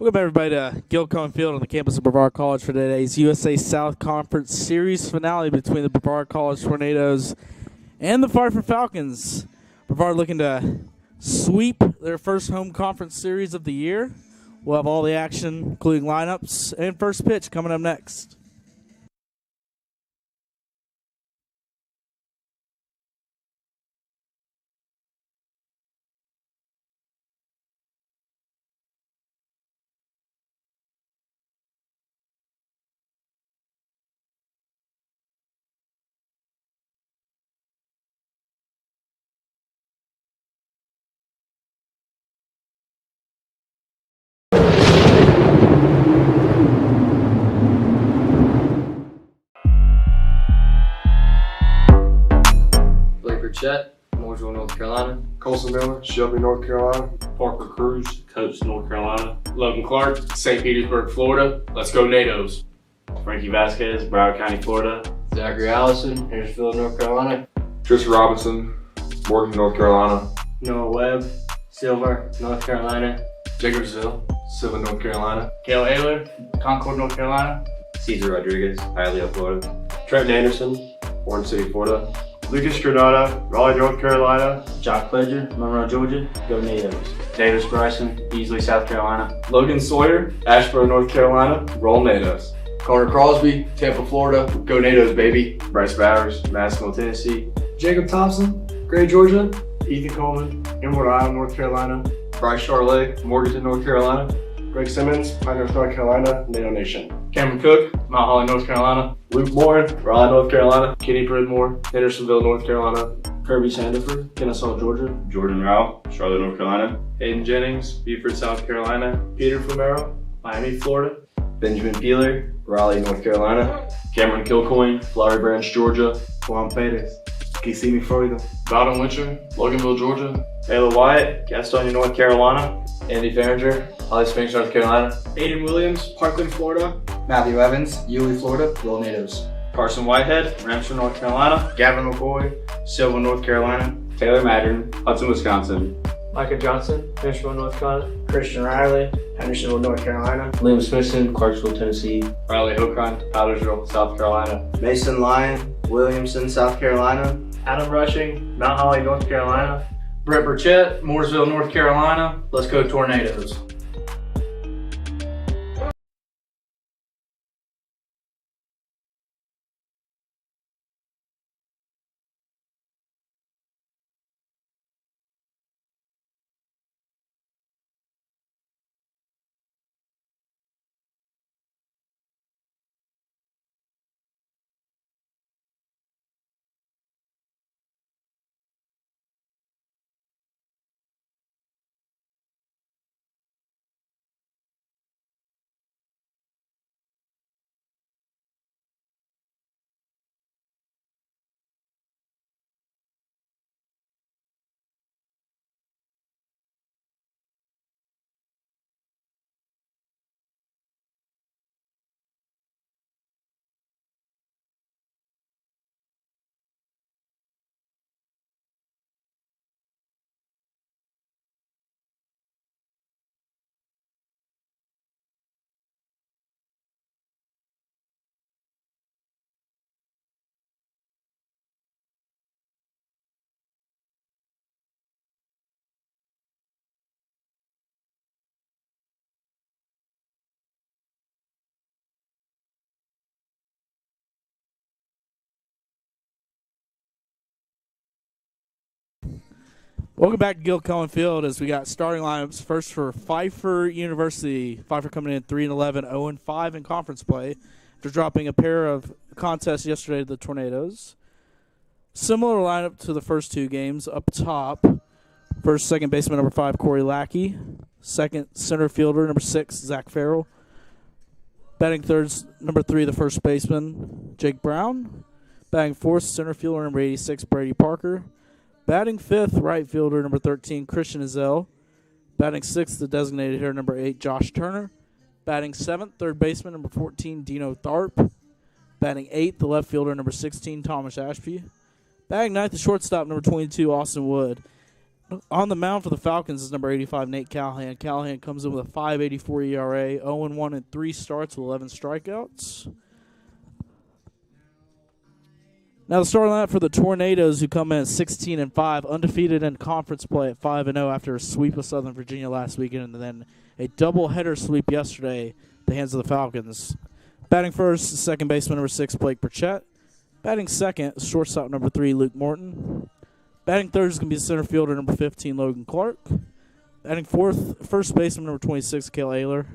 Welcome everybody to Gil Cohen Field on the campus of Brevard College for today's USA South Conference Series finale between the Brevard College Tornadoes and the Pfeiffer Falcons. Brevard looking to sweep their first home conference series of the year. We'll have all the action, including lineups and first pitch, coming up next. Chet, Mooresville, North Carolina. Colson Miller, Shelby, North Carolina. Parker Cruz, Coates, North Carolina. Logan Clark, St. Petersburg, Florida. Let's go NATOs. Frankie Vasquez, Broward County, Florida. Zachary Allison, Harrisville, North Carolina. Tristan Robinson, Morgan, North Carolina. Noah Webb, Silver, North Carolina. Jacobsville, Silva, North Carolina. Cale Ayler, Concord, North Carolina. Cesar Rodriguez, Hialeah, Florida. Trenton Anderson, Orange City, Florida. Lucas Granada, Raleigh, North Carolina. Jock Pledger, Monroe, Georgia. Go NATOs. Davis Bryson, Easley, South Carolina. Logan Sawyer, Asheboro, North Carolina. Roll NATOs. Connor Crosby, Tampa, Florida. Go NATOs, baby. Bryce Bowers, Maskell, Tennessee. Jacob Thompson, Gray, Georgia. Ethan Coleman, Inwood Island, North Carolina. Bryce Charlotte, Morganton, North Carolina. Greg Simmons, Pinehurst, North Carolina. NATO Nation. Cameron Cook, Mount Holly, North Carolina. Luke Moore, Raleigh, North Carolina. Kenny Pridmore, Hendersonville, North Carolina. Kirby Sandiford, Kennesaw, Georgia. Jordan Rao, Charlotte, North Carolina. Hayden Jennings, Beaufort, South Carolina. Peter Fumero, Miami, Florida. Benjamin Peeler, Raleigh, North Carolina. Cameron Kilcoyne, Flowery Branch, Georgia. Juan Perez, Kissimmee, Florida. Bowden Witcher, Loganville, Georgia. Ayla Wyatt, Gastonia, North Carolina. Andy Farringer, Holly Springs, North Carolina. Aiden Williams, Parkland, Florida. Matthew Evans, Yulee, Florida. Roll NATOs. Carson Whitehead, Ramsey, North Carolina. Gavin McCoy, Silva, North Carolina. Taylor Madden, Hudson, Wisconsin. Micah Johnson, Hendersonville, North Carolina. Christian Riley, Hendersonville, North Carolina. Liam Smithson, Clarksville, Tennessee. Riley Hokron, Powdersville, South Carolina. Mason Lyon, Williamson, South Carolina. Adam Rushing, Mount Holly, North Carolina. Brett Burchett, Mooresville, North Carolina. Let's go Tornadoes. Welcome back to Gil Cohen Field as we got starting lineups. First for Pfeiffer University. Pfeiffer coming in 3-11, 0-5 in conference play after dropping a pair of contests yesterday to the Tornadoes. Similar lineup to the first two games. Up top, first, second baseman number 5, Corey Lackey. Second, center fielder number 6, Zach Farrell. Batting third, number 3, the first baseman, Jake Brown. Batting fourth, center fielder number 86, Brady Parker. Batting fifth, right fielder number 13, Christian Ezell. Batting sixth, the designated hitter number 8, Josh Turner. Batting seventh, third baseman number 14, Dino Tharp. Batting eighth, the left fielder number 16, Thomas Ashby. Batting ninth, the shortstop number 22, Austin Wood. On the mound for the Falcons is number 85, Nate Callahan. Callahan comes in with a 5.84 ERA, 0-1 in 3 starts with 11 strikeouts. Now the starting lineup for the Tornadoes, who come in at 16-5, undefeated in conference play at 5-0 after a sweep of Southern Virginia last weekend, and then a doubleheader sweep yesterday at the hands of the Falcons. Batting first, second baseman number 6, Blake Burchett. Batting second, shortstop number 3, Luke Morton. Batting third is going to be the center fielder number 15, Logan Clark. Batting fourth, first baseman number 26, Cale Ayler.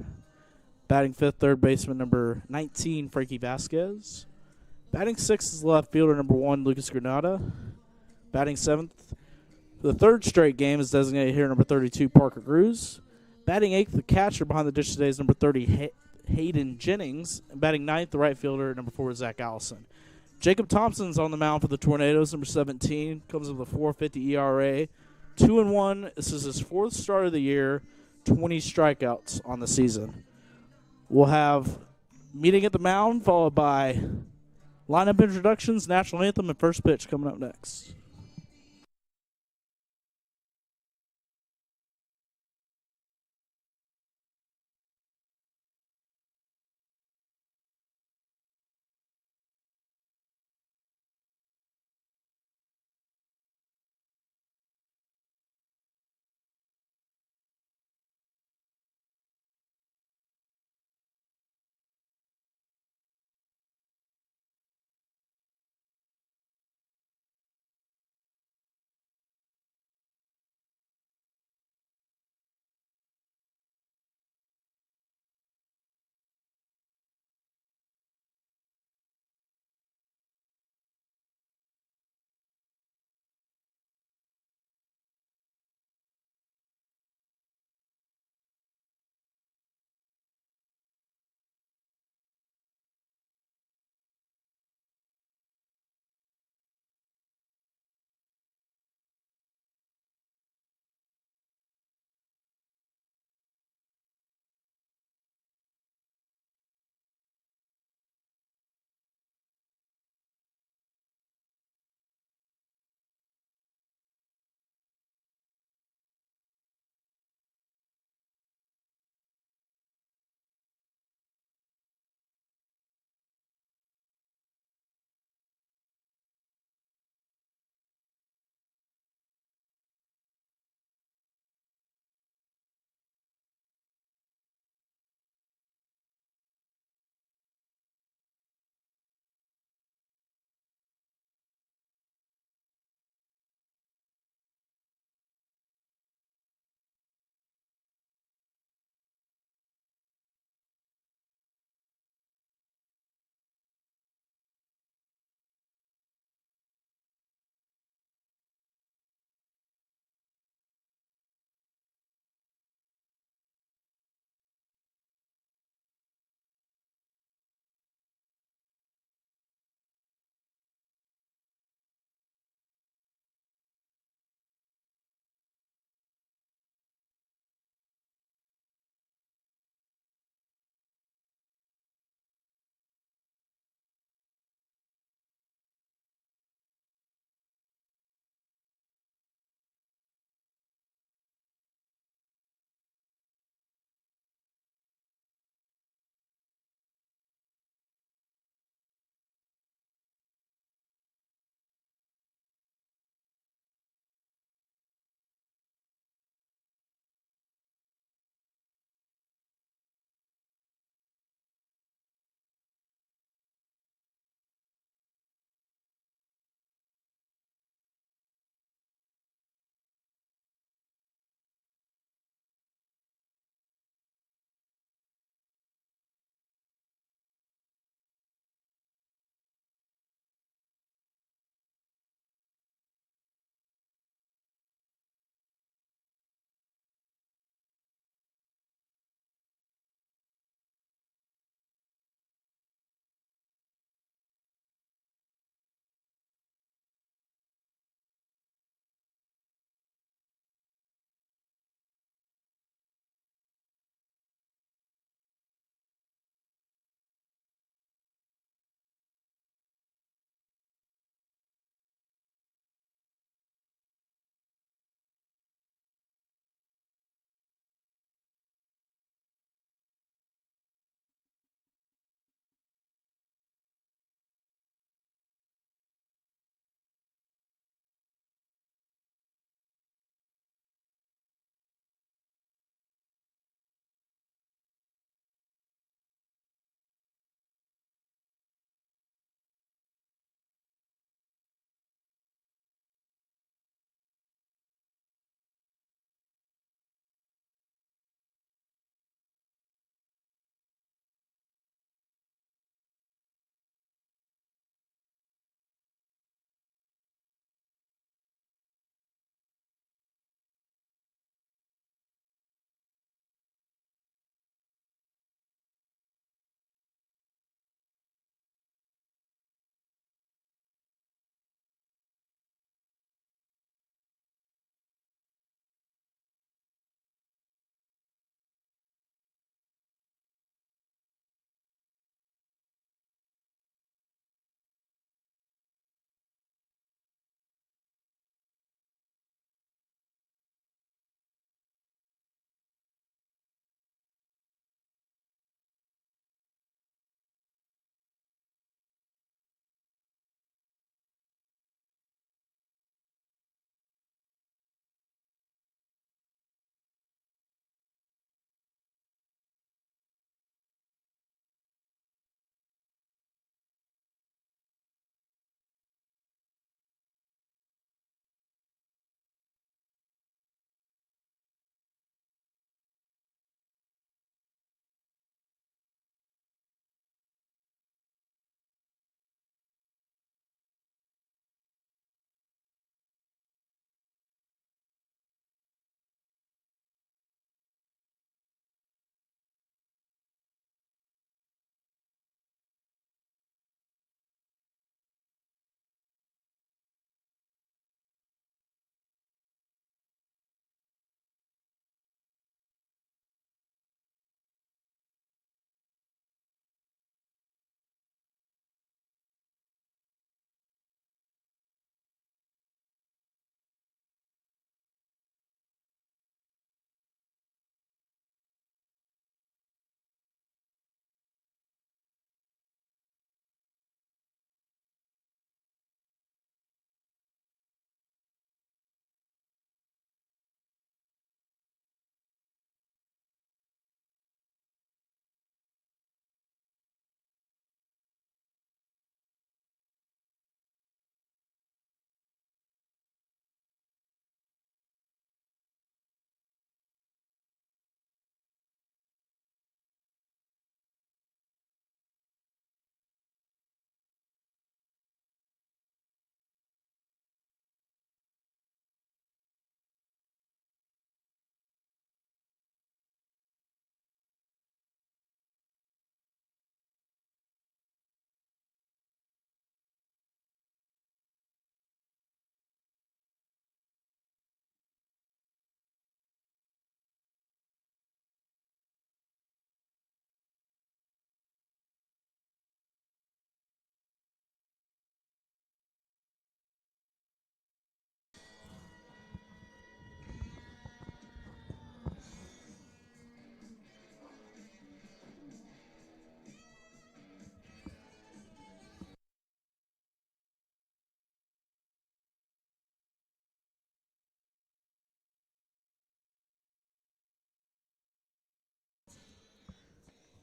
Batting fifth, third baseman number 19, Frankie Vasquez. Batting sixth is left fielder number 1, Lucas Granada. Batting seventh, for the third straight game, is designated here number 32, Parker Cruz. Batting eighth, the catcher behind the dish today is number 30, Hayden Jennings. And batting ninth, the right fielder, number 4, Zach Allison. Jacob Thompson's on the mound for the Tornadoes, number 17. Comes with a 4.50 ERA. 2-1. This is his 4th start of the year. 20 strikeouts on the season. We'll have meeting at the mound, followed by lineup introductions, national anthem, and first pitch coming up next.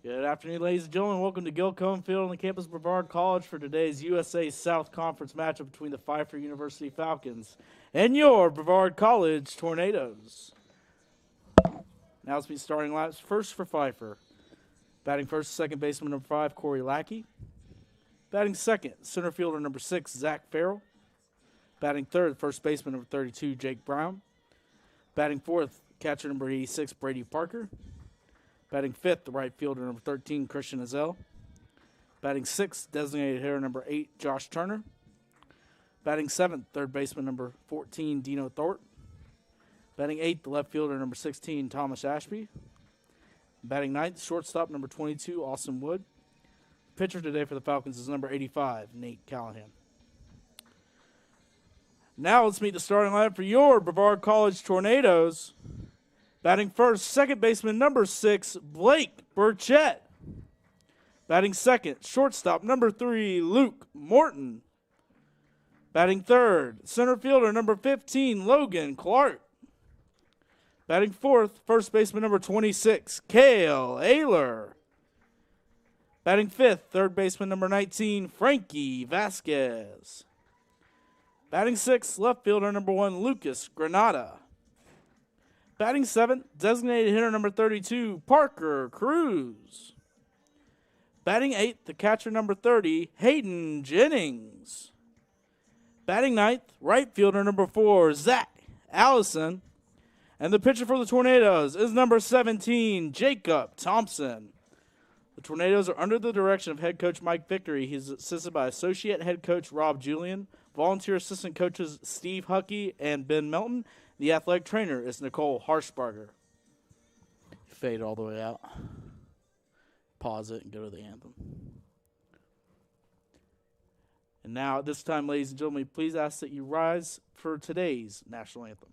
Good afternoon, ladies and gentlemen. Welcome to Gil Cohen Field on the campus of Brevard College for today's USA South Conference matchup between the Pfeiffer University Falcons and your Brevard College Tornadoes. Now let's be starting laps. First for Pfeiffer. Batting first, second baseman number 5, Corey Lackey. Batting second, center fielder number 6, Zach Farrell. Batting third, first baseman number 32, Jake Brown. Batting fourth, catcher number 86, Brady Parker. Batting fifth, the right fielder number 13, Christian Azell. Batting sixth, designated hitter number 8, Josh Turner. Batting seventh, third baseman number 14, Dino Thorpe. Batting eighth, the left fielder number 16, Thomas Ashby. Batting ninth, shortstop number 22, Austin Wood. Pitcher today for the Falcons is number 85, Nate Callahan. Now let's meet the starting lineup for your Brevard College Tornadoes. Batting first, second baseman number 6, Blake Burchett. Batting second, shortstop number 3, Luke Morton. Batting third, center fielder number 15, Logan Clark. Batting fourth, first baseman number 26, Cale Ayler. Batting fifth, third baseman number 19, Frankie Vasquez. Batting sixth, left fielder number 1, Lucas Granada. Batting seventh, designated hitter number 32, Parker Cruz. Batting eighth, the catcher number 30, Hayden Jennings. Batting ninth, right fielder number 4, Zach Allison. And the pitcher for the Tornadoes is number 17, Jacob Thompson. The Tornadoes are under the direction of head coach Mike Victory. He's assisted by associate head coach Rob Julian, volunteer assistant coaches Steve Huckey and Ben Melton. The athletic trainer is Nicole Harshbarger. Fade all the way out. Pause it and go to the anthem. And now at this time, ladies and gentlemen, please ask that you rise for today's national anthem.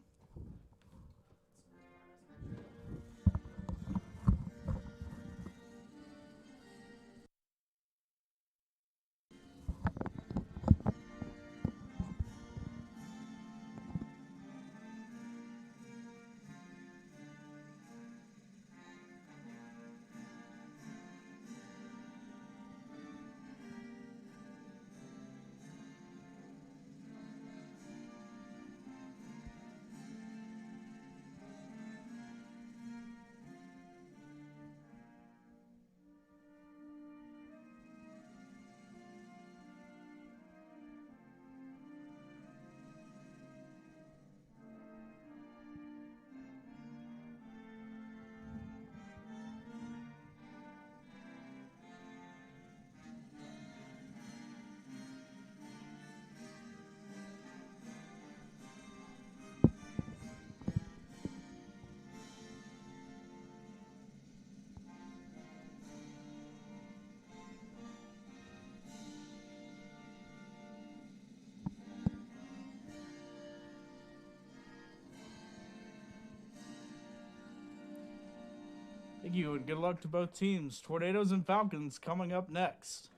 Thank you, and good luck to both teams. Tornadoes and Falcons coming up next.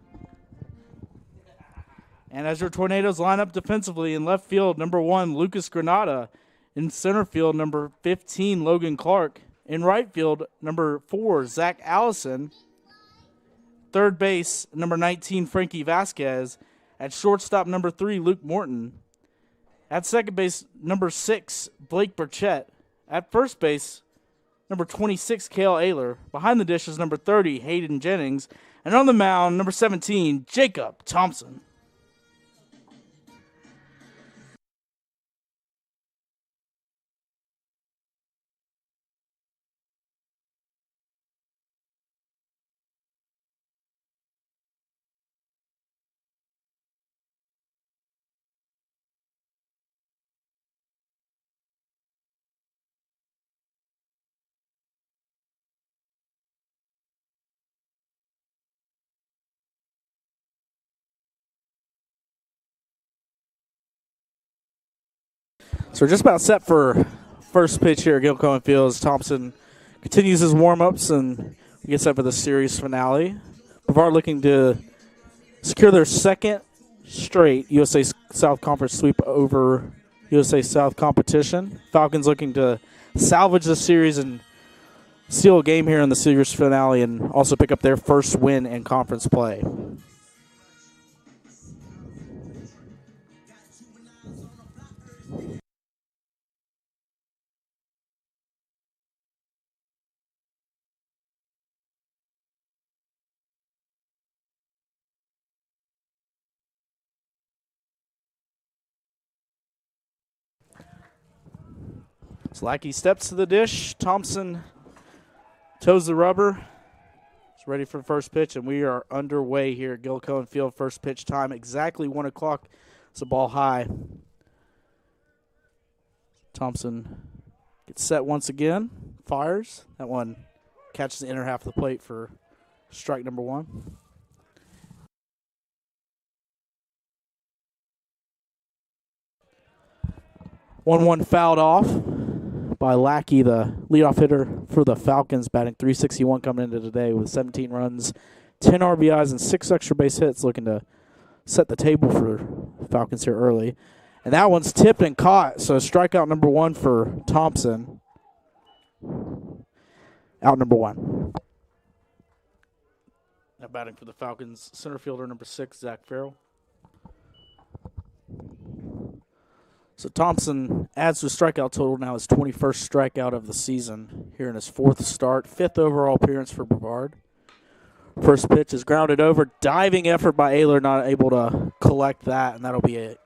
And as your Tornadoes line up defensively in left field, number 1, Lucas Granada. In center field, number 15, Logan Clark. In right field, number 4, Zach Allison. Third base, number 19, Frankie Vasquez. At shortstop, number 3, Luke Morton. At second base, number 6, Blake Burchett. At first base, number 26, Cale Ayler. Behind the dish is number 30, Hayden Jennings. And on the mound, number 17, Jacob Thompson. So we're just about set for first pitch here at Gil Cohen Field as Thompson continues his warm-ups and gets set for the series finale. Brevard looking to secure their second straight USA South Conference sweep over USA South competition. Falcons looking to salvage the series and steal a game here in the series finale and also pick up their first win in conference play. Slacky steps to the dish. Thompson toes the rubber. He's ready for the first pitch, and we are underway here at Gil Cohen Field. First pitch time, exactly 1 o'clock. It's a ball high. Thompson gets set once again, fires. That one catches the inner half of the plate for strike number 1. One fouled off by Lackey, the leadoff hitter for the Falcons, batting .361 coming into today with 17 runs, 10 RBIs, and 6 extra base hits, looking to set the table for Falcons here early. And that one's tipped and caught, so strikeout number 1 for Thompson. Out number 1. Now batting for the Falcons, center fielder number 6, Zach Farrell. So Thompson adds to his strikeout total, now his 21st strikeout of the season here in his 4th start, 5th overall appearance for Brevard. First pitch is grounded over, diving effort by Ayler, not able to collect that, and that'll be a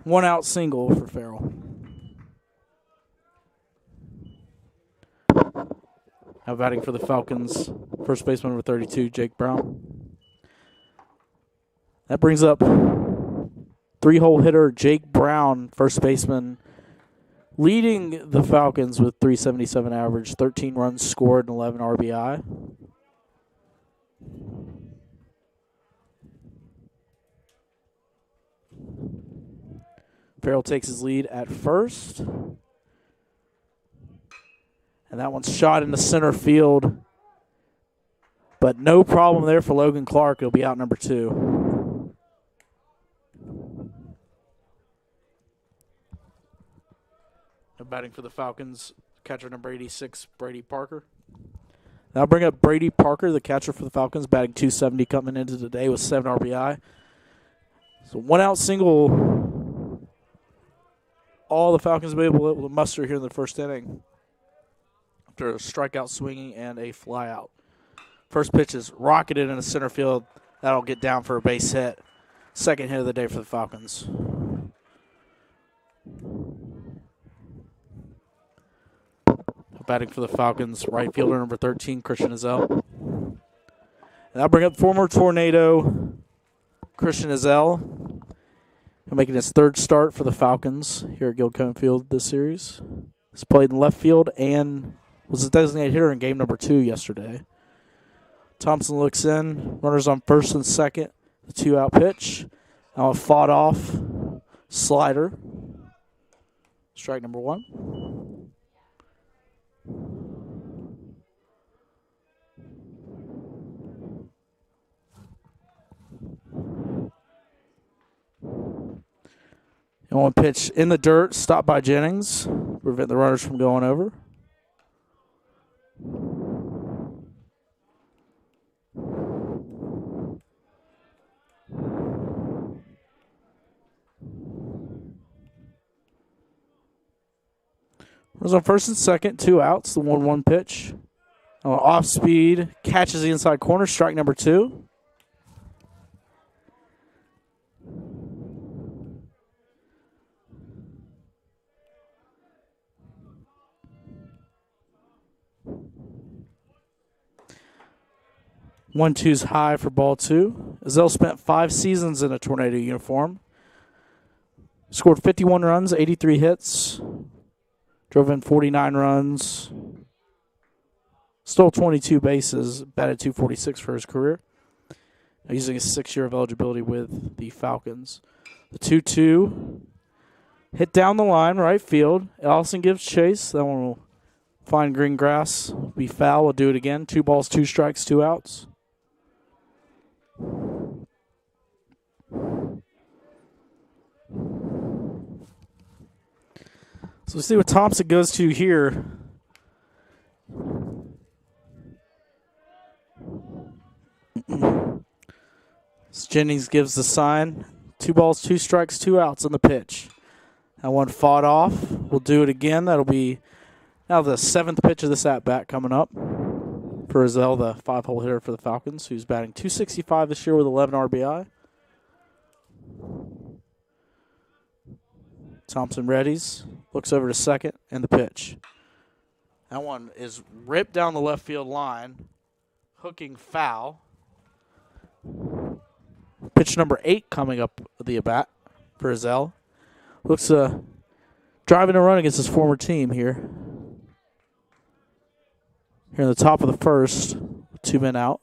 1-out single for Farrell. Now batting for the Falcons, first baseman number 32, Jake Brown. That brings up 3-hole hitter Jake Brown, first baseman, leading the Falcons with .377 average, 13 runs scored, and 11 RBI. Farrell takes his lead at first. And that one's shot into center field. But no problem there for Logan Clark. He'll be out number 2. Batting for the Falcons, catcher number 86, Brady Parker. Now I'll bring up Brady Parker, the catcher for the Falcons, batting .270 coming into today with 7 RBI. So 1-out single. All the Falcons will be able to muster here in the first inning after a strikeout swinging and a flyout. First pitch is rocketed into center field. That'll get down for a base hit. Second hit of the day for the Falcons. Batting for the Falcons, right fielder number 13, Christian Izell. And I'll bring up former Tornado, Christian Izell, making his 3rd start for the Falcons here at Gil Cohen Field this series. He's played in left field and was a designated hitter in game number 2 yesterday. Thompson looks in, runners on first and second, the 2-out pitch. Now a fought off slider. Strike number 1. And one pitch in the dirt, stopped by Jennings, prevent the runners from going over. Runners on first and second, 2 outs, the 1-1 pitch. Off speed, catches the inside corner, strike number 2. One two's high for ball 2. Izell spent 5 seasons in a Tornado uniform. Scored 51 runs, 83 hits. Drove in 49 runs. Stole 22 bases. Batted .246 for his career. Using his 6 year of eligibility with the Falcons. The 2-2. Hit down the line, right field. Allison gives chase. That one will find green grass. Be foul. We'll do it again. 2 balls, 2 strikes, 2 outs. So we'll see what Thompson goes to here. Jennings gives the sign. 2 balls, 2 strikes, 2 outs on the pitch. That one fought off. We'll do it again. That'll be now the 7th pitch of this at-bat coming up for Rizal, the 5-hole hitter for the Falcons, who's batting .265 this year with 11 RBI. Thompson readies, looks over to second, and the pitch. That one is ripped down the left field line, hooking foul. Pitch number 8 coming up with the at-bat for Rizal. Looks driving a run against his former team here. Here in the top of the first, 2 men out.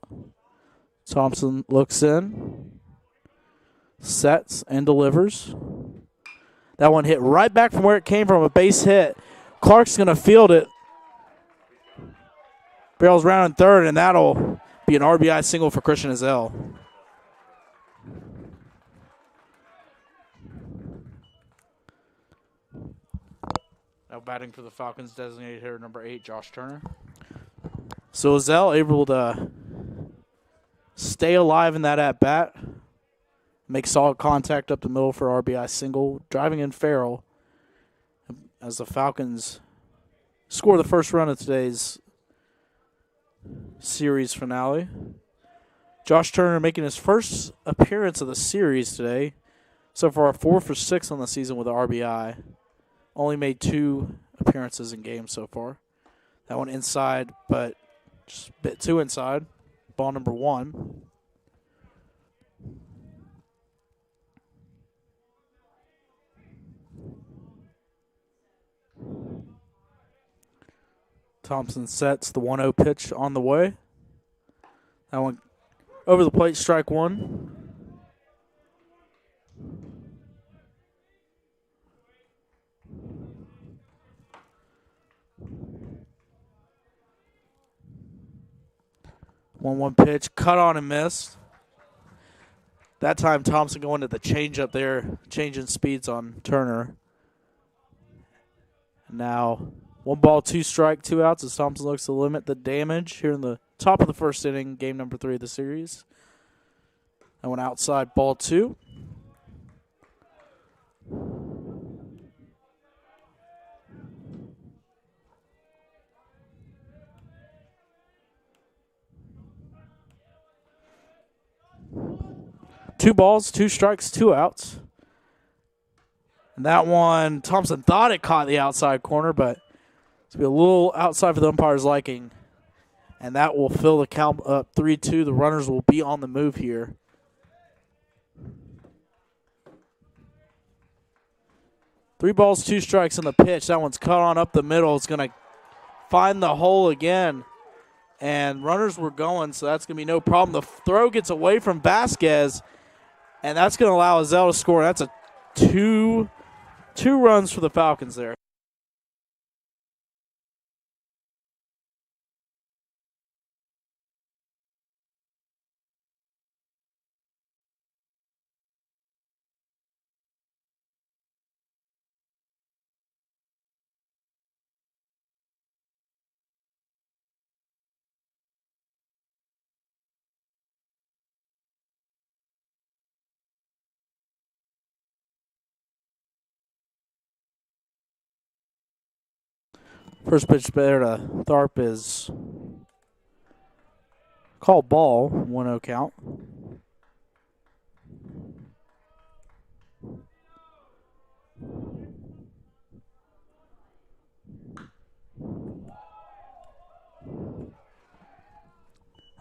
Thompson looks in, sets, and delivers. That one hit right back from where it came from, a base hit. Clark's going to field it. Barrels round in third, and that'll be an RBI single for Christian Rizal. Now batting for the Falcons, designated hitter number 8, Josh Turner. So Rizal able to stay alive in that at-bat, make solid contact up the middle for RBI single, driving in Farrell as the Falcons score the first run of today's series finale. Josh Turner making his first appearance of the series today. So far, 4 for 6 on the season with RBI. Only made 2 appearances in games so far. That one inside, but just a bit too inside. Ball number 1. Thompson sets the 1-0 pitch on the way. That one over the plate, strike 1. One pitch, cut on and missed. That time Thompson going to the changeup there, changing speeds on Turner. Now 1 ball, 2 strike, 2 outs as Thompson looks to limit the damage here in the top of the first inning, game number 3 of the series. That one outside, ball 2. Two balls, 2 strikes, 2 outs. And that one, Thompson thought it caught the outside corner, but it's be a little outside for the umpire's liking. And that will fill the count up 3-2. The runners will be on the move here. Three balls, 2 strikes in the pitch. That one's cut on up the middle. It's going to find the hole again. And runners were going, so that's going to be no problem. The throw gets away from Vasquez, and that's going to allow Rizal to score. That's a two runs for the Falcons there. First pitch there to Tharp is called ball, 1-0 count.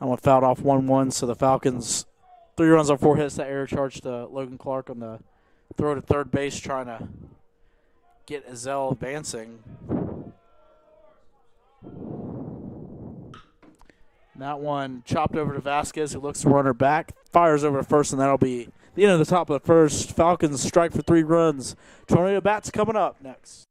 That one fouled off 1-1, so the Falcons 3 runs on 4 hits. That error charge to Logan Clark on the throw to third base, trying to get Rizal advancing. That one chopped over to Vasquez, who looks to run her back, fires over to first, and that'll be the end of the top of the first. Falcons strike for 3 runs. Tornado Bats coming up next.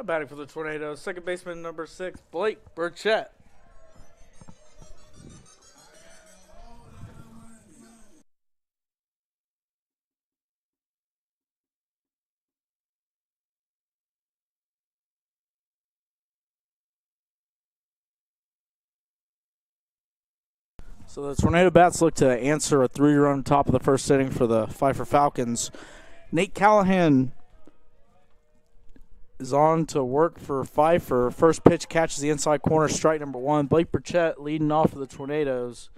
Batting for the Tornadoes, second baseman number 6, Blake Burchett. So the Tornado Bats look to answer a 3-run top of the first inning for the Pfeiffer Falcons. Nate Callahan is on to work for Pfeiffer. First pitch catches the inside corner, strike number 1. Blake Burchett leading off for the Tornadoes,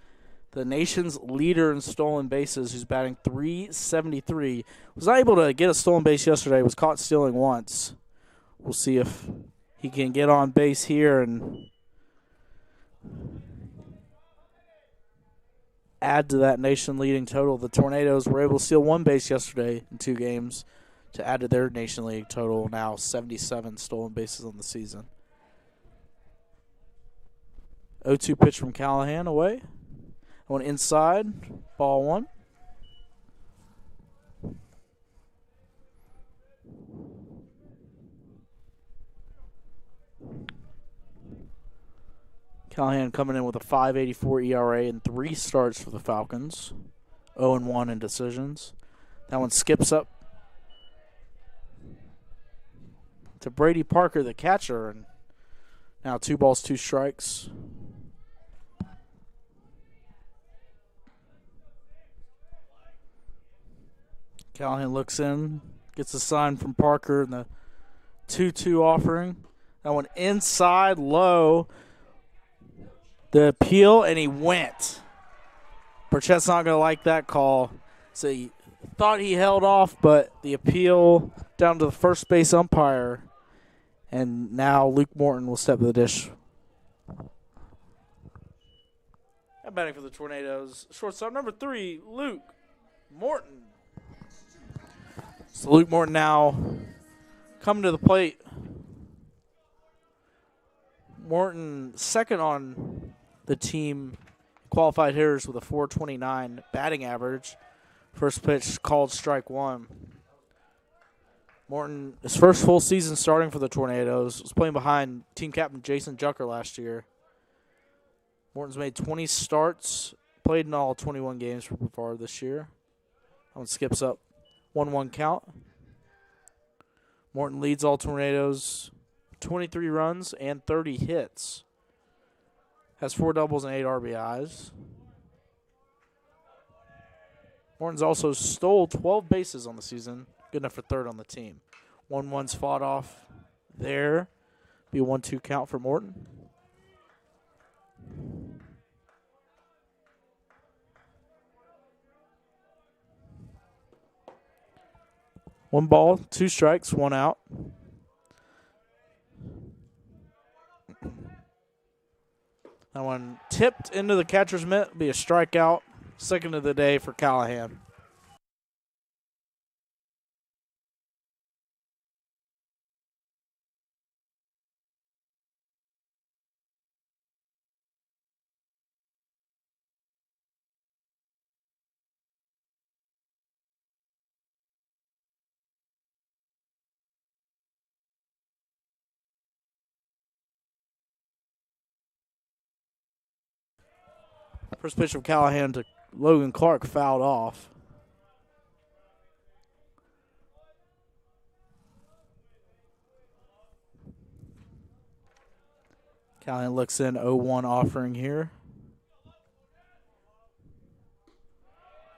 the nation's leader in stolen bases, who's batting .373. Was not able to get a stolen base yesterday, was caught stealing once. We'll see if he can get on base here and add to that nation-leading total. The Tornadoes were able to steal 1 base yesterday in 2 games to add to their nation-leading total, now 77 stolen bases on the season. 0-2 pitch from Callahan away. One inside, ball 1. Callahan coming in with a .584 ERA and 3 starts for the Falcons. 0-1 in decisions. That one skips up to Brady Parker, the catcher, and now 2 balls, 2 strikes. Callahan looks in, gets a sign from Parker and the 2-2 offering. That one inside, low. The appeal, and he went. Burchett's not going to like that call. So he thought he held off, but the appeal down to the first base umpire. And now Luke Morton will step to the dish. And batting for the Tornadoes, shortstop number 3, Luke Morton. So Luke Morton now coming to the plate. Morton second on the team qualified hitters with a .429 batting average. First pitch called strike 1. Morton, his first full season starting for the Tornadoes, was playing behind team captain Jason Jucker last year. Morton's made 20 starts, played in all 21 games for Brevard this year. That one skips up. 1-1 count. Morton leads all Tornadoes, 23 runs and 30 hits. Has 4 doubles and 8 RBIs. Morton's also stole 12 bases on the season. Good enough for third on the team. 1-1's fought off there. Be a 1-2 count for Morton. One ball, 2 strikes, 1 out. That one tipped into the catcher's mitt, be a strikeout. Second of the day for Callahan. First pitch from Callahan to Logan Clark fouled off. Callahan looks in, 0-1 offering here.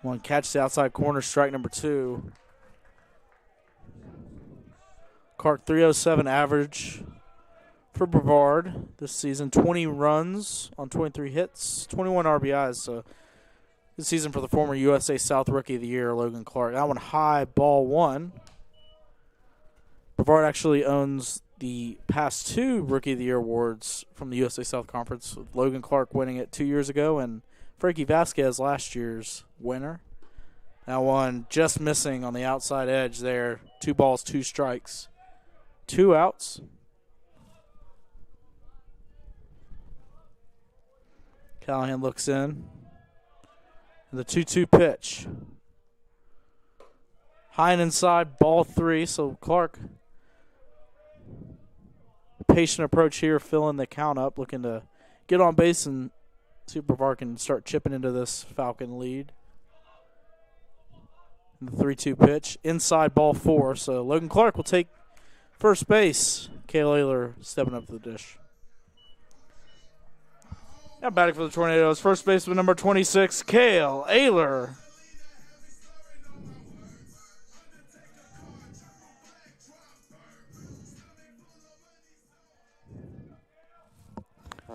One catch the outside corner, strike number 2. Clark 307 average for Brevard this season. 20 runs on 23 hits, 21 RBIs. So good season for the former USA South Rookie of the Year, Logan Clark. That one high, ball 1. Brevard actually owns the past 2 Rookie of the Year awards from the USA South Conference, with Logan Clark winning it 2 years ago and Frankie Vasquez last year's winner. That one just missing on the outside edge there. 2 balls, 2 strikes, 2 outs. Callahan looks in. And the 2-2 pitch. High and inside, ball 3. So Clark patient approach here, filling the count up, looking to get on base and see if Brevard can start chipping into this Falcon lead. The 3-2 pitch, inside ball 4. So Logan Clark will take first base. Cale Ayler stepping up to the dish. Now batting for the Tornadoes, first baseman number 26, Cale Ayler.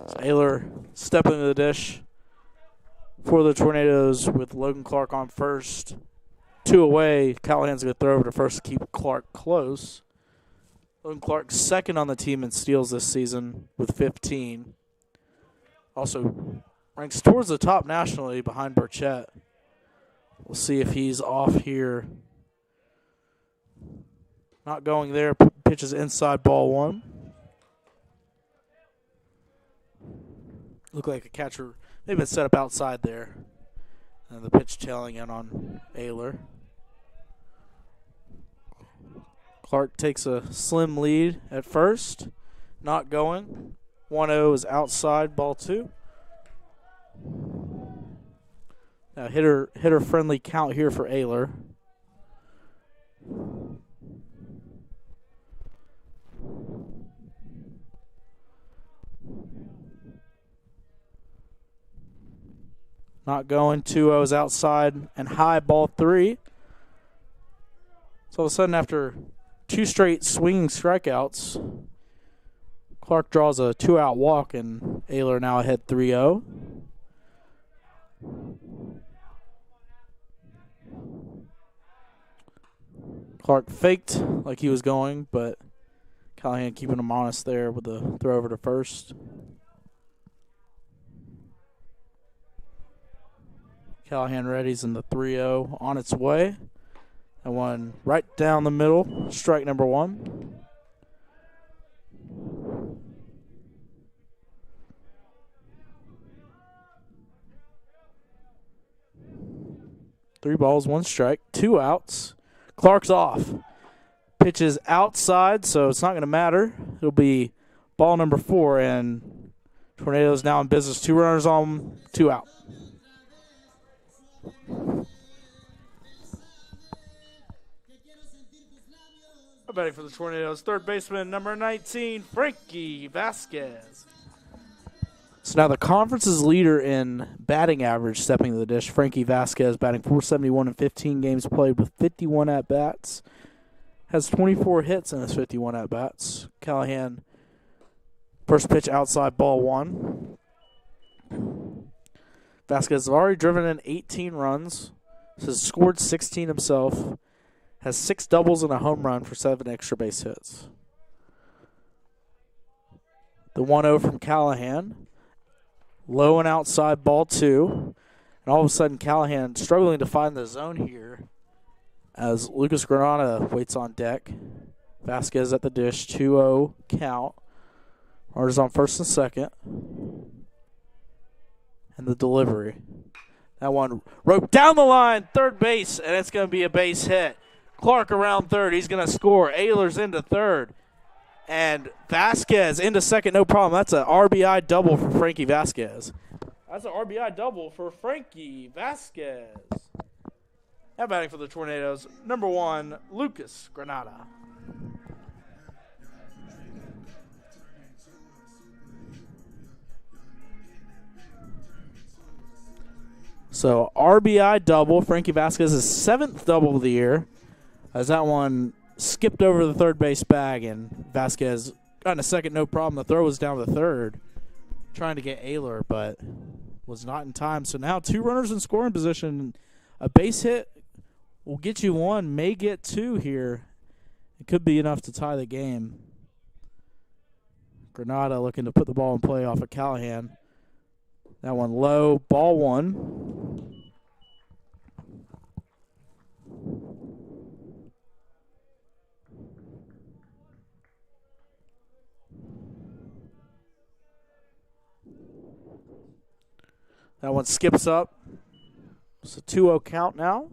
So Ayler stepping into the dish for the Tornadoes with Logan Clark on first. 2 away. Callahan's going to throw over to first to keep Clark close. Logan Clark second on the team in steals this season with 15. Also ranks towards the top nationally behind Burchett. We'll see if he's off here. Not going there. Pitches inside ball 1. Looked like a catcher maybe been set up outside there. And the pitch tailing in on Ayler. Clark takes a slim lead at first. Not going. 1-0 is outside, ball 2. Now hitter friendly count here for Ayler. Not going. 2-0 is outside and high, ball 3. So all of a sudden, after 2 straight swinging strikeouts, Clark draws a 2-out walk, and Ayler now ahead 3-0. Clark faked like he was going, but Callahan keeping him honest there with the throw over to first. Callahan readies in the 3-0 on its way. That one right down the middle, strike number 1. Three balls, 1 strike, 2 outs. Clark's off. Pitches outside, so it's not going to matter. It'll be ball number 4, and Tornadoes now in business. 2 runners on, 2 out. Batting for the Tornadoes, third baseman, number 19, Frankie Vasquez. So now the conference's leader in batting average stepping to the dish, Frankie Vasquez, batting .471 in 15 games played with 51 at-bats. Has 24 hits in his 51 at-bats. Callahan, first pitch outside, ball 1. Vasquez has already driven in 18 runs, has scored 16 himself, has 6 doubles and a home run for 7 extra base hits. The 1-0 from Callahan. Low and outside, ball 2. And all of a sudden, Callahan struggling to find the zone here as Lucas Granada waits on deck. Vasquez at the dish, 2-0 count. Runners on first and second. And the delivery. That one roped down the line, third base, and it's going to be a base hit. Clark around third. He's going to score. Ayler's into third. And Vasquez into second, no problem. That's an RBI double for Frankie Vasquez. That's an RBI double for Frankie Vasquez. Now batting for the Tornadoes, number 1, Lucas Granada. So RBI double, Frankie Vasquez's 7th double of the year. As that one skipped over the third base bag, and Vasquez got in a second, no problem. The throw was down to third, trying to get Ayler, but was not in time. So now 2 runners in scoring position. A base hit will get you 1, may get 2 here. It could be enough to tie the game. Granada looking to put the ball in play off of Callahan. That one low, ball 1. That one skips up. It's a 2-0 count now.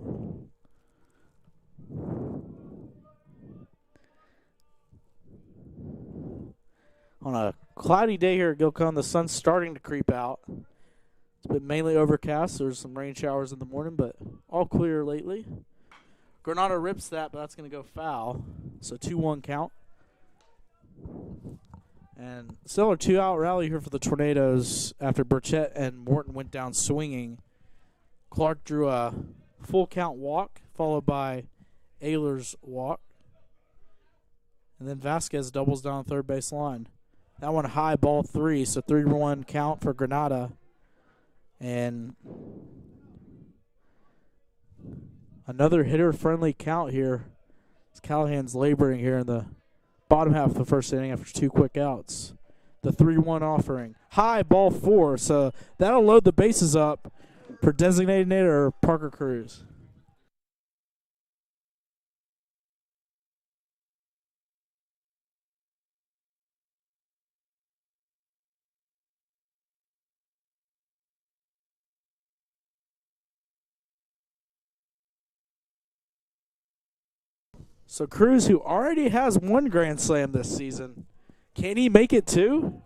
on a cloudy day here at Gilcon. The sun's starting to creep out. It's been mainly overcast. There's some rain showers in the morning, but all clear lately. Granada rips that, but that's going to go foul. So 2-1 count. And still a 2-out rally here for the Tornadoes after Burchett and Morton went down swinging. Clark drew a full count walk, followed by Ayler's walk. And then Vasquez doubles down the third base line. That one high, ball 3, so 3-1 count for Granada. And another hitter-friendly count here. Callahan's laboring here in the bottom half of the first inning after 2 quick outs. The 3-1 offering. High, ball 4, so that'll load the bases up for designated hitter Parker Cruz. So Cruz, who already has 1 grand slam this season, can he make it 2?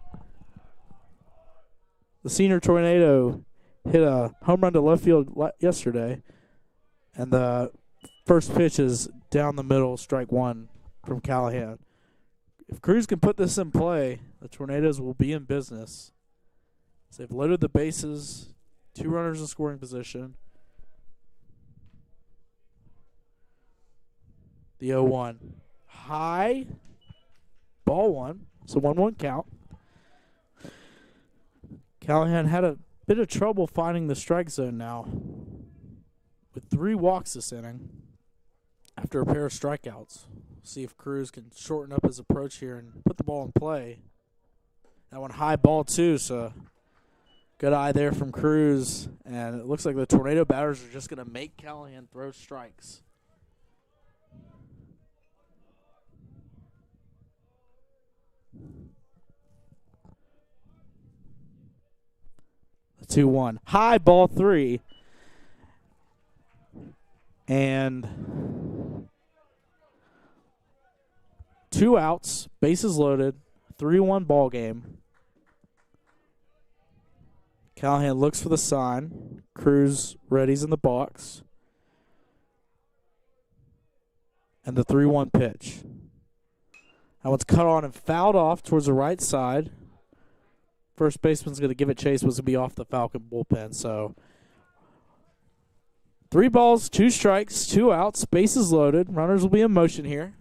The senior Tornado hit a home run to left field yesterday, and the first pitch is down the middle, strike 1 from Callahan. If Cruz can put this in play, the Tornadoes will be in business. So they've loaded the bases, 2 runners in scoring position. The 0-1. High. Ball 1. So 1-1 count. Callahan had a bit of trouble finding the strike zone now. With 3 walks this inning. After a pair of strikeouts. See if Cruz can shorten up his approach here and put the ball in play. That one high, ball 2. So good eye there from Cruz. And it looks like the Tornado batters are just going to make Callahan throw strikes. 2-1. High, ball 3. And 2 outs, bases loaded, 3-1 ball game. Callahan looks for the sign. Cruz readies in the box. And the 3-1 pitch. That one's cut on and fouled off towards the right side. First baseman's going to give it chase, was going to be off the Falcon bullpen. So 3 balls, 2 strikes, 2 outs, bases loaded. Runners will be in motion here.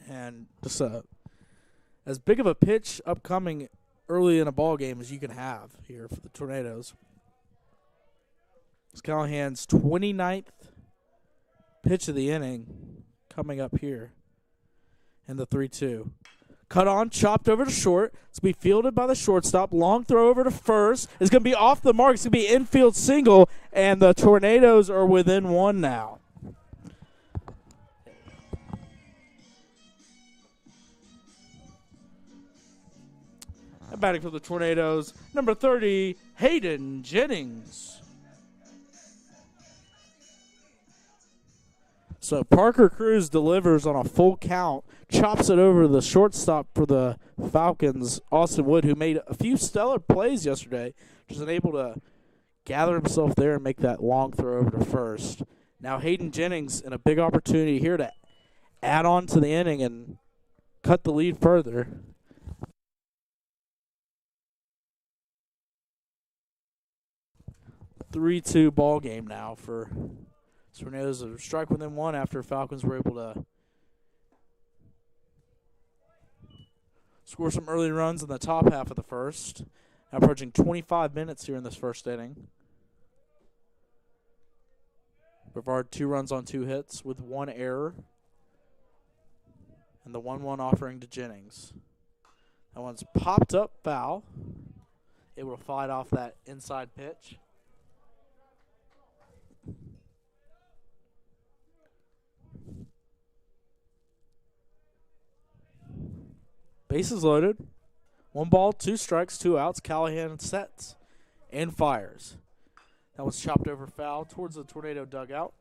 And just as big of a pitch upcoming early in a ball game as you can have here for the Tornadoes. It's Callahan's 29th pitch of the inning coming up here. And the 3-2. Cut on, chopped over to short. It's going to be fielded by the shortstop. Long throw over to first. It's going to be off the mark. It's going to be infield single, and the Tornadoes are within 1 now. And batting for the Tornadoes, number 30, Hayden Jennings. So Parker Cruz delivers on a full count, chops it over to the shortstop for the Falcons, Austin Wood, who made a few stellar plays yesterday, just unable to gather himself there and make that long throw over to first. Now Hayden Jennings in a big opportunity here to add on to the inning and cut the lead further. A 3-2 ball game now for Tornadoes. A strike within 1 after Falcons were able to score some early runs in the top half of the first. Now approaching 25 minutes here in this first inning. Brevard 2 runs on 2 hits with 1 error. And the 1-1 offering to Jennings. That one's popped up foul. Able to fight off that inside pitch. Bases loaded. 1 ball, 2 strikes, 2 outs. Callahan sets and fires. That was chopped over foul towards the Tornado dugout.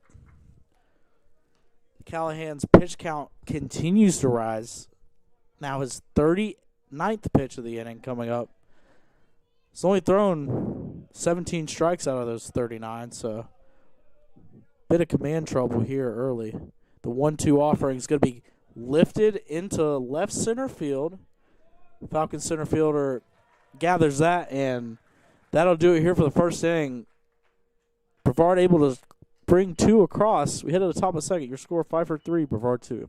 Callahan's pitch count continues to rise now his 39th pitch of the inning coming up. He's only thrown 17 strikes out of those 39, so bit of command trouble here early. The 1-2 offering is going to be lifted into left center field. Falcon center fielder gathers that, and that'll do it here for the first inning. Brevard able to bring 2 across. We head to the top of the second. Your score, Pfeiffer 3, Brevard 2.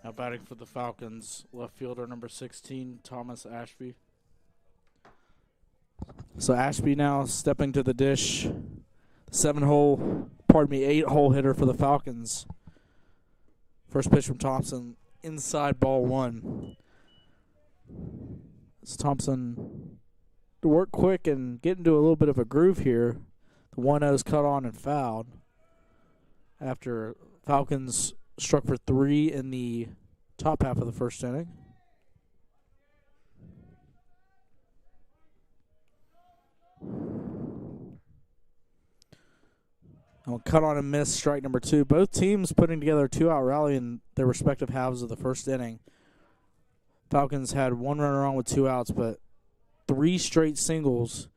Now batting for the Falcons, left fielder number 16, Thomas Ashby. So Ashby now stepping to the dish. 8-hole hitter for the Falcons. First pitch from Thompson, inside, ball 1. It's Thompson to work quick and get into a little bit of a groove here. The 1-0's cut on and fouled after Falcons struck for 3 in the top half of the first inning. Cut on and miss, strike number 2. Both teams putting together a 2-out rally in their respective halves of the first inning. Falcons had 1 runner on with 2 outs, but 3 straight singles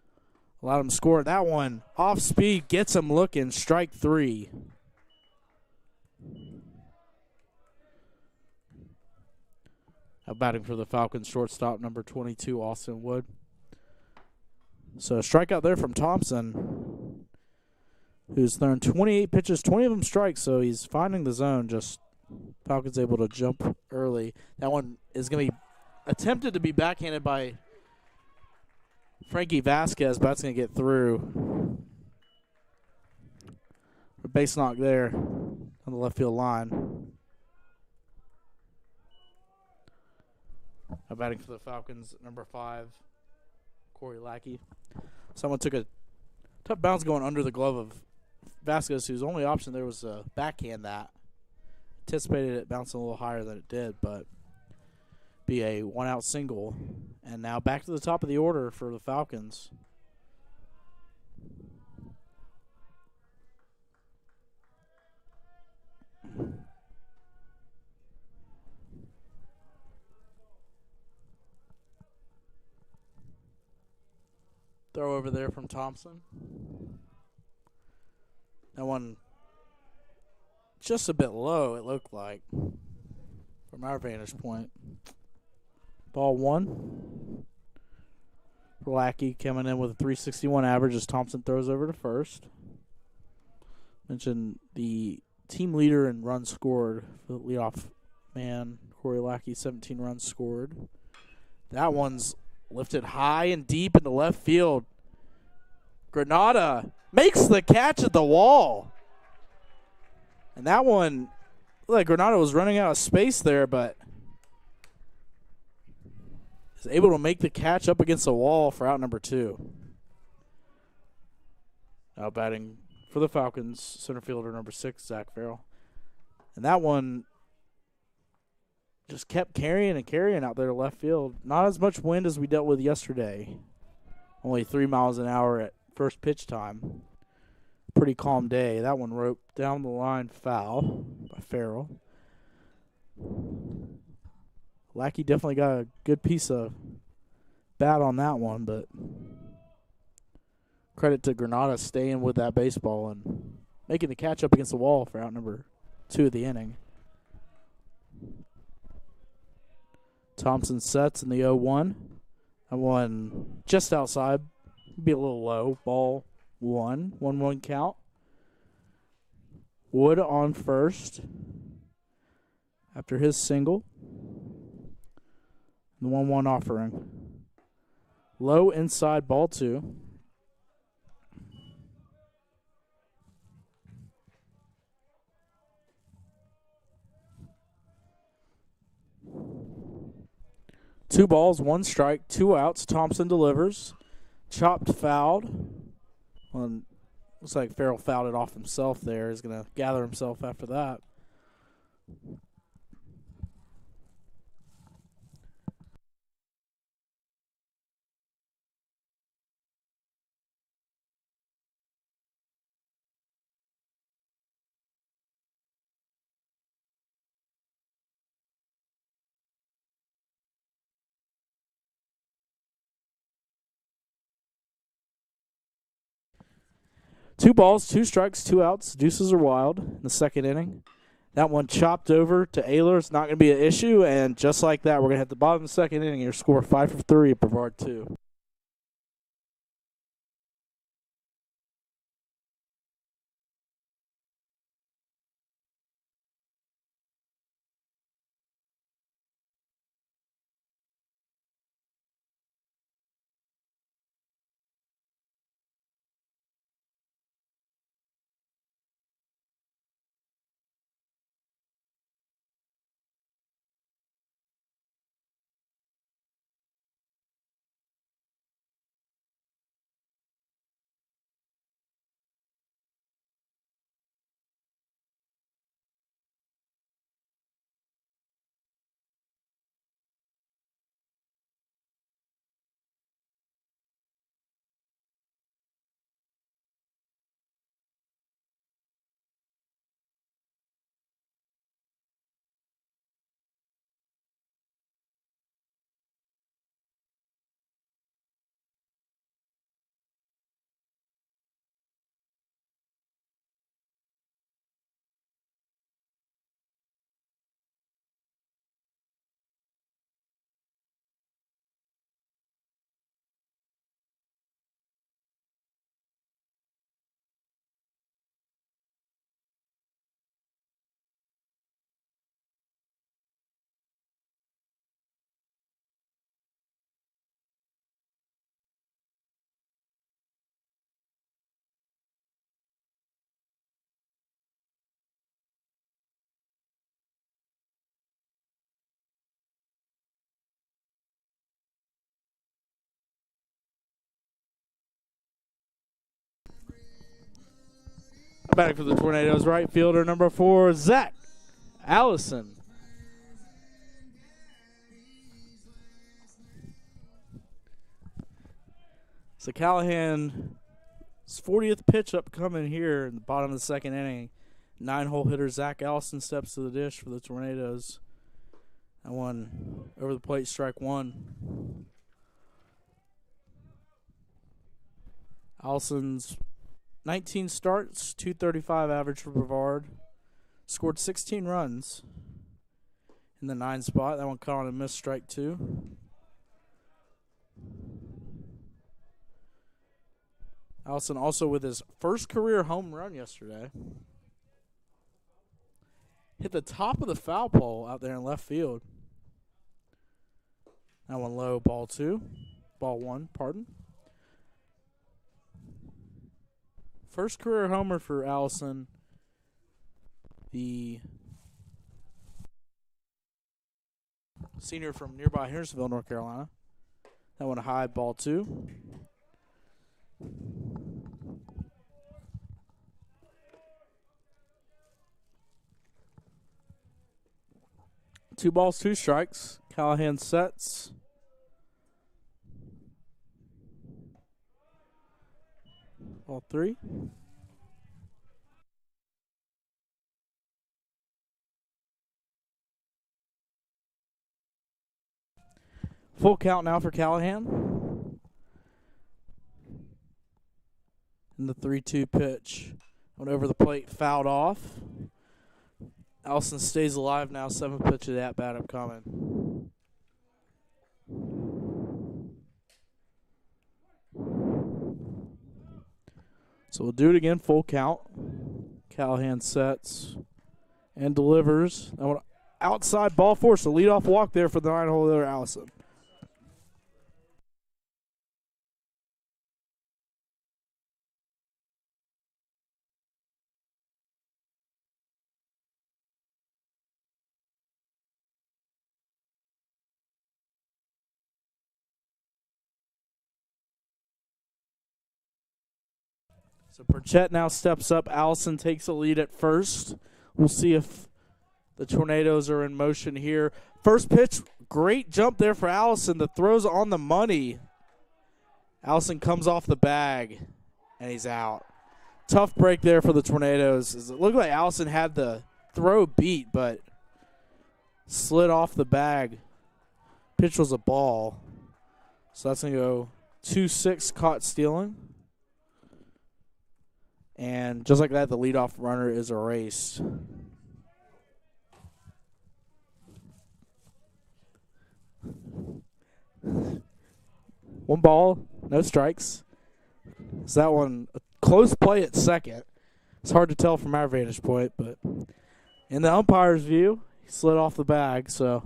allowed them to score. That one off speed gets them looking, strike 3. Batting for the Falcons, shortstop number 22, Austin Wood. So a strikeout there from Thompson, who's thrown 28 pitches, 20 of them strikes, so he's finding the zone. Just Falcons able to jump early. That one is going to be attempted to be backhanded by Frankie Vasquez, but that's going to get through. A base knock there on the left field line. Batting for the Falcons, number 5, Corey Lackey. Someone took a tough bounce going under the glove of Vasquez, whose only option there was a backhand that. Anticipated it bouncing a little higher than it did, but be a 1-out single. And now back to the top of the order for the Falcons. Throw over there from Thompson. That one just a bit low, it looked like, from our vantage point. Ball 1. Lackey coming in with a 361 average as Thompson throws over to first. Mentioned the team leader in runs scored for the leadoff man, Corey Lackey, 17 runs scored. That one's lifted high and deep into left field. Granada makes the catch at the wall. And that one, like Granada was running out of space there, but is able to make the catch up against the wall for out number 2. Now batting for the Falcons, center fielder number 6, Zach Farrell. And that one just kept carrying and carrying out there to left field. Not as much wind as we dealt with yesterday. Only 3 miles an hour at first pitch time. Pretty calm day. That one roped down the line foul by Farrell. Lackey definitely got a good piece of bat on that one, but credit to Granada staying with that baseball and making the catch up against the wall for out number 2 of the inning. Thompson sets in the 0-1. That one just outside. Be a little low. Ball 1. 1-1 count. Wood on first after his single. The 1-1 offering. Low inside, ball 2. Two balls, 1 strike, 2 outs. Thompson delivers. Chopped, fouled. Looks like Farrell fouled it off himself there. He's going to gather himself after that. Two balls, 2 strikes, 2 outs. Deuces are wild in the second inning. That one chopped over to Ayler. It's not going to be an issue. And just like that, we're going to hit the bottom of the second inning. Your score 5 for 3 at Brevard 2. Back for the Tornadoes, right fielder number 4, Zach Allison. So Callahan's 40th pitch upcoming here in the bottom of the second inning. 9-hole hitter Zach Allison steps to the dish for the Tornadoes. That one over the plate, strike 1. Allison's 19 starts, 235 average for Brevard. Scored 16 runs in the 9 spot. That one caught on a missed, strike 2. Allison also with his first career home run yesterday. Hit the top of the foul pole out there in left field. That one low, ball 2. Ball 1, pardon. First career homer for Allison. The senior from nearby Hendersonville, North Carolina. That one high, ball 2. Two balls, 2 strikes. Callahan sets. Ball 3. Full count now for Callahan. And the 3-2 pitch went over the plate, fouled off. Allison stays alive now. 7 pitches at bat upcoming. So we'll do it again. Full count. Callahan sets and delivers. That one outside, ball 4. So leadoff walk there for the 9-hole hitter Allison. So Burchett now steps up. Allison takes a lead at first. We'll see if the Tornadoes are in motion here. First pitch, great jump there for Allison. The throw's on the money. Allison comes off the bag, and he's out. Tough break there for the Tornadoes. It looked like Allison had the throw beat, but slid off the bag. Pitch was a ball. So that's going to go 2-6, caught stealing. And just like that, the leadoff runner is erased. One ball, no strikes. So that one, a close play at second. It's hard to tell from our vantage point, but in the umpire's view, he slid off the bag, so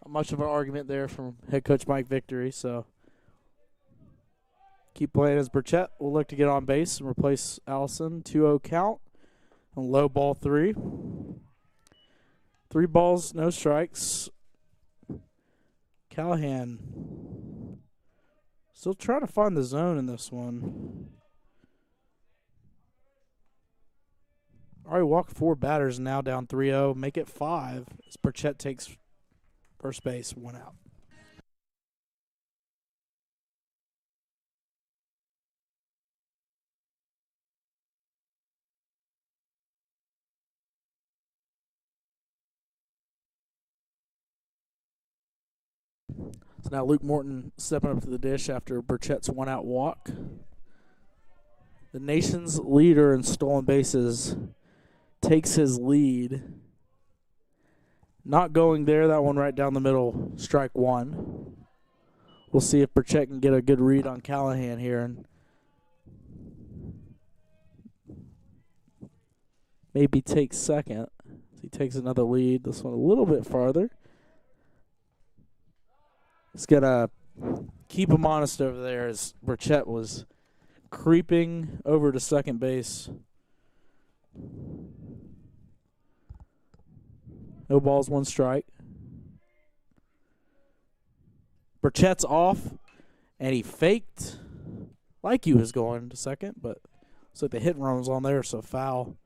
not much of an argument there from head coach Mike Victory, so keep playing as Burchett will look to get on base and replace Allison. 2-0 count on low ball 3. 3 balls, no strikes. Callahan still trying to find the zone in this one. Already walked 4 batters, now down 3-0. Make it 5 as Burchett takes first base, 1 out. So now Luke Morton stepping up to the dish after Burchett's 1-out walk. The nation's leader in stolen bases takes his lead. Not going there, that one right down the middle, strike 1. We'll see if Burchett can get a good read on Callahan here and maybe take second. He takes another lead, this one a little bit farther. He's going to keep him honest over there as Burchett was creeping over to second base. No balls, 1 strike. Burchett's off, and he faked like he was going to second, but looks like the hit and run was on there, so foul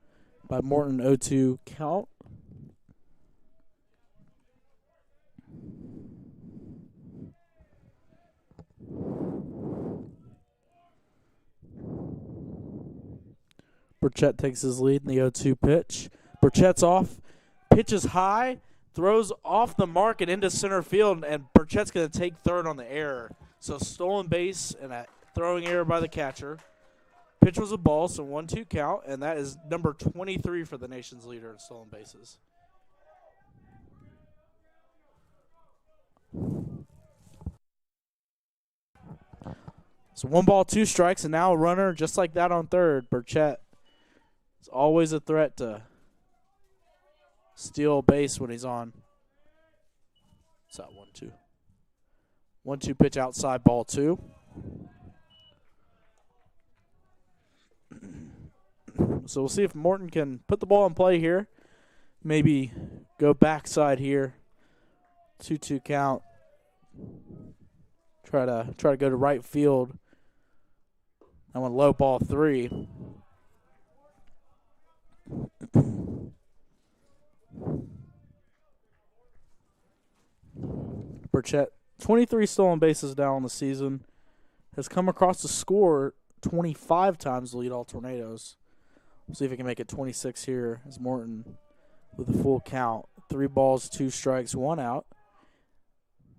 by Morton, 0-2 count. Burchett takes his lead in the 0-2 pitch. Burchett's off, pitches high, throws off the mark and into center field, and Burchett's going to take third on the error. So stolen base and a throwing error by the catcher. Pitch was a ball, so 1-2 count, and that is number 23 for the nation's leader in stolen bases. So 1 ball, 2 strikes, and now a runner just like that on third. Burchett is always a threat to steal base when he's on. It's that 1-2. 1-2 pitch outside, ball 2. So we'll see if Morton can put the ball in play here. Maybe go backside here. 2-2 count. Try to go to right field. I want low ball 3. Burchett, 23 stolen bases now on the season, has come across the score 25 times to lead all Tornadoes. We'll see if he can make it 26 here as Morton with a full count. 3 balls, 2 strikes, 1 out.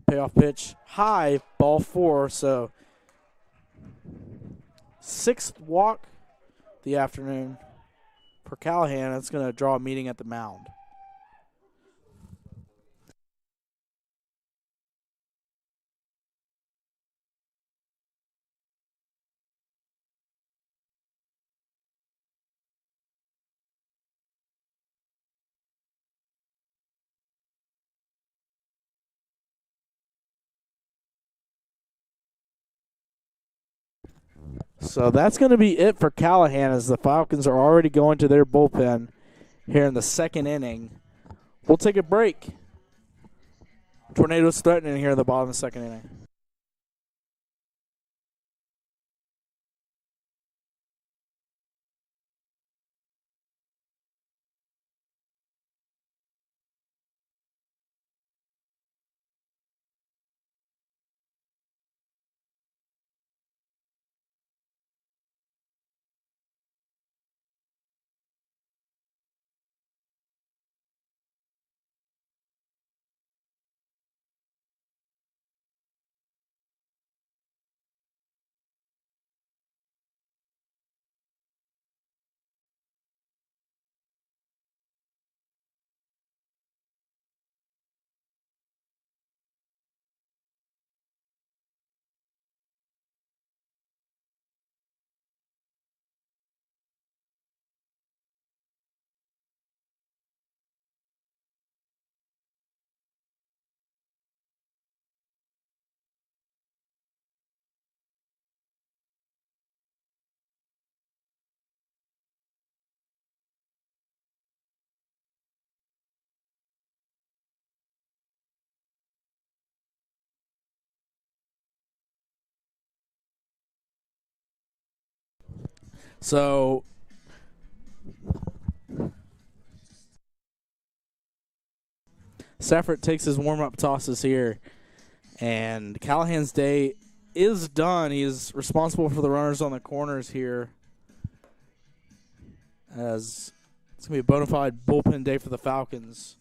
Payoff pitch, high, ball 4. So 6th walk the afternoon for Callahan. That's going to draw a meeting at the mound. So that's going to be it for Callahan as the Falcons are already going to their bullpen here in the 2nd inning. We'll take a break. Tornadoes threatening here in the bottom of the 2nd inning. So Safford takes his warm-up tosses here, and Callahan's day is done. He is responsible for the runners on the corners here, as it's going to be a bona fide bullpen day for the Falcons.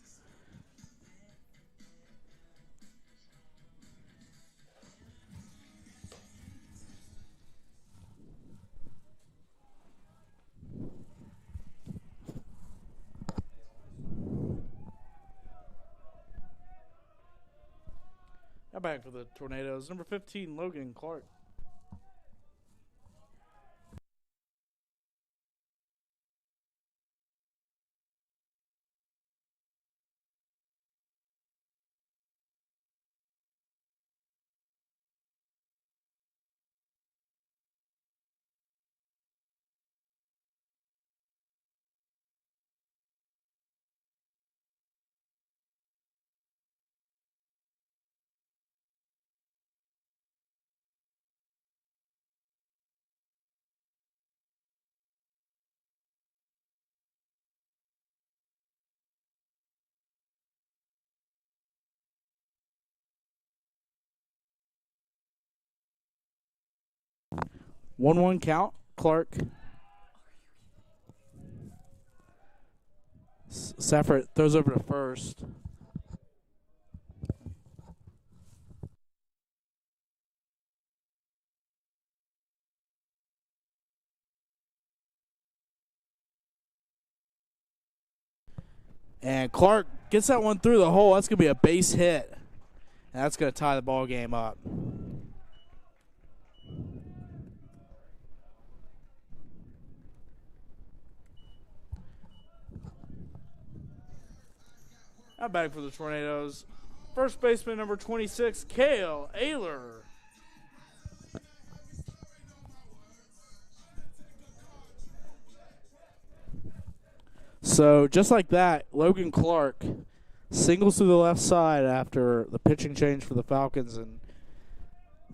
Now back for the Tornadoes. Number 15, Logan Clark. One count. Clark. Safford throws over to first. And Clark gets that one through the hole. That's going to be a base hit. And that's going to tie the ball game up. Now back for the Tornadoes. First baseman number 26, Cale Ayler. So just like that, Logan Clark singles to the left side after the pitching change for the Falcons, and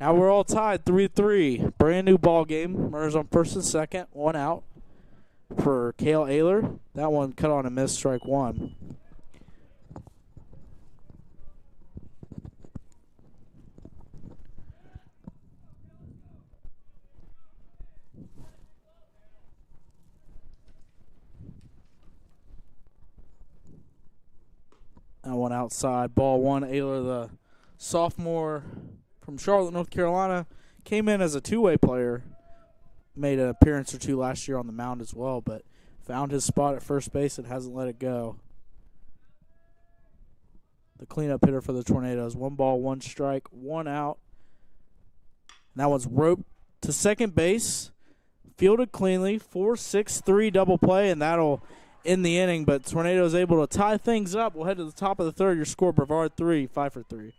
Now we're all tied 3-3. Brand new ball game. Runners on first and second. One out for Cale Ayler. That one cut on a miss, strike one. That one outside. Ball one. Ayler, the sophomore from Charlotte, North Carolina, came in as a two-way player. Made an appearance or two last year on the mound as well, but found his spot at first base and hasn't let it go. The cleanup hitter for the Tornadoes. 1 ball, 1 strike, 1 out. And that one's roped to second base. Fielded cleanly. 4-6-3 double play, and that'll end the inning. But Tornadoes able to tie things up. We'll head to the top of the third. Your score, Brevard 3, Pfeiffer 3.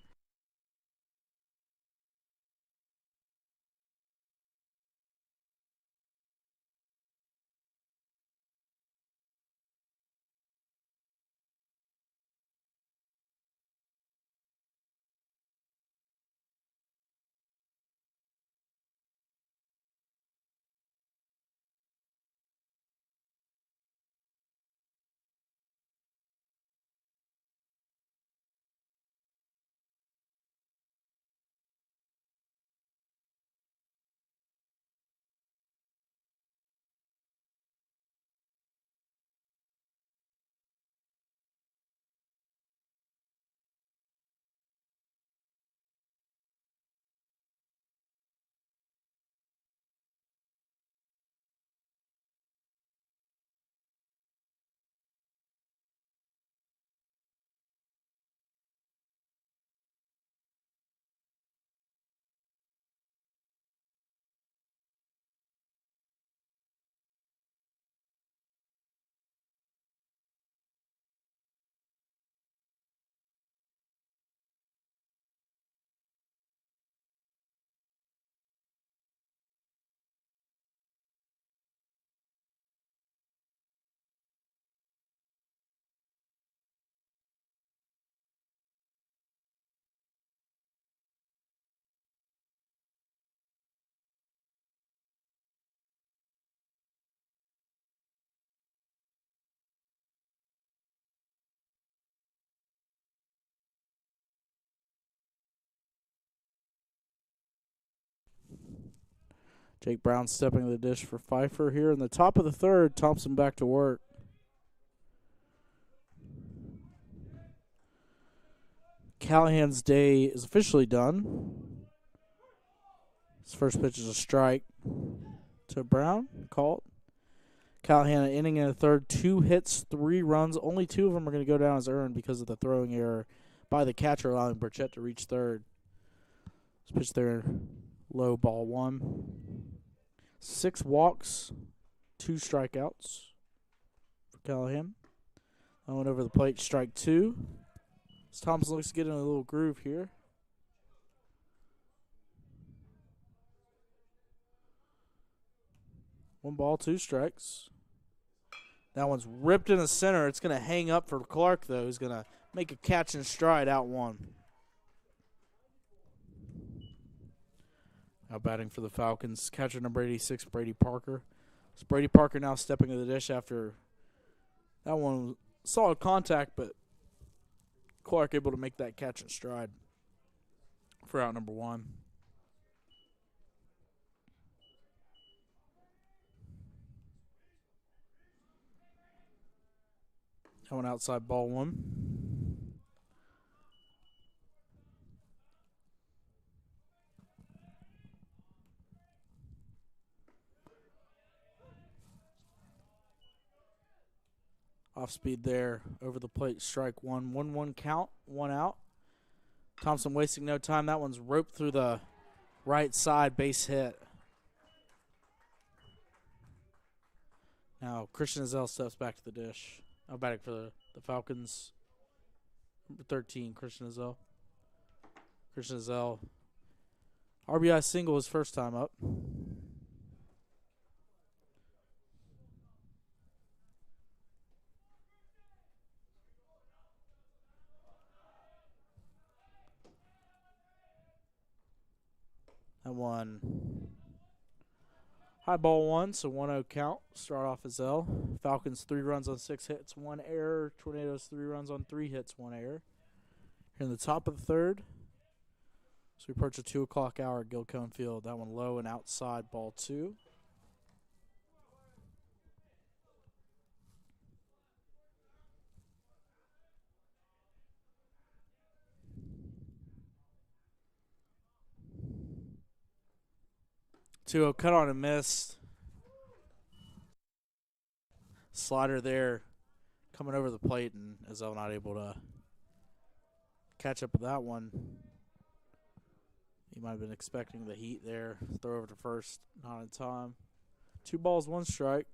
Jake Brown stepping to the dish for Pfeiffer here in the top of the third. Thompson back to work. Callahan's day is officially done. His first pitch is a strike to Brown, called. Callahan, an inning and a third, 2 hits, 3 runs. Only 2 of them are going to go down as earned because of the throwing error by the catcher, allowing Burchett to reach third. This pitch there, low, ball 1. 6 walks, 2 strikeouts for Callahan. That one over the plate, strike 2. As Thompson looks to get in a little groove here. One ball, 2 strikes. That one's ripped in the center. It's going to hang up for Clark, though. He's going to make a catch and stride out 1. Now batting for the Falcons, catcher number 86, Brady Parker. So Brady Parker now stepping to the dish after that one. Solid contact, but Clark able to make that catch and stride for out number 1. That one outside, ball 1. Off speed there, over the plate, strike 1. 1-1 count, 1 out. Thompson wasting no time. That one's roped through the right side, base hit. Now Christian Azell steps back to the dish. Now batting for the Falcons, number 13, Christian Azell. Christian Azell, RBI single his first time up. That one. High ball 1, so 1-0 count. Start off as L. Falcons 3 runs on 6 hits, 1 error. Tornadoes 3 runs on 3 hits, 1 error. Here in the top of the third. So we approach a 2 o'clock hour at Gilcone Field. That one low and outside, ball 2. Two cut on and missed. Slider there coming over the plate, and Azell not able to catch up with that one. He might have been expecting the heat there. Throw over to first, not in time. 2 balls, 1 strike.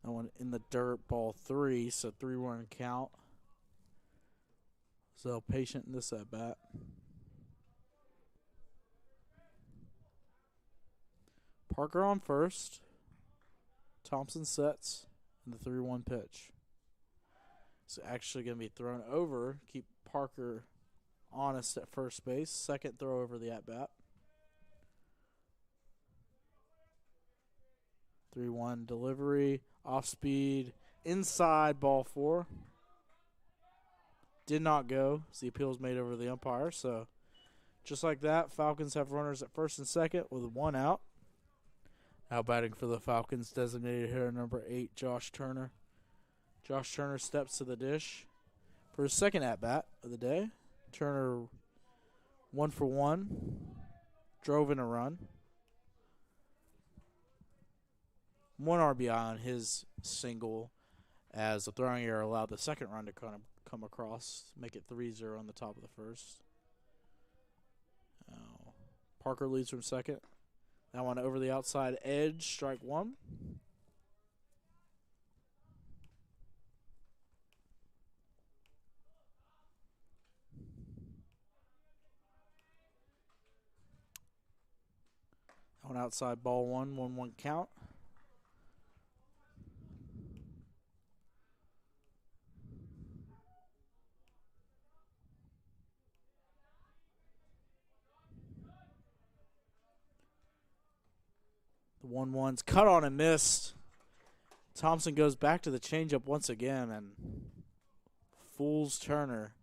That one in the dirt, ball 3, so 3-1 count. So patient in this at bat. Parker on first. Thompson sets in the 3-1 pitch. It's actually going to be thrown over. Keep Parker honest at first base. Second throw over the at bat. 3-1 delivery. Off speed. Inside, ball 4. Did not go. So the appeal was made over the umpire. So just like that, Falcons have runners at first and second with 1 out. Now batting for the Falcons, designated hitter number 8, Josh Turner. Josh Turner steps to the dish for his second at-bat of the day. Turner 1 for 1. Drove in a run. 1 RBI on his single as the throwing error allowed the second run to kind of come across, make it 3-0 on the top of the first. Parker leads from second. That one over the outside edge, strike 1. That one outside, ball 1, 1-1 count. The 1-1's cut on and missed. Thompson goes back to the changeup once again and fools Turner.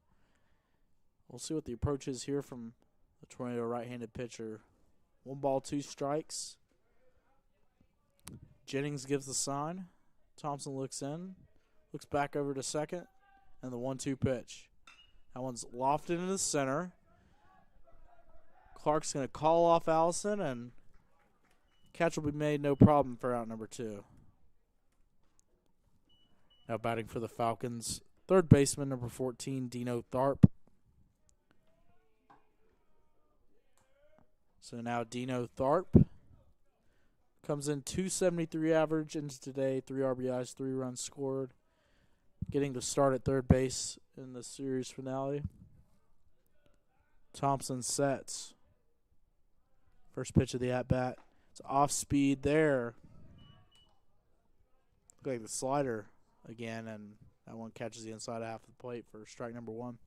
We'll see what the approach is here from the Tornado right-handed pitcher. 1 ball, 2 strikes. Jennings gives the sign. Thompson looks in, looks back over to second, and the 1-2 pitch. That one's lofted into the center. Clark's going to call off Allison, and catch will be made, no problem for out number 2. Now batting for the Falcons, third baseman, number 14, Dino Tharp. So now Dino Tharp comes in 273 average into today, 3 RBIs, 3 runs scored. Getting to start at third base in the series finale. Thompson sets. First pitch of the at-bat. It's off speed there. Look like the slider again, and that one catches the inside half of the plate for strike number 1.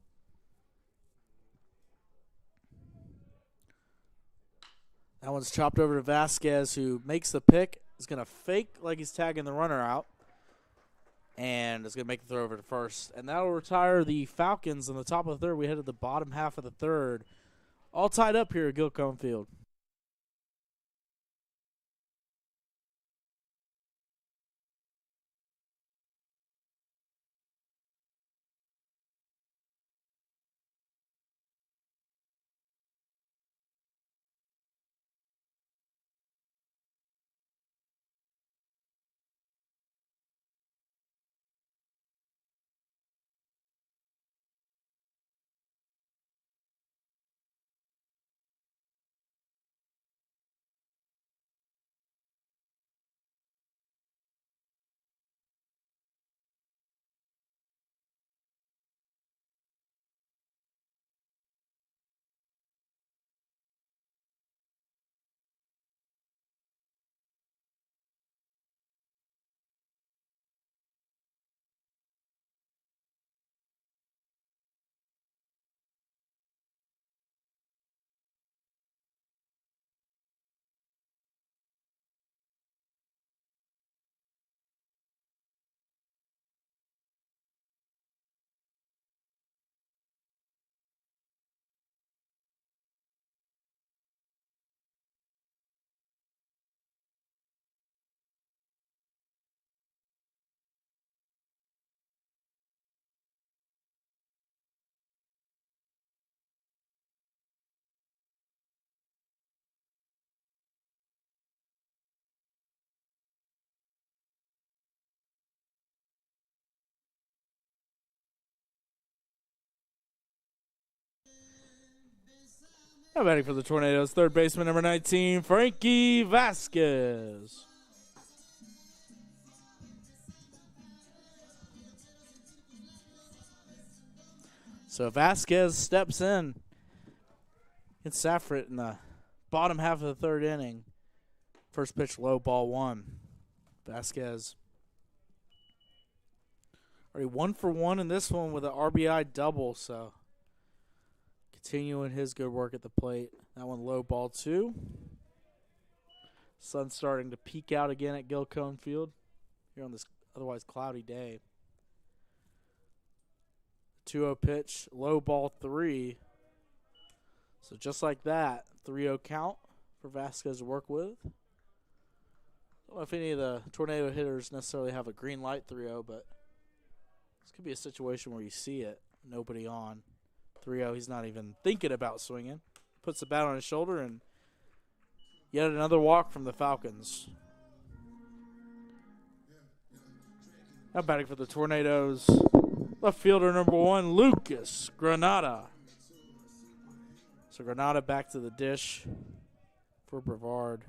That one's chopped over to Vasquez, who makes the pick. Is going to fake like he's tagging the runner out, and is going to make the throw over to first. And that will retire the Falcons in the top of the third. We head to the bottom half of the third. All tied up here at Gilcone Field. Now batting for the Tornadoes, third baseman number 19, Frankie Vasquez. So Vasquez steps in. It's Safrit in the bottom half of the third inning. First pitch, low, ball one. Vasquez already 1 for 1 in this one with an RBI double, so continuing his good work at the plate. That one low, ball two. Sun's starting to peek out again at Gilcone Field here on this otherwise cloudy day. 2-0 pitch, low, ball three. So just like that, 3-0 count for Vasquez to work with. I don't know if any of the Tornado hitters necessarily have a green light 3-0, but this could be a situation where you see it, nobody on. 3-0, he's not even thinking about swinging. Puts the bat on his shoulder, and yet another walk from the Falcons. Now batting for the Tornadoes, left fielder number 1, Lucas Granada. So Granada back to the dish for Brevard.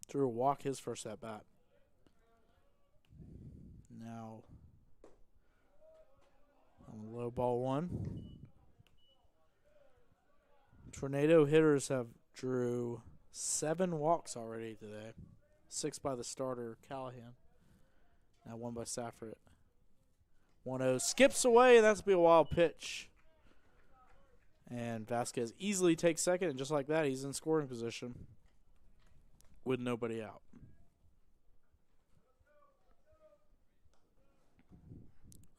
Drew will walk his first at bat. Now on low, ball one. Tornado hitters have drew 7 walks already today. 6 by the starter, Callahan. Now 1 by Safrit. 1-0 skips away, and that's going to be a wild pitch. And Vasquez easily takes second, and just like that, he's in scoring position with nobody out.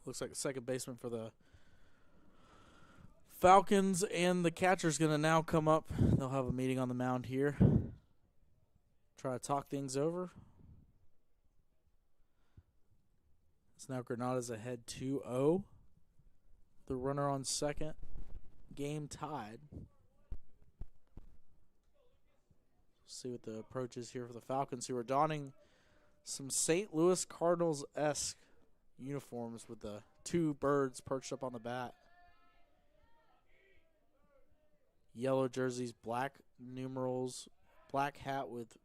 Looks like the second baseman for the Falcons and the catcher's going to now come up. They'll have a meeting on the mound here. Try to talk things over. So now Granada's ahead 2-0. The runner on second. Game tied. See what the approach is here for the Falcons, who are donning some St. Louis Cardinals-esque uniforms with the 2 birds perched up on the bat. Yellow jerseys, black numerals, black hat with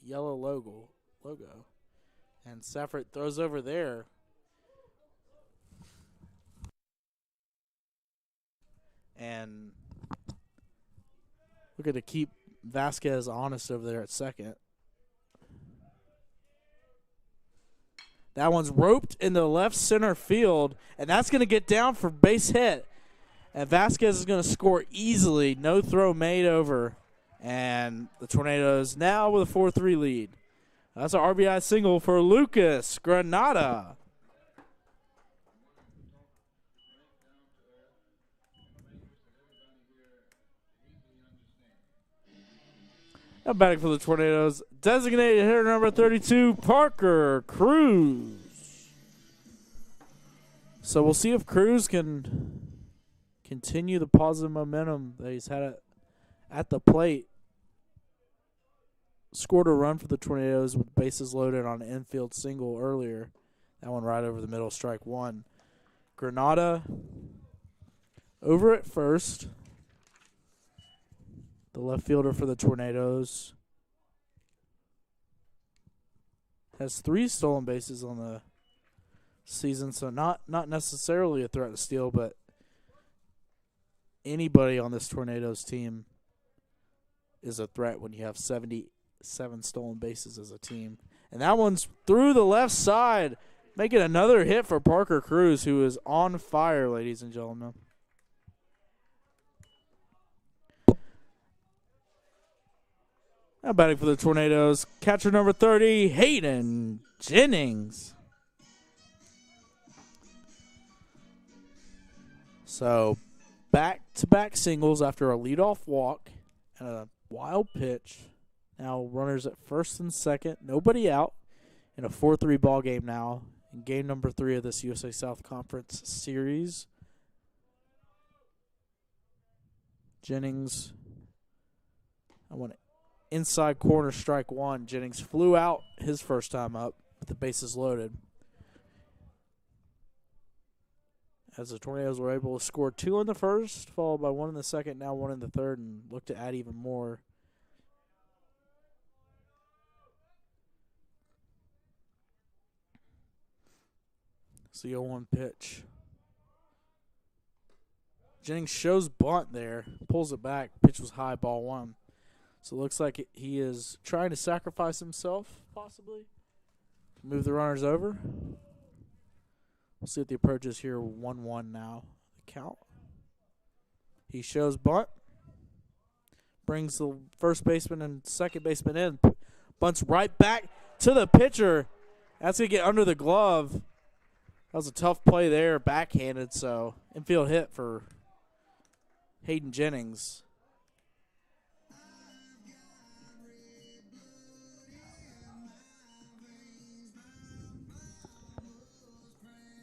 yellow logo. And Safrit throws over there. And looking to keep Vasquez honest over there at second. That one's roped into left center field, and that's going to get down for base hit. And Vasquez is going to score easily. No throw made over. And the Tornadoes now with a 4-3 lead. That's an RBI single for Lucas Granada. Now batting for the Tornadoes, designated hitter number 32, Parker Cruz. So we'll see if Cruz can continue the positive momentum that he's had at the plate. Scored a run for the Tornadoes with bases loaded on an infield single earlier. That one right over the middle, strike one. Granada over at first. The left fielder for the Tornadoes has 3 stolen bases on the season, so not necessarily a threat to steal, but anybody on this Tornadoes team is a threat when you have 77 stolen bases as a team. And that one's through the left side, making another hit for Parker Cruz, who is on fire, ladies and gentlemen. Now batting for the Tornadoes, catcher number 30, Hayden Jennings. So, back-to-back singles after a leadoff walk and a wild pitch. Now runners at first and second, nobody out in a 4-3 ball game now in game number 3 of this USA South Conference series. Jennings, I want it. Inside corner, strike one. Jennings flew out his first time up with the bases loaded. as the Tornadoes were able to score 2 in the first, followed by 1 in the second, now 1 in the third, and look to add even more. So the 0-1 pitch. Jennings shows bunt there, pulls it back. Pitch was high, ball 1. So it looks like he is trying to sacrifice himself, possibly. Move the runners over. We'll see what the approach is here. 1-1 now. The count. He shows bunt. Brings the first baseman and second baseman in. Bunts right back to the pitcher. That's going to get under the glove. That was a tough play there, backhanded, so infield hit for Hayden Jennings.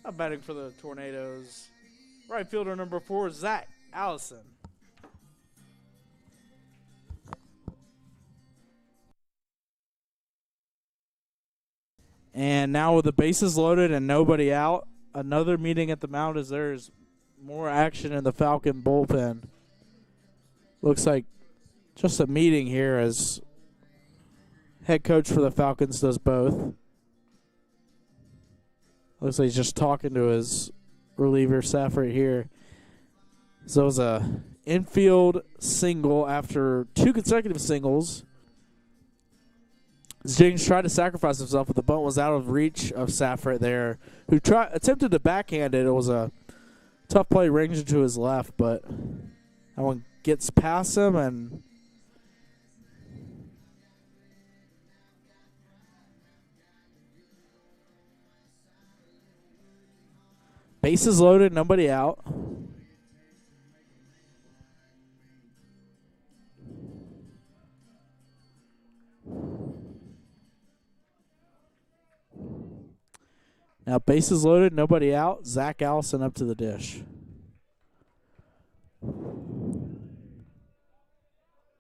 Now batting for the Tornadoes, right fielder number 4, Zach Allison. And now with the bases loaded and nobody out, another meeting at the mound as there's more action in the Falcon bullpen. Looks like just a meeting here as head coach for the Falcons does both. Looks like he's just talking to his reliever, Safford, here. So it was a infield single after 2 consecutive singles. Jennings tried to sacrifice himself, but the bunt was out of reach of Safford there, who attempted to backhand it. It was a tough play, ranged to his left, but that one gets past him, and bases loaded, nobody out. Now bases loaded, nobody out. Zach Allison up to the dish.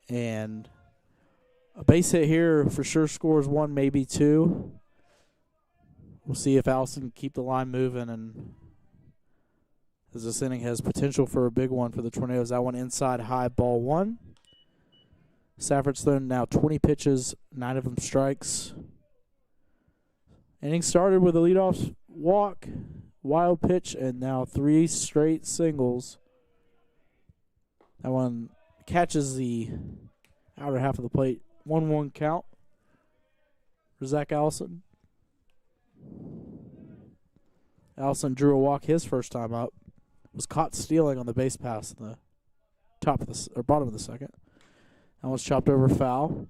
And a base hit here for sure scores 1, maybe 2. We'll see if Allison can keep the line moving, and as this inning has potential for a big one for the Tornadoes. That one inside high, ball 1. Safford's thrown now 20 pitches, 9 of them strikes. Inning started with a leadoff walk, wild pitch, and now 3 straight singles. That one catches the outer half of the plate. 1-1 count for Zach Allison. Allison drew a walk his first time up. Was caught stealing on the base pass in the top of the or bottom of the second. That was chopped over foul.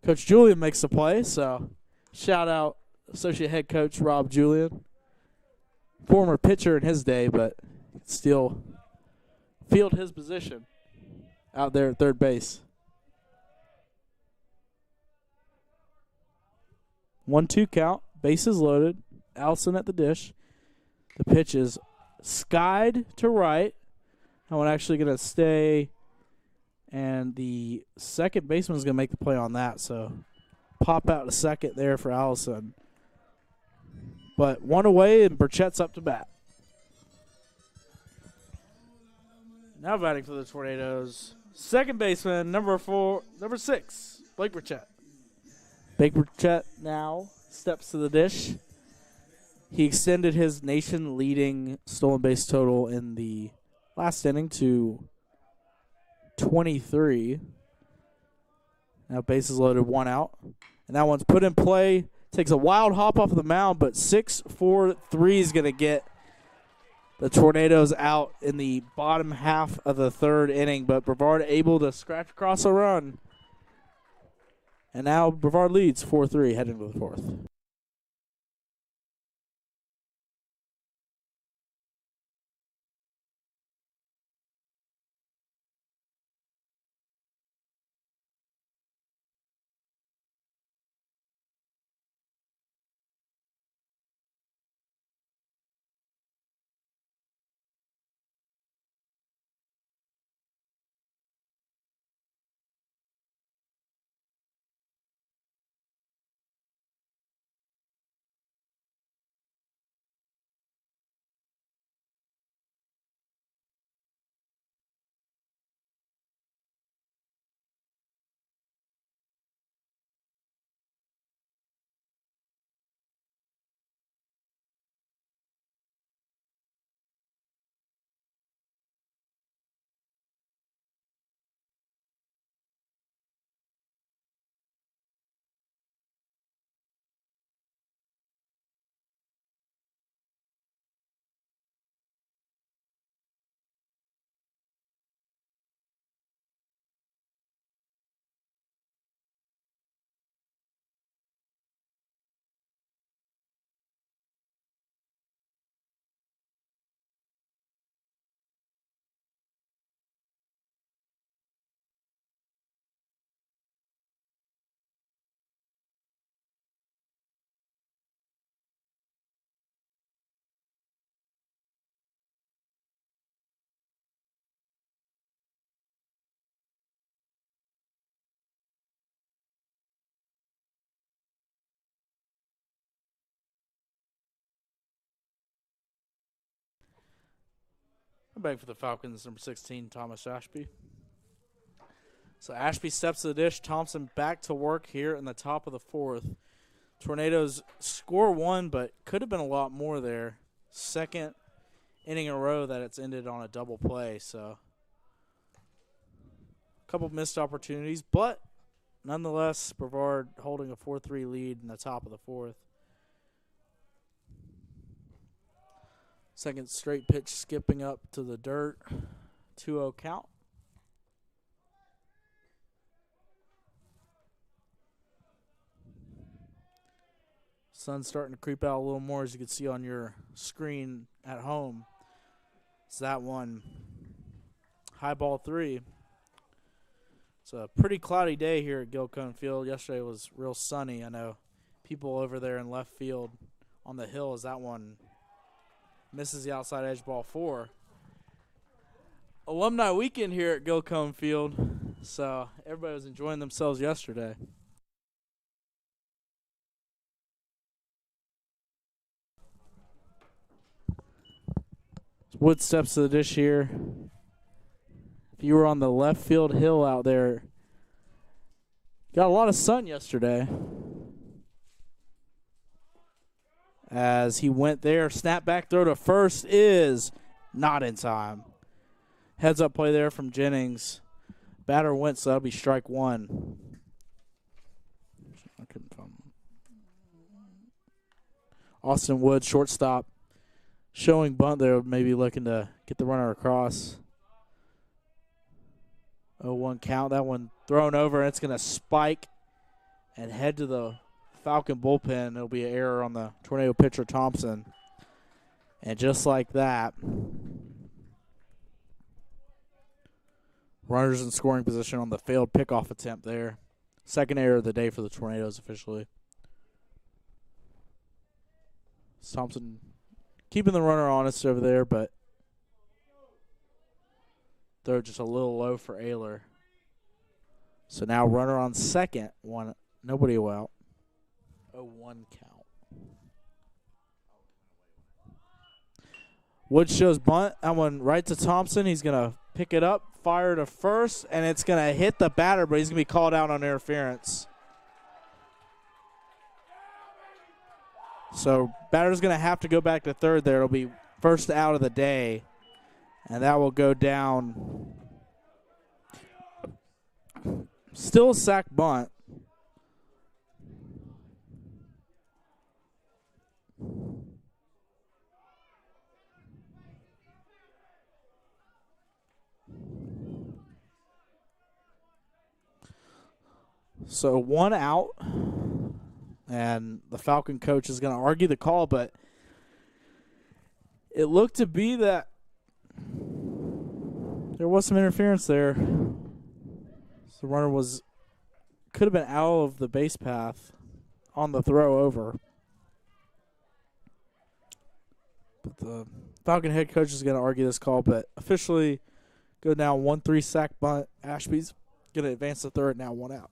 Coach Julian makes the play, so shout out Associate Head Coach Rob Julian. Former pitcher in his day, but still field his position out there at third base. 1-2 count. Bases loaded. Allison at the dish. The pitch is skied to right. That one actually going to stay, and the second baseman is going to make the play on that. So pop out to second there for Allison. But 1 away, and Burchett's up to bat. Now batting for the Tornadoes, second baseman, number 6, Blake Burchett. Blake Burchett now steps to the dish. He extended his nation-leading stolen base total in the last inning to 23. Now bases loaded, 1 out. And that one's put in play. Takes a wild hop off of the mound, but 6-4-3 is going to get the Tornadoes out in the bottom half of the third inning. But Brevard able to scratch across a run. And now Brevard leads 4-3 heading to the fourth. back for the Falcons, number 16, Thomas Ashby. So Ashby steps to the dish. Thompson back to work here in the top of the fourth. Tornadoes score one, but could have been a lot more there. Second inning in a row that it's ended on a double play. So a couple missed opportunities, but nonetheless, Brevard holding a 4-3 lead in the top of the fourth. Second straight pitch skipping up to the dirt. 2-0 count. Sun's starting to creep out a little more, as you can see on your screen at home. It's that one. High ball 3. It's a pretty cloudy day here at Gilcone Field. Yesterday was real sunny. I know people over there in left field on the hill, as that one misses the outside edge, ball 4. Alumni weekend here at Gilcone Field, so everybody was enjoying themselves yesterday. Wood steps to the dish here. If you were on the left field hill out there, got a lot of sun yesterday. As he went there, snap back throw to first is not in time. Heads up play there from Jennings. Batter went, so that'll be strike 1. I couldn't find him. Austin Wood, shortstop. Showing bunt there, maybe looking to get the runner across. 0-1 count. That one thrown over, and it's going to spike and head to the Falcon bullpen. It'll be an error on the Tornado pitcher, Thompson. And just like that, runners in scoring position on the failed pickoff attempt there. Second error of the day for the Tornadoes officially. Thompson keeping the runner honest over there, but throw just a little low for Ayler. So now runner on second, nobody out. 0-1 count. Wood shows bunt. That one right to Thompson. He's going to pick it up, fire to first, and it's going to hit the batter, but he's going to be called out on interference. So batter's going to have to go back to third there. It'll be first out of the day, and that will go down. Still a sack bunt. So 1 out. And the Falcon coach is going to argue the call, but it looked to be that there was some interference there. So the runner could have been out of the base path on the throw over. But the Falcon head coach is going to argue this call, but officially go down 1-3 sack bunt. Ashby's going to advance to third, now 1 out.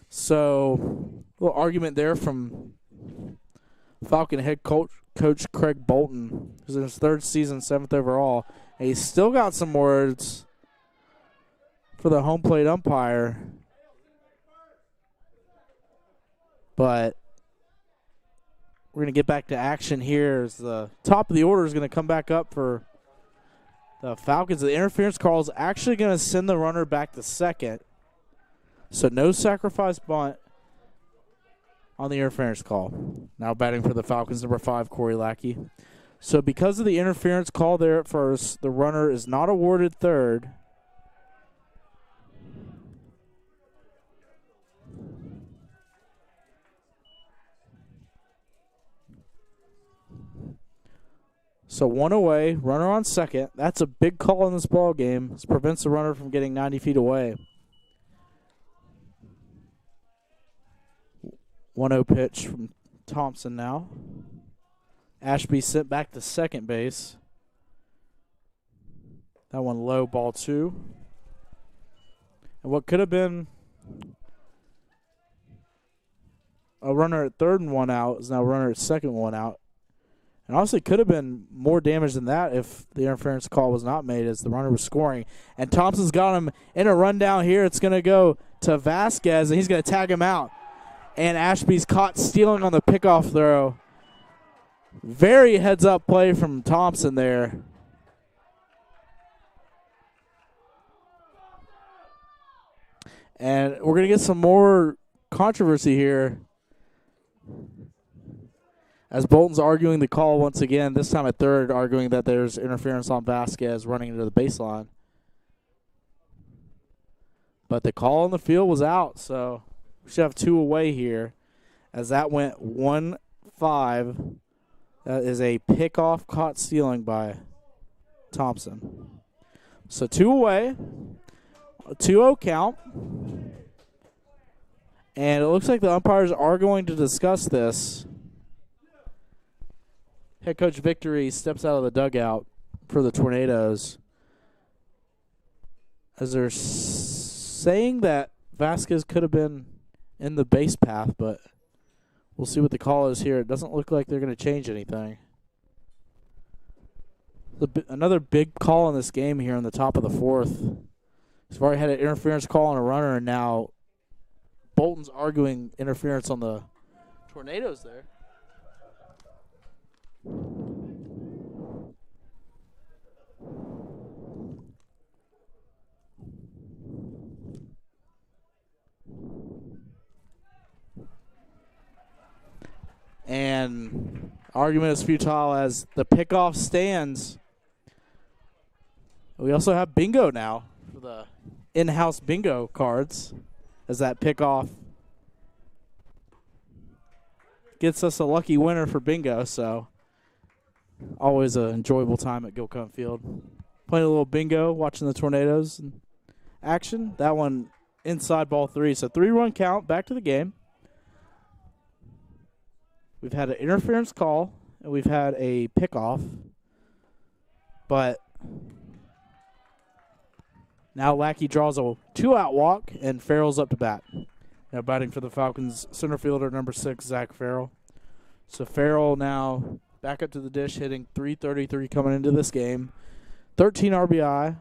So, a little argument there from Falcon head coach Craig Bolton, who's in his 3rd season, 7th overall. And he's still got some words for the home plate umpire. But we're going to get back to action here as the top of the order is going to come back up for the Falcons. The interference call is actually going to send the runner back to second. So no sacrifice bunt on the interference call. Now batting for the Falcons, number 5, Corey Lackey. So because of the interference call there at first, the runner is not awarded third. So 1 away, runner on second. That's a big call in this ball game. This prevents the runner from getting 90 feet away. 1-0 pitch from Thompson now. Ashby sent back to second base. That one low, ball 2. And what could have been a runner at third and 1 out is now a runner at second, 1 out. And honestly, could have been more damage than that if the interference call was not made as the runner was scoring. And Thompson's got him in a rundown here. It's going to go to Vasquez, and he's going to tag him out. And Ashby's caught stealing on the pickoff throw. Very heads-up play from Thompson there. And we're going to get some more controversy here as Bolton's arguing the call once again, this time at third, arguing that there's interference on Vasquez running into the baseline. But the call on the field was out, so we should have 2 away here as that went 1-5. That is a pickoff caught stealing by Thompson. So 2 away, a 2-0 count. And it looks like the umpires are going to discuss this. Head coach Victory steps out of the dugout for the Tornadoes as they're saying that Vasquez could have been in the base path, but we'll see what the call is here. It doesn't look like they're going to change anything. Another big call in this game here in the top of the 4th. We've already had an interference call on a runner, and now Bolton's arguing interference on the Tornadoes there. And argument is futile as the pickoff stands. We also have bingo now for the in-house bingo cards as that pickoff gets us a lucky winner for bingo, so always an enjoyable time at Gilcombe Field. Playing a little bingo, watching the Tornadoes in action. That one inside ball 3. So 3-run count, back to the game. We've had an interference call, and we've had a pickoff. But now Lackey draws a 2-out walk, and Farrell's up to bat. Now batting for the Falcons, center fielder number 6, Zach Farrell. So Farrell now back up to the dish, hitting .333 coming into this game. 13 RBI.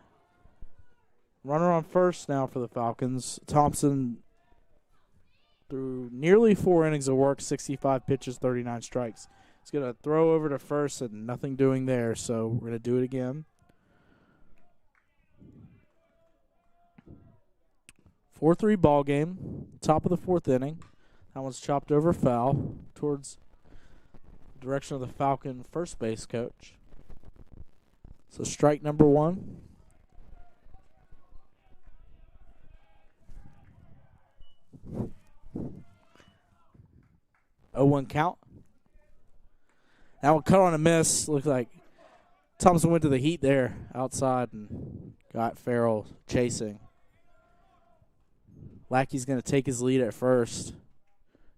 Runner on first now for the Falcons. Thompson through nearly 4 innings of work, 65 pitches, 39 strikes. He's going to throw over to first and nothing doing there, so we're going to do it again. 4-3 ball game, top of the 4th inning. That one's chopped over foul towards the direction of the Falcon first base coach. So strike number 1. Oh, 1 count. That one cut on a miss. Looked like Thompson went to the heat there outside and got Farrell chasing. Lackey's going to take his lead at first.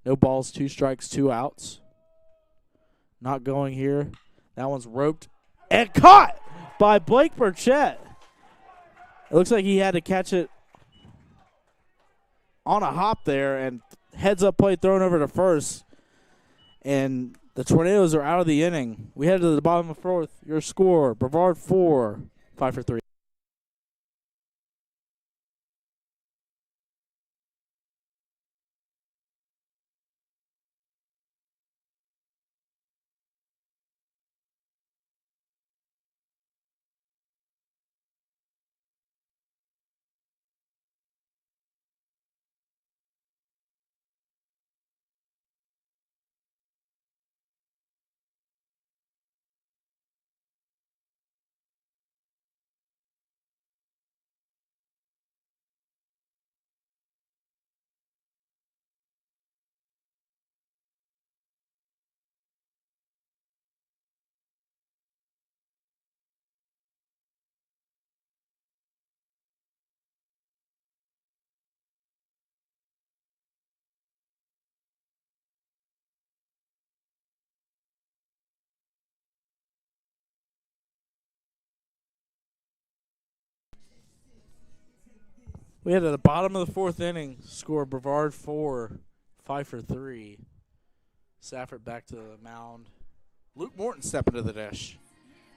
No balls, 2 strikes, 2 outs. Not going here. That one's roped and caught by Blake Burchett. It looks like he had to catch it on a hop there and heads-up play thrown over to first. And the Tornadoes are out of the inning. We head to the bottom of the 4th. Your score, Brevard 4, Pfeiffer 3. We had at the bottom of the fourth inning score Brevard 4, Pfeiffer 3. Safford back to the mound. Luke Morton stepping to the dish.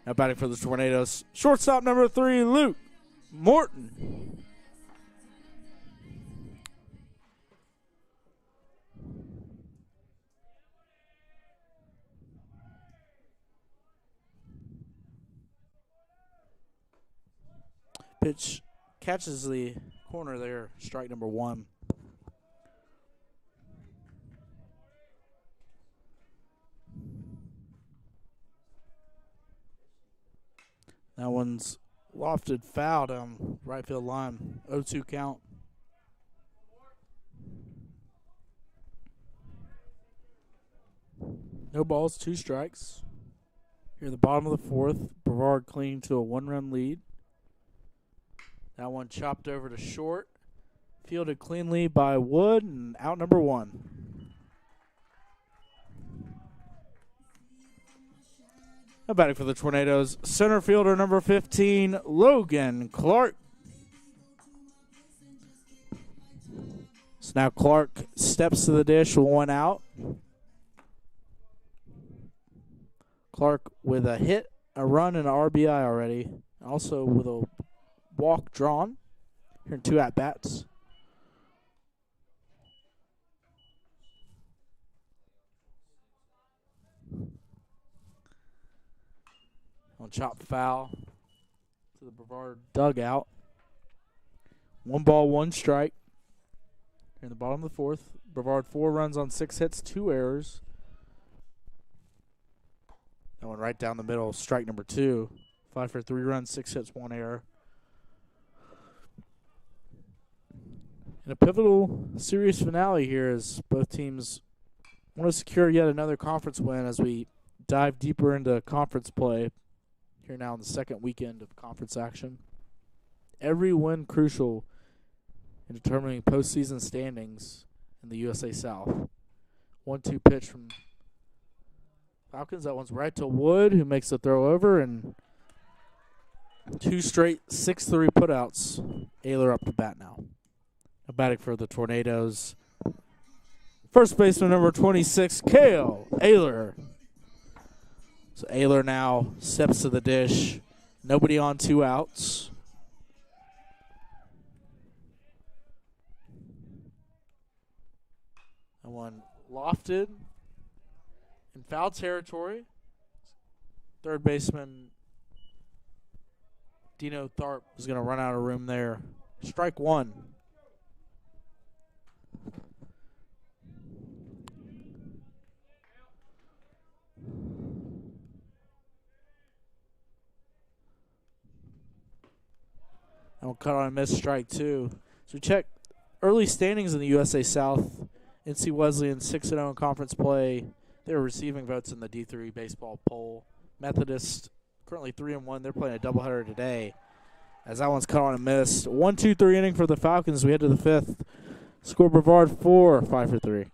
Now batting for the Tornadoes. Shortstop number 3, Luke Morton. Pitch catches the corner there. Strike number 1. That one's lofted foul down right field line. 0-2 count. No balls, 2 strikes. Here at the bottom of the fourth, Brevard clinging to a 1-run lead. That one chopped over to short. Fielded cleanly by Wood, and out number 1. Now batting for the Tornadoes, center fielder number 15, Logan Clark. So now Clark steps to the dish with 1 out. Clark with a hit, a run, and an RBI already. Also with a walk drawn. Here in 2 at-bats. On chop foul to the Brevard dugout. 1 ball, 1 strike. Here in the bottom of the fourth. Brevard 4 runs on 6 hits, 2 errors. That one right down the middle, strike number 2. Pfeiffer 3 runs, 6 hits, 1 error. In a pivotal series finale here as both teams want to secure yet another conference win as we dive deeper into conference play here now in the second weekend of conference action. Every win crucial in determining postseason standings in the USA South. 1-2 pitch from Falcons. That one's right to Wood, who makes the throw over, and 2 straight 6-3 putouts. Ayler up to bat now. Now batting for the Tornadoes. First baseman number 26, Kale Ayler. So Ayler now steps to the dish. Nobody on, 2 outs. That one lofted in foul territory. Third baseman Dino Tharp is going to run out of room there. Strike 1. And we'll cut on a miss, strike 2. So we check early standings in the USA South. NC Wesleyan 6-0 in conference play. They were receiving votes in the D3 baseball poll. Methodist currently 3-1. They're playing a doubleheader today. As that one's cut on and missed. 1-2-3 inning for the Falcons. We head to the 5th. Score Brevard 4, Pfeiffer 3.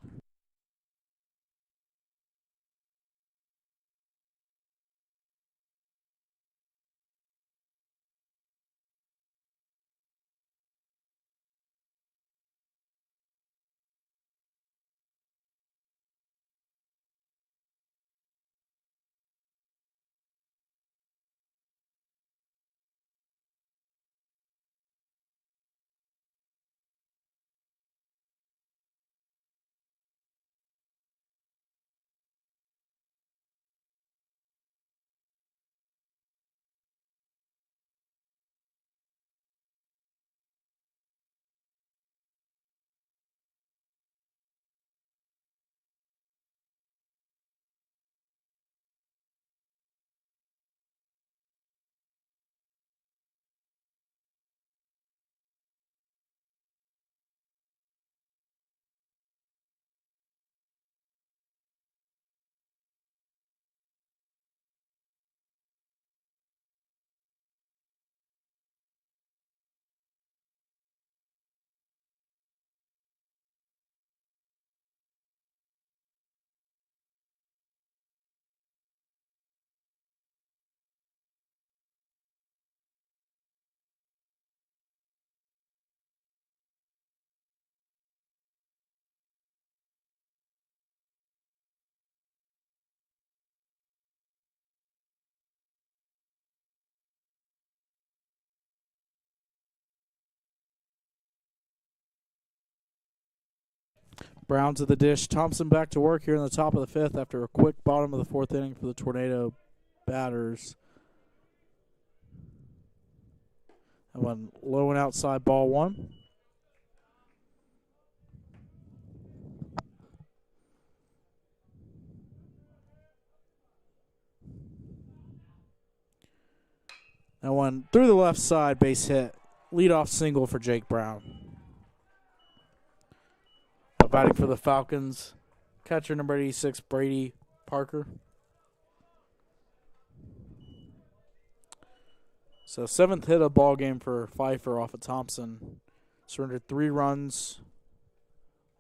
Brown to the dish. Thompson back to work here in the top of the fifth after a quick bottom of the fourth inning for the Tornado batters. That one low and outside, ball one. That one through the left side, base hit. Leadoff single for Jake Brown. Batting for the Falcons, catcher number 86, Brady Parker. So 7th hit of ball game for Pfeiffer off of Thompson. Surrendered 3 runs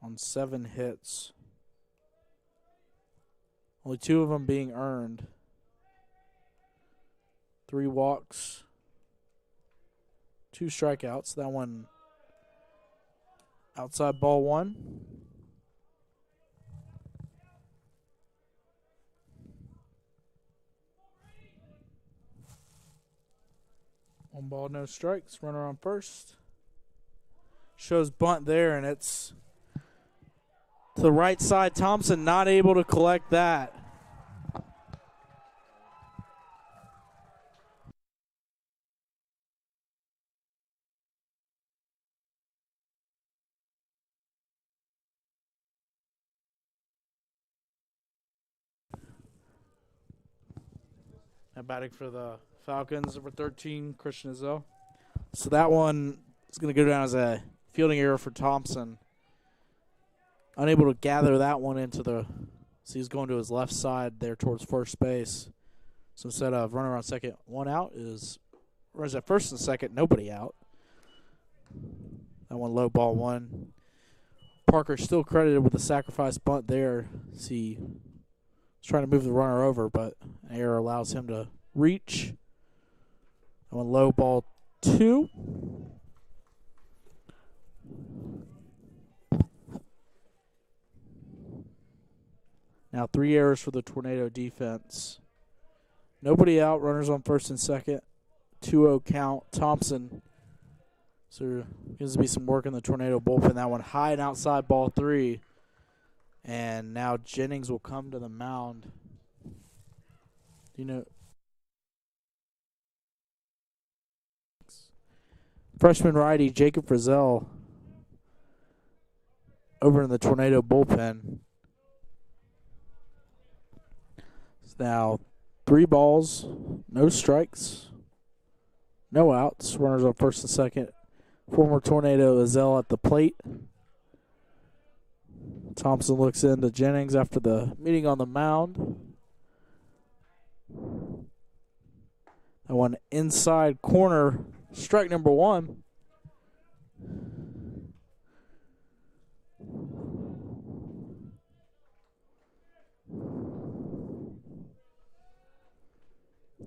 on 7 hits. Only 2 of them being earned. 3 walks, 2 strikeouts. That one outside, ball one. One ball, no strikes. Runner on first. Shows bunt there, and it's to the right side. Thompson not able to collect that. And batting for the Falcons, number 13, Christian Izzo. So that one is going to go down as a fielding error for Thompson. Unable to gather that one into the – so he's going to his left side there towards first base. So instead of runner on second, 1 out is – runners at first and second, nobody out. That one low, ball 1. Parker still credited with the sacrifice bunt there. See, he's trying to move the runner over, but an error allows him to reach. That one low, ball 2. Now 3 errors for the Tornado defense. Nobody out, runners on first and second. 2-0 count. Thompson. So there needs to be some work in the Tornado bullpen. That one high and outside, ball 3. And now Jennings will come to the mound. You know, freshman righty Jacob Frizzell over in the Tornado bullpen. It's now 3 balls, no strikes, no outs. Runners on first and second. Former Tornado Izell at the plate. Thompson looks into Jennings after the meeting on the mound. That one inside corner, strike number 1.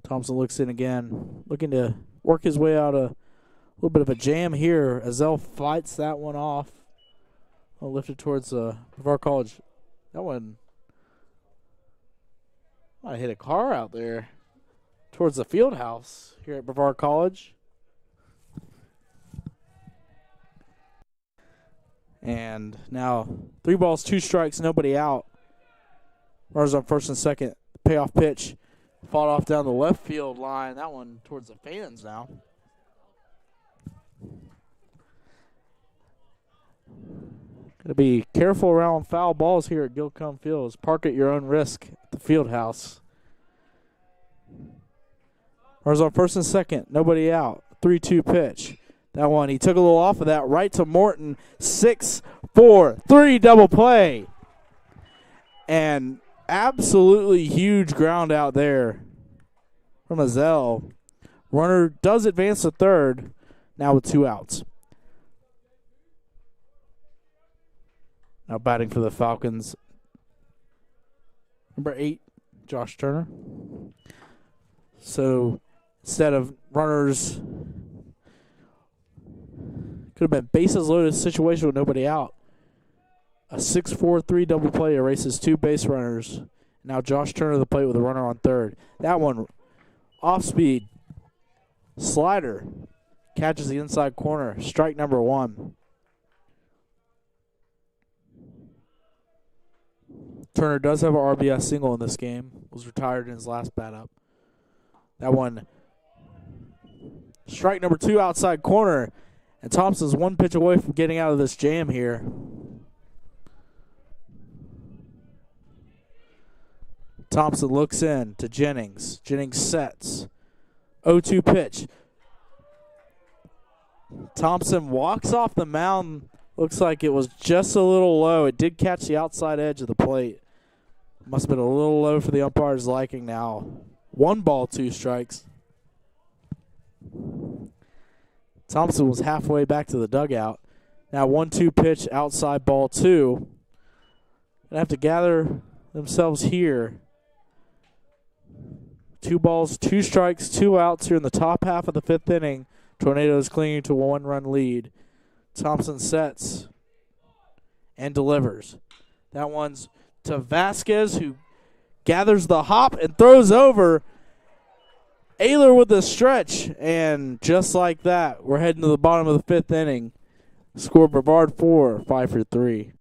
Thompson looks in again, looking to work his way out a little bit of a jam here. Izell fights that one off. I'll lift it towards Brevard College. That one might hit a car out there towards the field house here at Brevard College. And now 3 balls, 2 strikes, nobody out. Runners on first and second. Payoff pitch fought off down the left field line. That one towards the fans now. Got to be careful around foul balls here at Gilcombe Field. Park at your own risk at the field house. Runners on first and second. Nobody out. 3-2 pitch. That one, he took a little off of that. Right to Morton. 6-4-3 double play. And absolutely huge ground out there from Izell. Runner does advance to third. Now with 2 outs. Now batting for the Falcons, number 8, Josh Turner. So instead of runners, could have been bases loaded situation with nobody out. A 6-4-3 double play erases 2 base runners. Now Josh Turner to the plate with a runner on third. That one, off speed, slider, catches the inside corner. Strike number 1. Turner does have an RBI single in this game. Was retired in his last bat up. That one, strike number 2 outside corner. And Thompson's one pitch away from getting out of this jam here. Thompson looks in to Jennings. Jennings sets. 0-2 pitch. Thompson walks off the mound. Looks like it was just a little low. It did catch the outside edge of the plate. Must have been a little low for the umpire's liking now. 1 ball, 2 strikes. Thompson was halfway back to the dugout. Now 1-2 pitch outside ball 2. They have to gather themselves here. 2 balls, 2 strikes, 2 outs here in the top half of the 5th inning. Tornadoes clinging to a 1-run lead. Thompson sets and delivers. That one's to Vasquez, who gathers the hop and throws over. Ayler with the stretch, and just like that, we're heading to the bottom of the 5th inning. Score Brevard 4, Pfeiffer 3.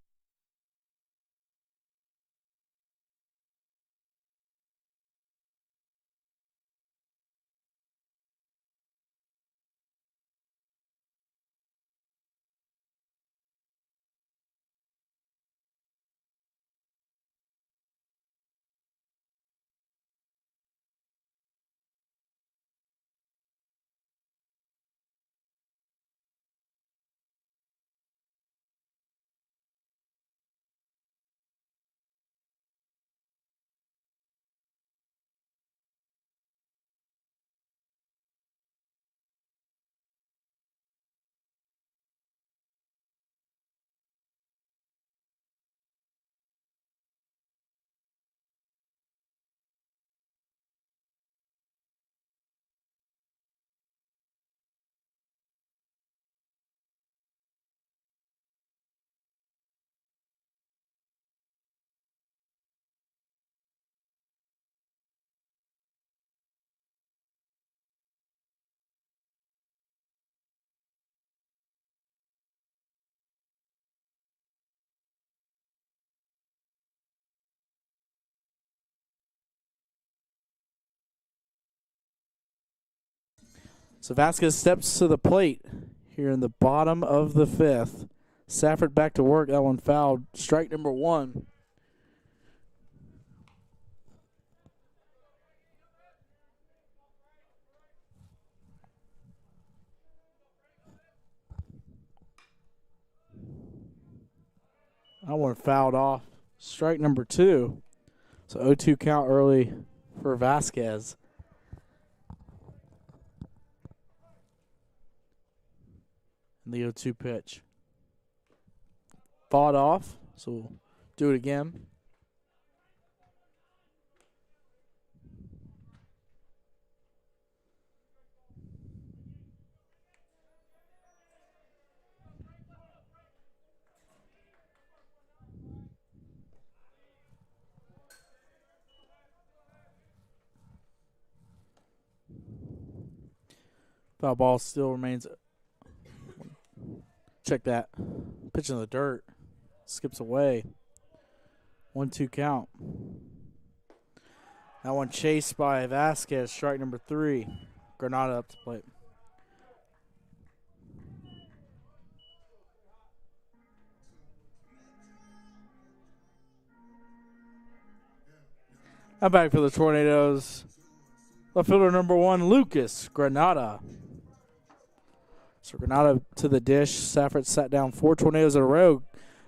So Vasquez steps to the plate here in the bottom of the 5th. Safford back to work. That one fouled. Strike number 1. That one fouled off. Strike number 2. So 0-2 count early for Vasquez. And the 0-2 pitch. Fought off, so we'll do it again. Foul ball still remains. Check that. Pitch in the dirt. Skips away. 1-2 count. That one chased by Vasquez. Strike number 3. Granada up to plate. Now back for the Tornadoes. Left fielder number 1, Lucas Granada. So Granada to the dish. Safford sat down 4 Tornadoes in a row.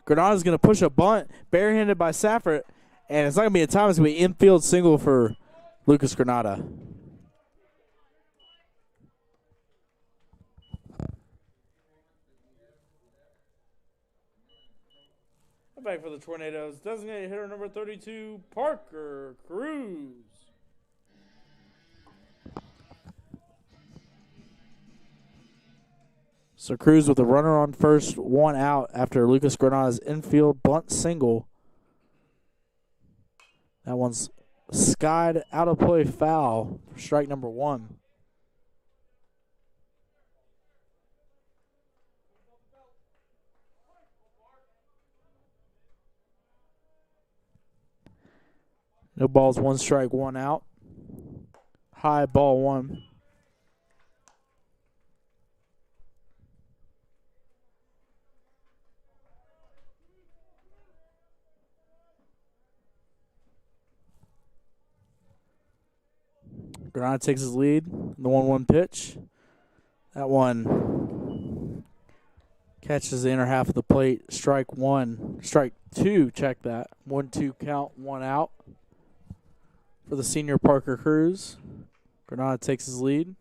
Granada's going to push a bunt, barehanded by Safford, and it's not going to be a time. It's going to be infield single for Lucas Granada. Back for the Tornadoes, designated hitter number 32, Parker Cruz. So Cruz with a runner on first, 1 out after Lucas Granada's infield bunt single. That one's skied out of play foul for strike number 1. No balls, 1 strike, 1 out. High, ball 1. Granada takes his lead in the 1-1 pitch. That one catches the inner half of the plate. Strike 1. Strike 2, check that. 1-2 count, 1 out for the senior Parker Cruz. Granada takes his lead.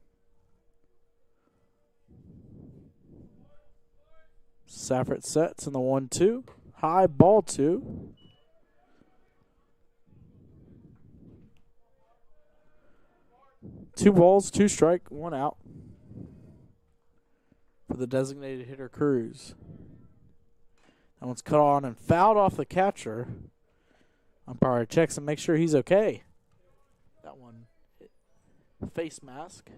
Safford sets in the 1-2. High, ball 2. Two balls, 2 strike, 1 out for the designated hitter Cruz. That one's cut on and fouled off the catcher. Umpire checks and makes sure he's okay. That one hit face mask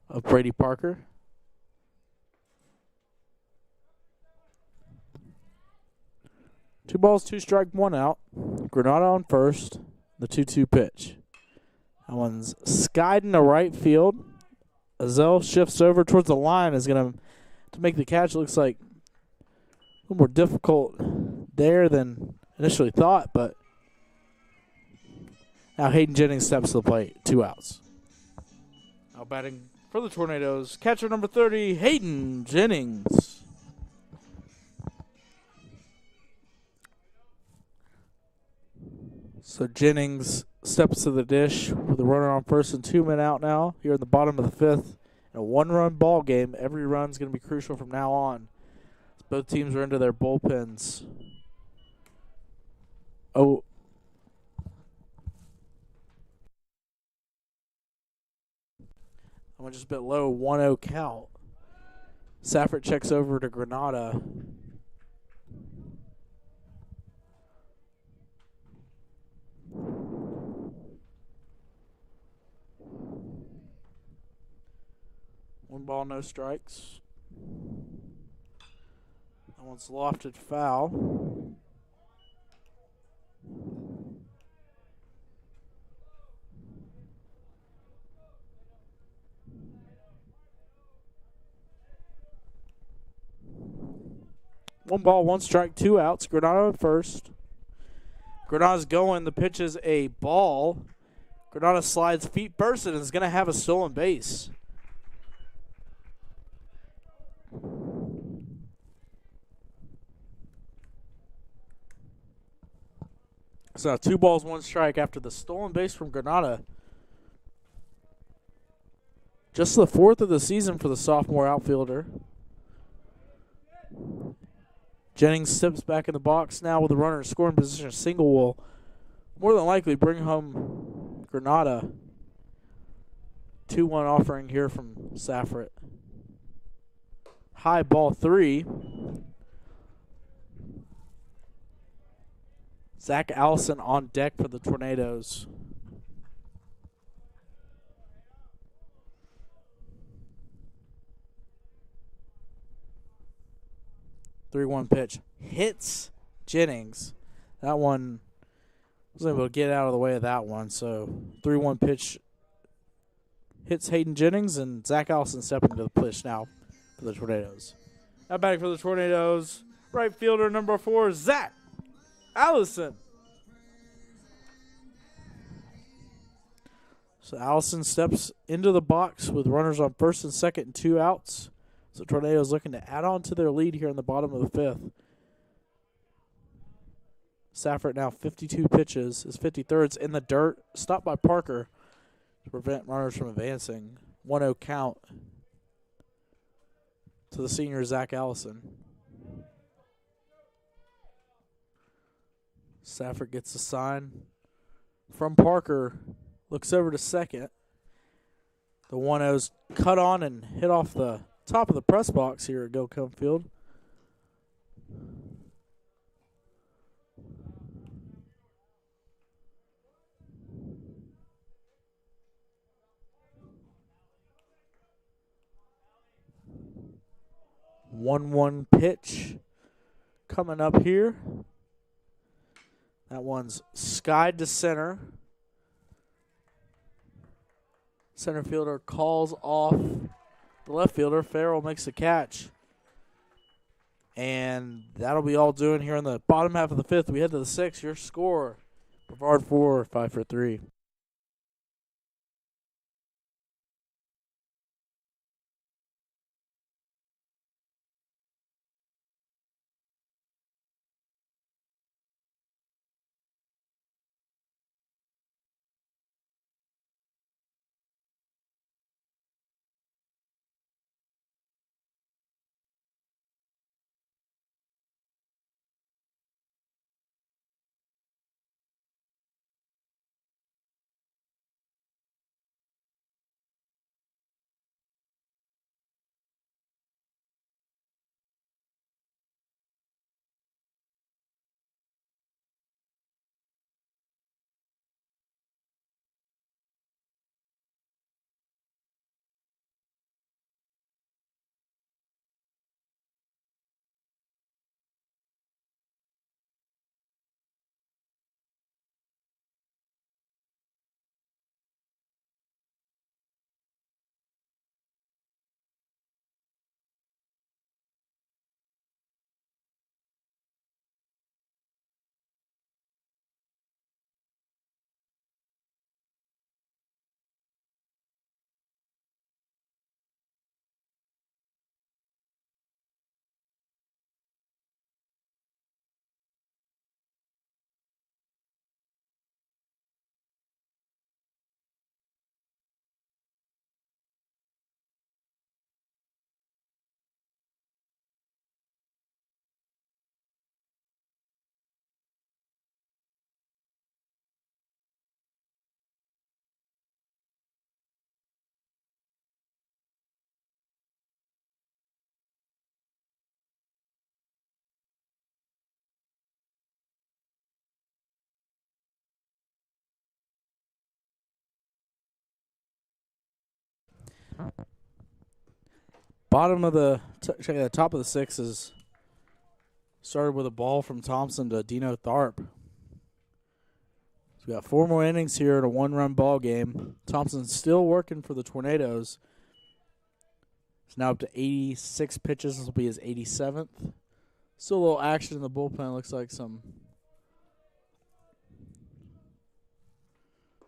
of Brady Parker. Two balls, 2 strike, 1 out. Granada on first. The 2-2 pitch. That one's skied into right field. Azell shifts over towards the line. Is going to make the catch. It looks like a little more difficult there than initially thought, but now Hayden Jennings steps to the plate. 2 outs. Now batting for the Tornadoes, catcher number 30, Hayden Jennings. So Jennings steps to the dish with a runner on first and 2 men out now here in the bottom of the 5th. In a 1-run ball game, every run's going to be crucial from now on. Both teams are into their bullpens. Oh. I went just a bit low, 1-0 count. Safford checks over to Granada. One ball, no strikes. That one's lofted foul. One ball, 1 strike, 2 outs. Granada at first. Granada's going. The pitch is a ball. Granada slides feet first and is going to have a stolen base. So 2 balls, 1 strike after the stolen base from Granada. Just the 4th of the season for the sophomore outfielder. Jennings steps back in the box now with a runner in scoring position. A single will more than likely bring home Granada. 2-1 offering here from Safford. High, ball 3. Zach Allison on deck for the Tornadoes. (3-1) pitch hits Jennings. That one was able to get out of the way of that one. So 3-1 pitch hits Hayden Jennings, and Zach Allison stepping to the pitch now for the Tornadoes. Now batting for the Tornadoes, right fielder number 4, Zach Allison. So Allison steps into the box with runners on first and second and 2 outs. So Tornadoes looking to add on to their lead here in the bottom of the 5th. Safford now 52 pitches. His 53rd's in the dirt. Stopped by Parker to prevent runners from advancing. 1-0 count to the senior Zach Allison. Safford gets a sign from Parker. Looks over to second. The 1-0's cut on and hit off the top of the press box here at Gilcombe Field. (1-1) pitch coming up here. That one's skied to center. Center fielder calls off the left fielder. Farrell makes the catch. And that'll be all doing here in the bottom half of the fifth. We head to the sixth. Your score, Brevard 4, Pfeiffer 3. Bottom of the check the top of the sixth is started with a ball from Thompson to Dino Tharp. So we got 4 more innings here in a 1-run ball game. Thompson's still working for the Tornadoes. It's now up to 86 pitches. This will be his 87th. Still a little action in the bullpen. Looks like some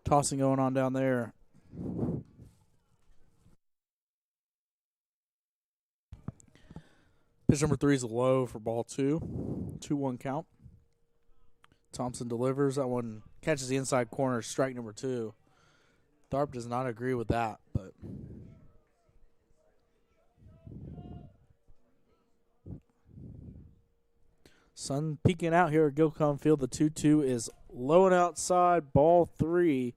tossing going on down there. Pitch number 3 is low for ball 2. 2-1 count. Thompson delivers. That one catches the inside corner, strike number 2. Tharp does not agree with that, but sun peeking out here at Gilcom Field. The 2-2 is low and outside, ball 3.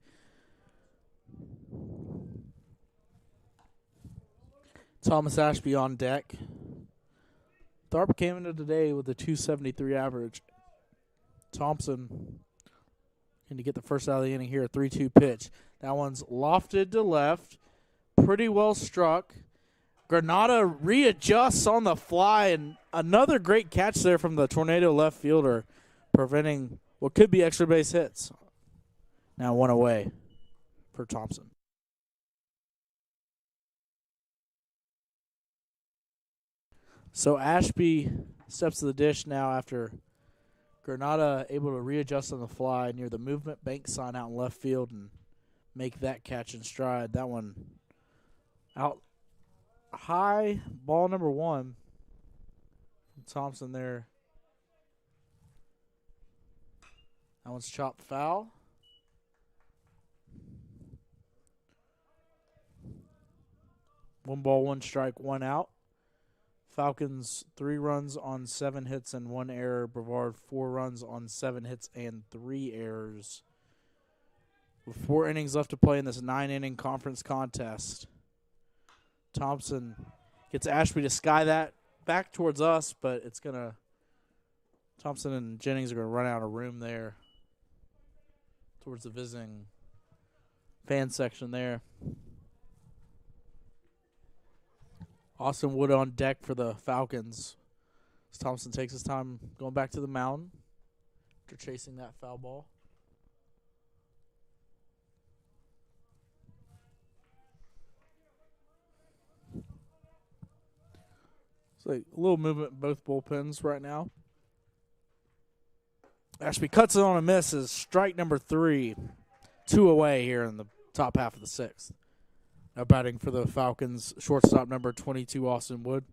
Thomas Ashby on deck. Tharp came into today with a 273 average. Thompson going to get the first out of the inning here, a 3-2 pitch. That one's lofted to left. Pretty well struck. Granada readjusts on the fly, and another great catch there from the Tornado left fielder, preventing what could be extra base hits. Now 1 away for Thompson. So Ashby steps to the dish now after Granada able to readjust on the fly near the movement bank sign out in left field and make that catch in stride. That one out high, ball number 1. Thompson there. That one's chopped foul. One ball, 1 strike, 1 out. Falcons 3 runs on 7 hits and 1 error. Brevard 4 runs on 7 hits and 3 errors. With 4 innings left to play in this 9-inning conference contest. Thompson gets Ashby to sky that back towards us, but it's going to – Thompson and Jennings are going to run out of room there towards the visiting fan section there. Austin Wood on deck for the Falcons. As Thompson takes his time going back to the mound after chasing that foul ball. It's like a little movement in both bullpens right now. Ashby cuts it on a miss as strike number 3. 2 away here in the top half of the 6th. Now batting for the Falcons, shortstop number 22, Austin Wood.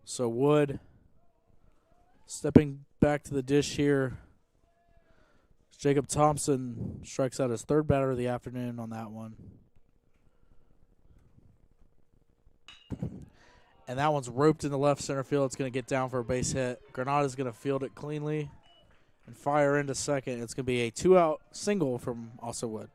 So Wood stepping back to the dish here. Jacob Thompson strikes out his 3rd batter of the afternoon on that one. And that one's roped into left center field. It's going to get down for a base hit. Granada's going to field it cleanly and fire into second. It's going to be a 2-out single from Austin Wood.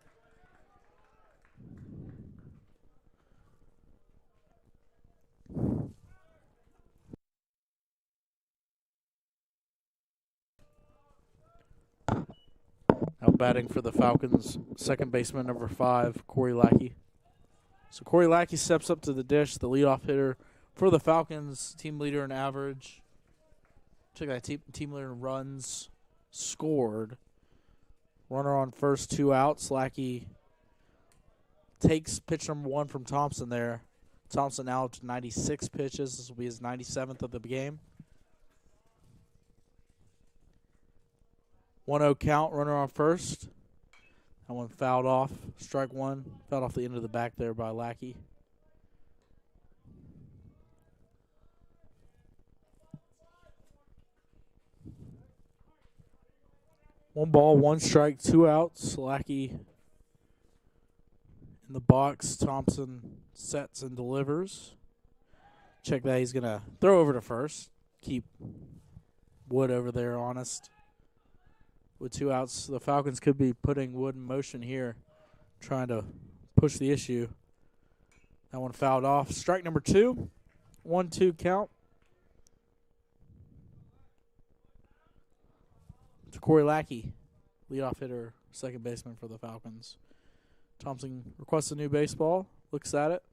Now batting for the Falcons, second baseman number 5, Corey Lackey. So Corey Lackey steps up to the dish, the leadoff hitter for the Falcons, team leader in average. Check that, team leader in runs scored. Runner on first, 2 outs. Lackey takes pitch number 1 from Thompson there. Thompson now up to 96 pitches. This will be his 97th of the game. 1-0 count, runner on first. That one fouled off. Strike 1. Fouled off the end of the back there by Lackey. One ball, 1 strike, 2 outs. Lackey in the box. Thompson sets and delivers. Check that. He's going to throw over to first. Keep Wood over there honest. With 2 outs, the Falcons could be putting Wood in motion here, trying to push the issue. That one fouled off. Strike number 2. 1-2 count. To Corey Lackey, leadoff hitter, second baseman for the Falcons. Thompson requests a new baseball, looks at it,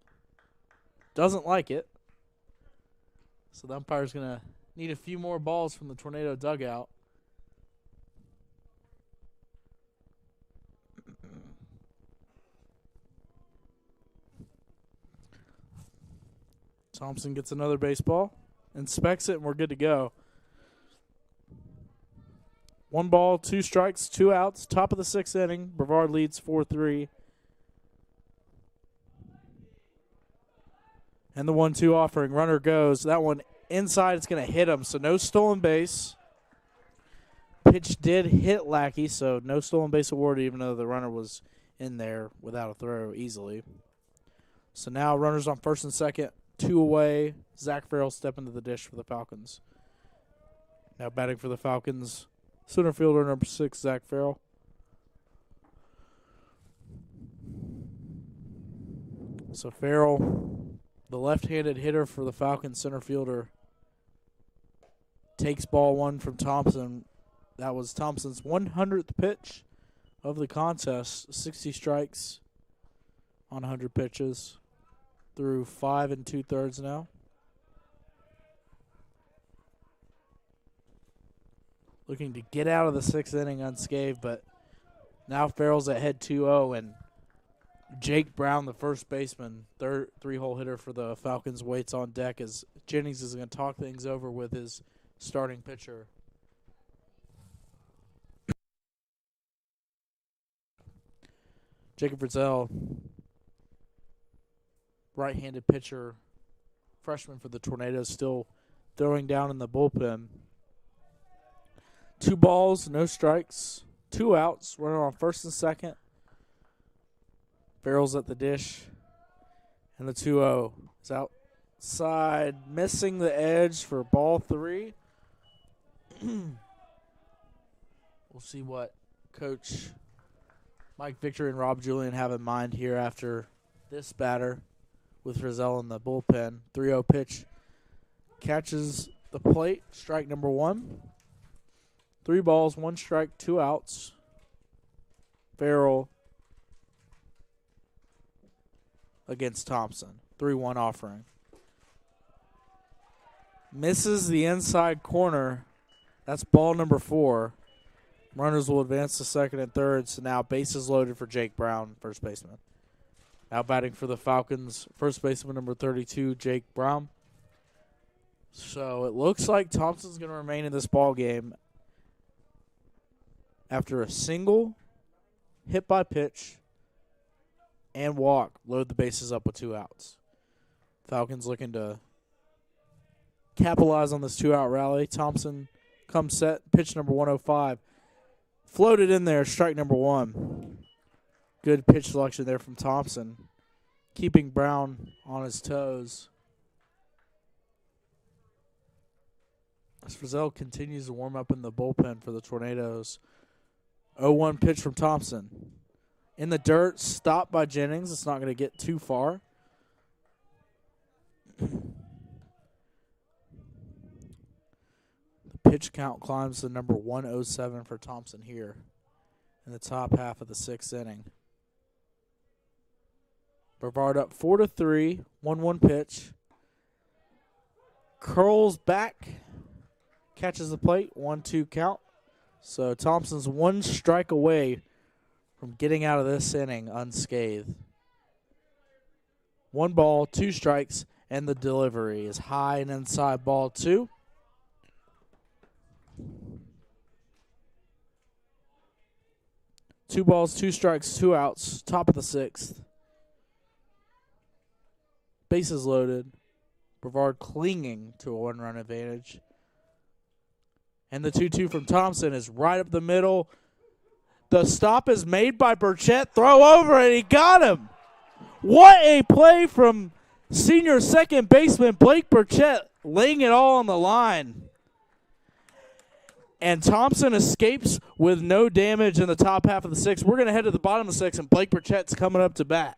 doesn't like it. So the umpire's going to need a few more balls from the Tornado dugout. Thompson gets another baseball, inspects it, and we're good to go. 1 ball, 2 strikes, 2 outs. Top of the 6th inning. Brevard leads 4-3. And the 1-2 offering. Runner goes. That one inside. It's going to hit him, so no stolen base. Pitch did hit Lackey, so no stolen base awarded, even though the runner was in there without a throw easily. So now runners on first and second. 2 away. Zach Farrell stepping to the dish for the Falcons. Now batting for the Falcons, center fielder number 6, Zach Farrell. So Farrell, the left-handed hitter for the Falcons center fielder, takes ball 1 from Thompson. That was Thompson's 100th pitch of the contest. 60 strikes on 100 pitches. Through 5 2/3 now. Looking to get out of the 6th inning unscathed, but now Farrell's at head 2-0, and Jake Brown, the first baseman, 3-hole hitter for the Falcons, waits on deck as Jennings is going to talk things over with his starting pitcher. Jacob Frizzell, right-handed pitcher, freshman for the Tornadoes, still throwing down in the bullpen. 2 balls, no strikes, 2 outs, runner on first and second. Farrell's at the dish, and the 2-0 is outside, missing the edge for ball 3. We'll see what Coach Mike Victor and Rob Julian have in mind here after this batter. With Frizzell in the bullpen. 3-0 pitch. Catches the plate. Strike number 1. 3 balls, 1 strike, 2 outs. Farrell against Thompson. 3-1 offering. Misses the inside corner. That's ball number 4. Runners will advance to second and third, so now bases loaded for Jake Brown, first baseman. Now batting for the Falcons, first baseman number 32, Jake Brown. So it looks like Thompson's going to remain in this ball game after a single, hit by pitch, and walk. Load the bases up with 2 outs. Falcons looking to capitalize on this 2-out rally. Thompson comes set, pitch number 105. Floated in there, strike number 1. Good pitch selection there from Thompson, keeping Brown on his toes. As Frizzell continues to warm up in the bullpen for the Tornadoes. 0-1 pitch from Thompson. In the dirt, stopped by Jennings. It's not going to get too far. Pitch count climbs to number 107 for Thompson here in the top half of the 6th inning. Brevard up 4-3, 1-1 pitch. Curls back, catches the plate, 1-2 count. So Thompson's 1 strike away from getting out of this inning unscathed. 1 ball, 2 strikes, and the delivery is high and inside ball 2. Two balls, 2 strikes, 2 outs, top of the 6th. Bases loaded. Brevard clinging to a 1-run advantage. And the 2-2 from Thompson is right up the middle. The stop is made by Burchett. Throw over, and he got him. What a play from senior second baseman Blake Burchett, laying it all on the line. And Thompson escapes with no damage in the top half of the 6th. We're going to head to the bottom of the 6th, and Blake Burchett's coming up to bat.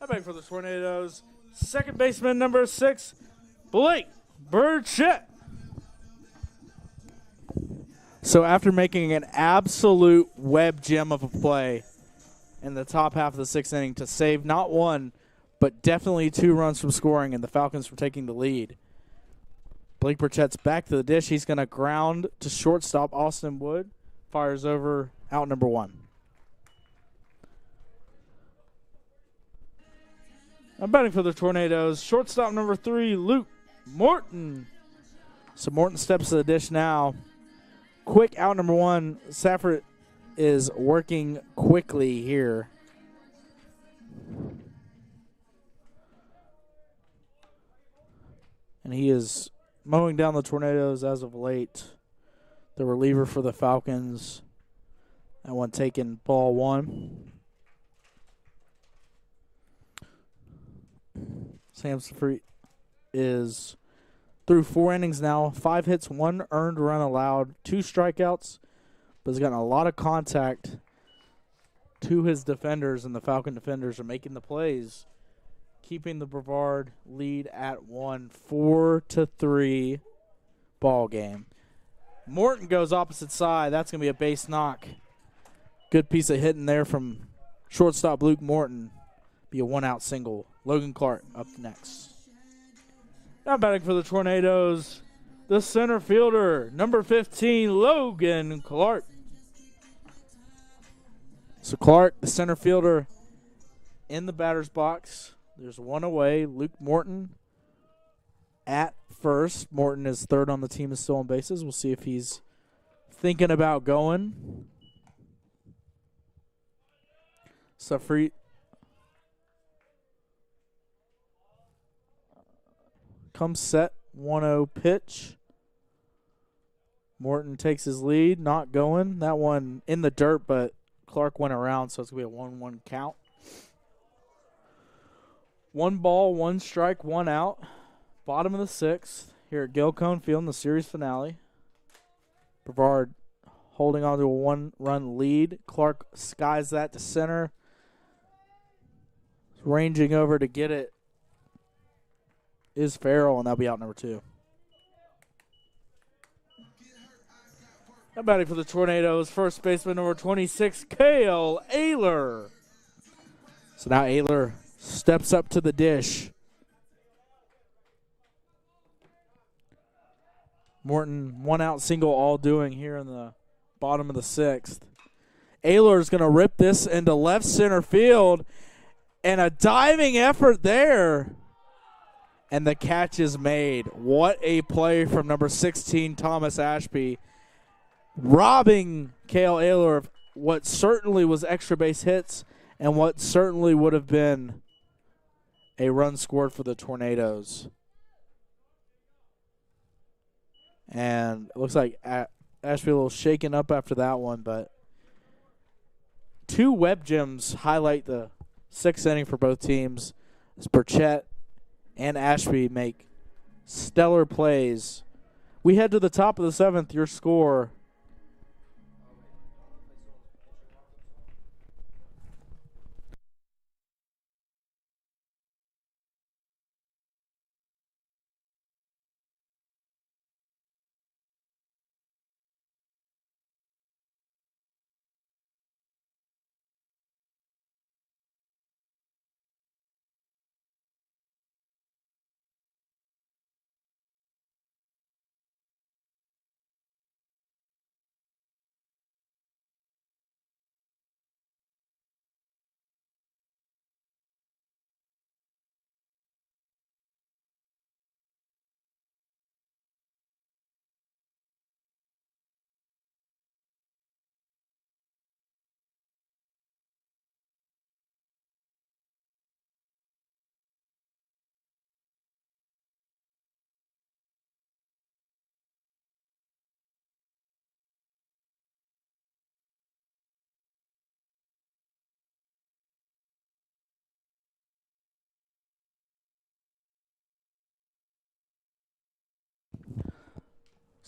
Back for the Tornadoes, second baseman number 6, Blake Burchett. So after making an absolute web gem of a play in the top half of the 6th inning to save not 1, but definitely 2 runs from scoring and the Falcons from taking the lead, Blake Burchett's back to the dish. He's going to ground to shortstop Austin Wood. Fires over out number 1. I'm batting for the Tornadoes. Shortstop number 3, Luke Morton. So Morton steps to the dish now. Quick out number 1. Safford is working quickly here. And he is mowing down the Tornadoes as of late. The reliever for the Falcons. That one taken ball 1. Sam Safford is through 4 innings now, 5 hits, 1 earned run allowed, 2 strikeouts, but has gotten a lot of contact to his defenders, and the Falcon defenders are making the plays, keeping the Brevard lead at 1, 4-3 ball game. Morton goes opposite side. That's going to be a base knock Good piece of hitting there from shortstop Luke Morton. Be a one-out single. Logan Clark up next. Now batting for the Tornadoes, the center fielder, number 15, Logan Clark. So Clark, the center fielder, in the batter's box. There's one away. Luke Morton at first. Morton is third on the team, is still on bases. We'll see if he's thinking about going. Safri comes set, 1-0 pitch. Morton takes his lead, not going. That one in the dirt, but Clark went around, so it's going to be a 1-1 count. 1 ball, 1 strike, 1 out. Bottom of the 6th here at Gilcone Field in the series finale. Brevard holding on to a 1-run lead. Clark skies that to center. Ranging over to get it is Farrell, and that'll be out number 2. Now batting for the Tornadoes, first baseman number 26, Cale Ayler. So now Ayler steps up to the dish. Morton, 1-out single, all doing here in the bottom of the 6th. Ayler's going to rip this into left center field, and a diving effort there. And the catch is made. What a play from number 16, Thomas Ashby, robbing Cale Ayler of what certainly was extra base hits and what certainly would have been a run scored for the Tornadoes. And it looks like Ashby a little shaken up after that one, but 2 web gems highlight the 6th inning for both teams as Burchett and Ashby make stellar plays. We head to the top of the 7th. Your score.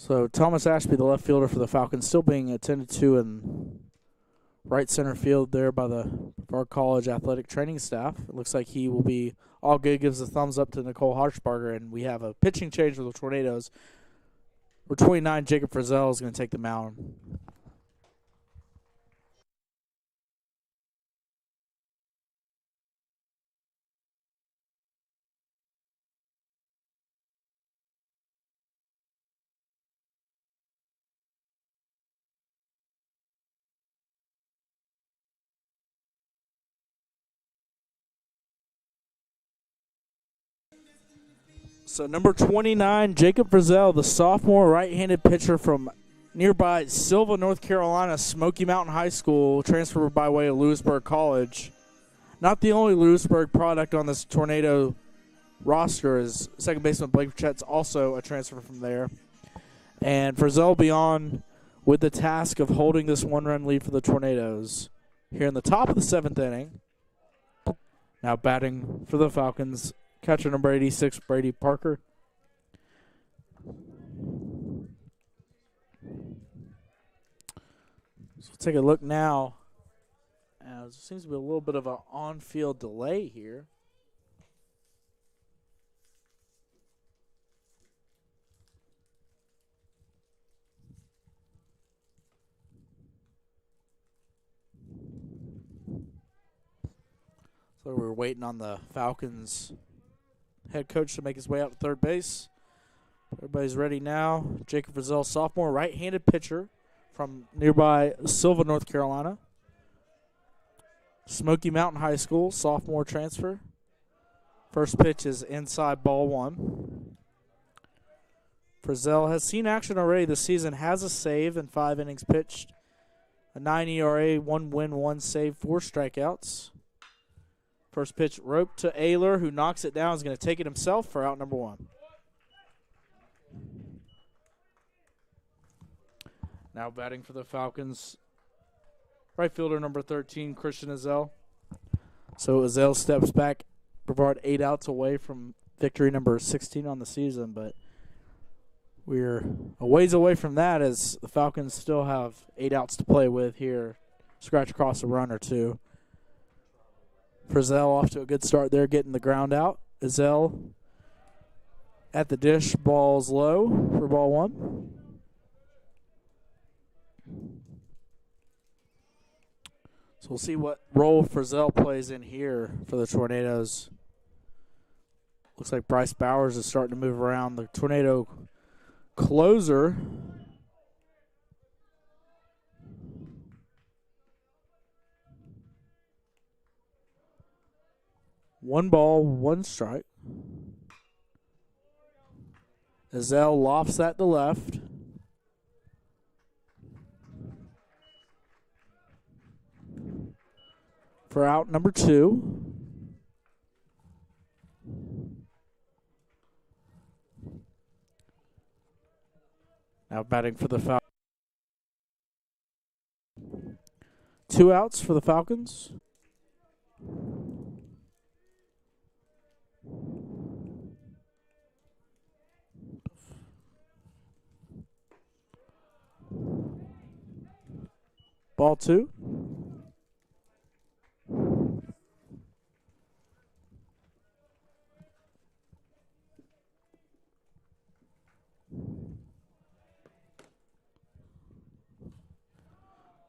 So Thomas Ashby, the left fielder for the Falcons, still being attended to in right center field there by the Brevard College athletic training staff. It looks like he will be all good, gives a thumbs up to Nicole Harshbarger, and we have a pitching change for the Tornadoes. Number 29, Jacob Frizzell is going to take the mound. So number 29, Jacob Frizzell, the sophomore right-handed pitcher from nearby Silva, North Carolina, Smoky Mountain High School, transferred by way of Lewisburg College. Not the only Lewisburg product on this Tornado roster, is second baseman Blake Chet's also a transfer from there. And Frizzell will be on with the task of holding this 1-run lead for the Tornadoes here in the top of the 7th inning. Now batting for the Falcons, catcher number 86, Brady Parker. So take a look now. There seems to be a little bit of an on-field delay here. So we're waiting on the Falcons head coach to make his way out to third base. Everybody's ready now. Jacob Frizzell, sophomore, right-handed pitcher from nearby Silva, North Carolina. Smoky Mountain High School, sophomore transfer. First pitch is inside, ball 1. Frizzell has seen action already this season, has a save in 5 innings pitched. A 9 ERA, 1 win, 1 save, 4 strikeouts. First pitch roped to Ayler, who knocks it down, is going to take it himself for out number 1. Now batting for the Falcons, right fielder number 13, Christian Azell. So Azell steps back. Brevard 8 outs away from victory number 16 on the season, but we're a ways away from that as the Falcons still have 8 outs to play with here. Scratch across a run or two. Frizzell off to a good start there, getting the ground out. Azell at the dish, ball's low for ball 1. So we'll see what role Frizzell plays in here for the Tornadoes. Looks like Bryce Bowers is starting to move around. The Tornado closer. One ball, 1 strike. Azell lofts that to left. For out number 2. Now batting for the Falcons. 2 outs for the Falcons. Ball 2.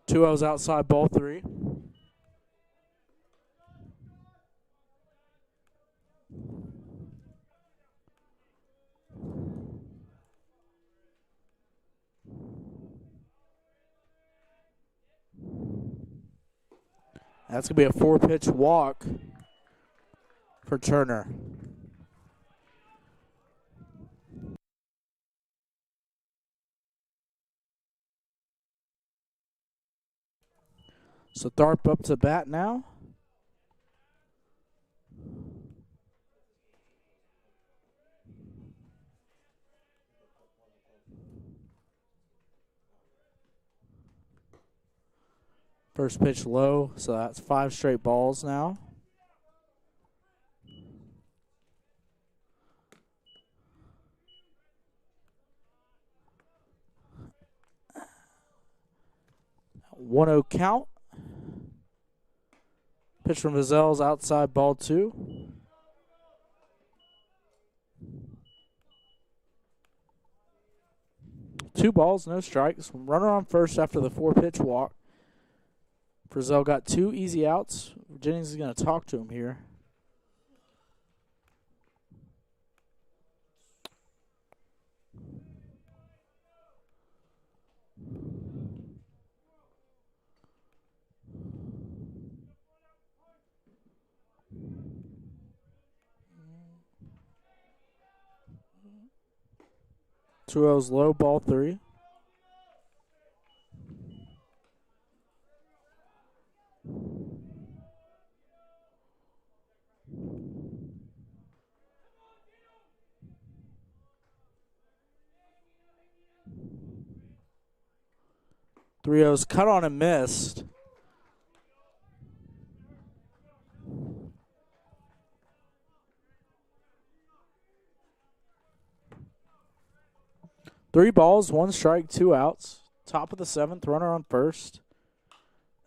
Two O's outside, ball 3. That's going to be a 4-pitch walk for Turner. So Tharp up to bat now. First pitch low, so that's 5 straight balls now. One 0 count. Pitch from Azell's outside, ball 2. Two balls, no strikes. Runner on first after the 4-pitch walk. Frizzell got 2 easy outs. Jennings is going to talk to him here. Two O's low, ball 3. Three O's cut on and missed. Three balls, 1 strike, 2 outs. Top of the 7th, runner on first.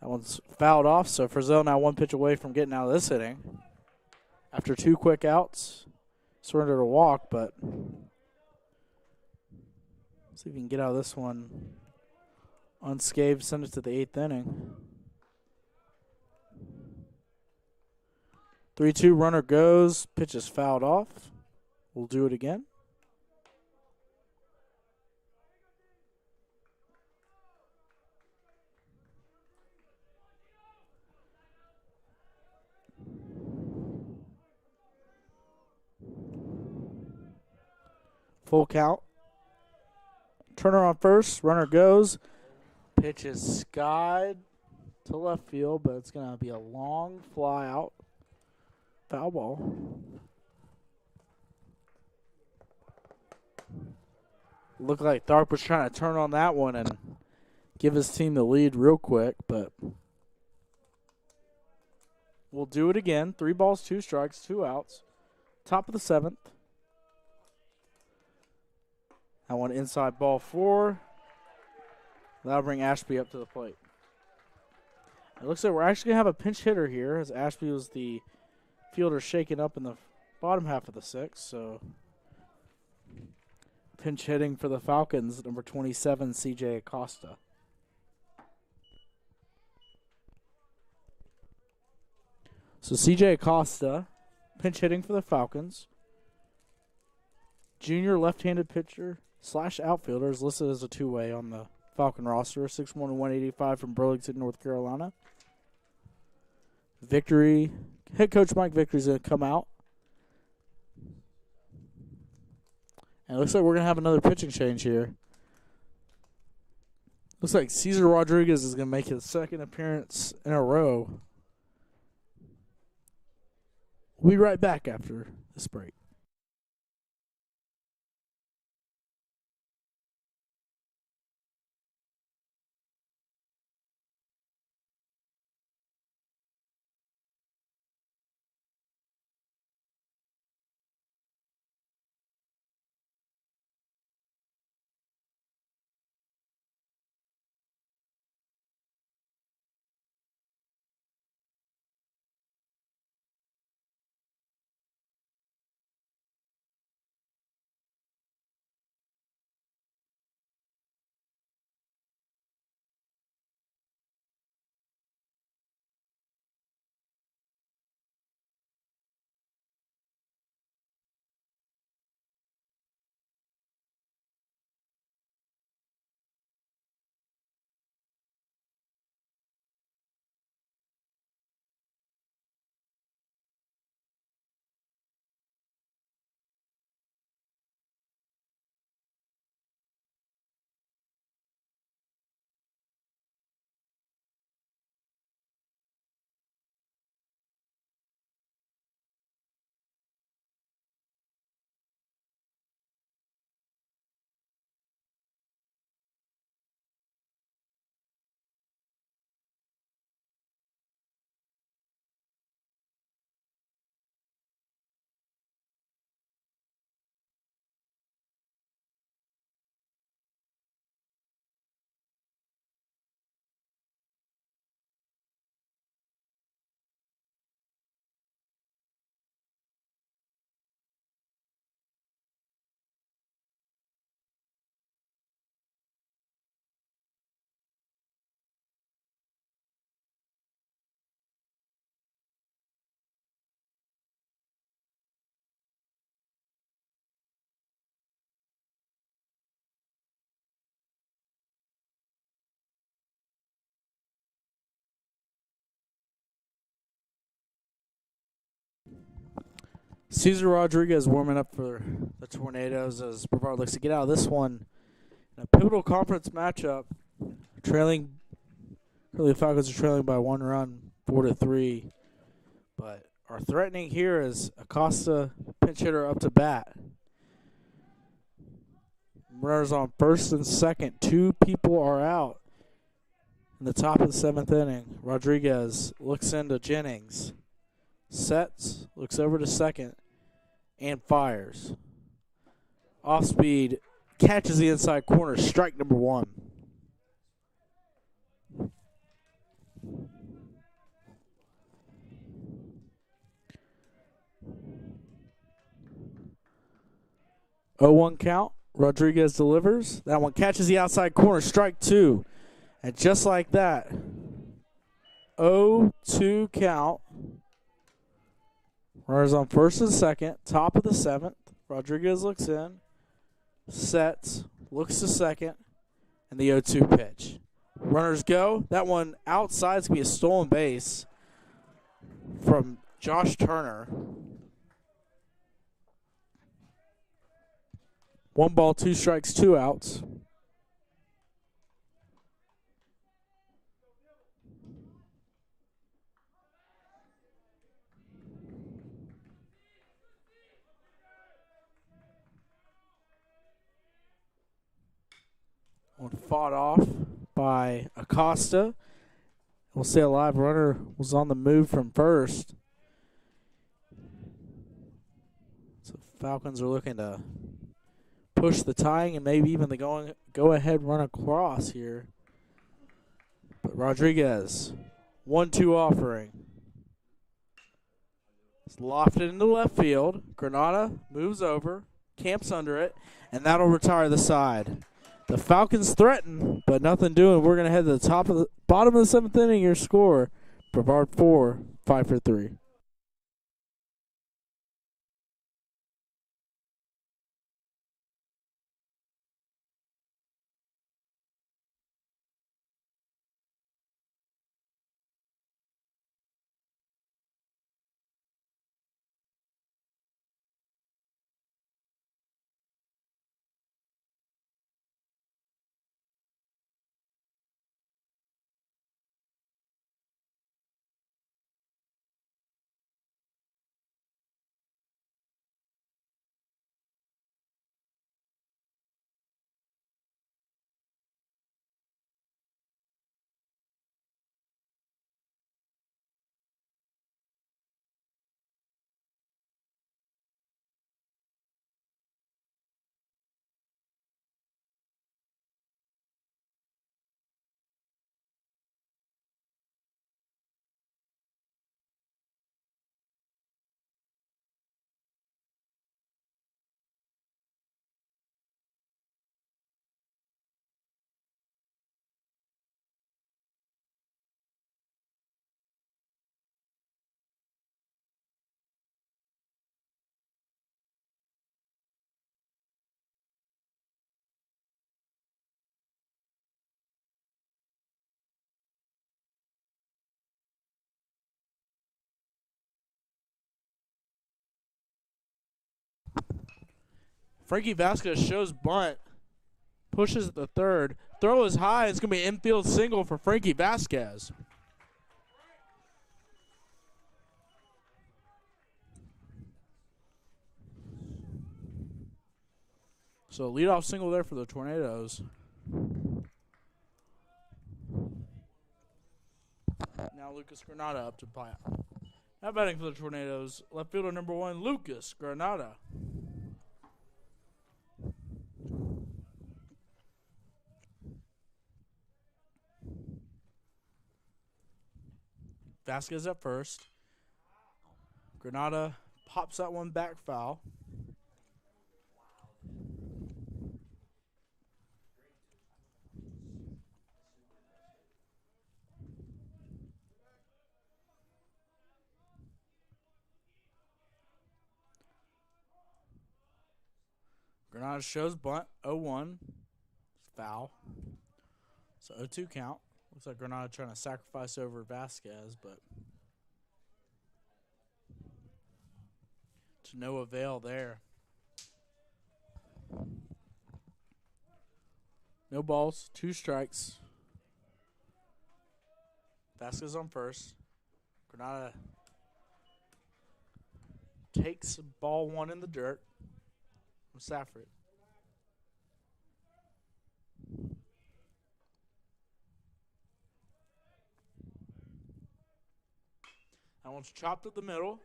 That one's fouled off, so Frizzell now 1 pitch away from getting out of this inning. After 2 quick outs, surrendered a walk, but see if we can get out of this one unscathed, send it to the 8th inning. 3-2 runner goes. Pitch is fouled off. We'll do it again. Full count. Turner on first. Runner goes. Pitch is skied to left field, but it's going to be a long fly out. Foul ball. Looked like Tharp was trying to turn on that one and give his team the lead real quick, but we'll do it again. 3 balls, 2 strikes, 2 outs. Top of the 7th. That one inside ball 4. That'll bring Ashby up to the plate. It looks like we're actually going to have a pinch hitter here, as Ashby was the fielder shaken up in the bottom half of the 6th. So pinch hitting for the Falcons, number 27, C.J. Acosta. So C.J. Acosta, pinch hitting for the Falcons. Junior left-handed pitcher / outfielder is listed as a 2-way on the Falcon roster. 6'1", 185 from Burlington, North Carolina. Victory. Head coach Mike Victory's going to come out. And it looks like we're going to have another pitching change here. Looks like Cesar Rodriguez is going to make his 2nd appearance in a row. We'll be right back after this break. Cesar Rodriguez warming up for the Tornadoes as Brevard looks to get out of this one in a pivotal conference matchup. Currently the Falcons are trailing by 1 run, 4-3. But our threatening here is Acosta, pinch hitter, up to bat. Runners on first and second. 2 people are out in the top of the 7th inning. Rodriguez looks into Jennings. Sets, looks over to second, and fires. Off speed, catches the inside corner, strike number 1. Oh, 1 count. Rodriguez delivers. That one catches the outside corner, strike 2. And just like that, 0-2 count. Runners on first and second, top of the 7th. Rodriguez looks in, sets, looks to second, and the 0-2 pitch. Runners go. That one outside is going to be a stolen base from Josh Turner. 1 ball, 2 strikes, 2 outs. One fought off by Acosta. We'll say a live runner was on the move from first. So Falcons are looking to push the tying and maybe even the go-ahead run across here. But Rodriguez, 1-2 offering. It's lofted into left field. Granada moves over, camps under it, and that'll retire the side. The Falcons threaten, but nothing doing. We're going to head to the bottom of the 7th inning. Your score, Brevard 4, Pfeiffer 3. Frankie Vasquez shows bunt, pushes at the third. Throw is high. It's going to be an infield single for Frankie Vasquez. So leadoff single there for the Tornadoes. Now Lucas Granada up to bat. Now batting for the Tornadoes, left fielder number 1, Lucas Granada. Vasquez at first. Granada pops that one back foul. Granada shows bunt, 0-1. Foul. So 0-2 count. Looks like Granada trying to sacrifice over Vasquez, but to no avail there. No balls, 2 strikes. Vasquez on first. Granada takes ball 1 in the dirt from Safford. That one's chopped up the middle,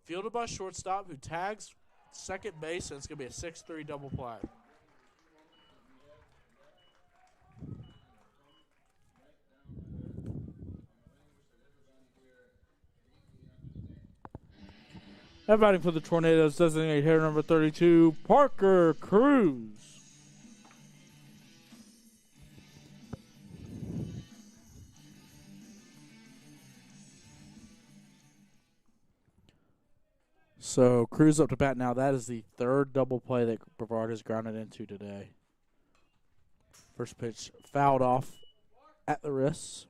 fielded by shortstop, who tags second base, and it's going to be a 6-3 double play. Now batting for the Tornadoes, designated hitter number 32, Parker Cruz. So Cruz up to bat now. That is the third double play that Brevard has grounded into today. First pitch fouled off at the wrists.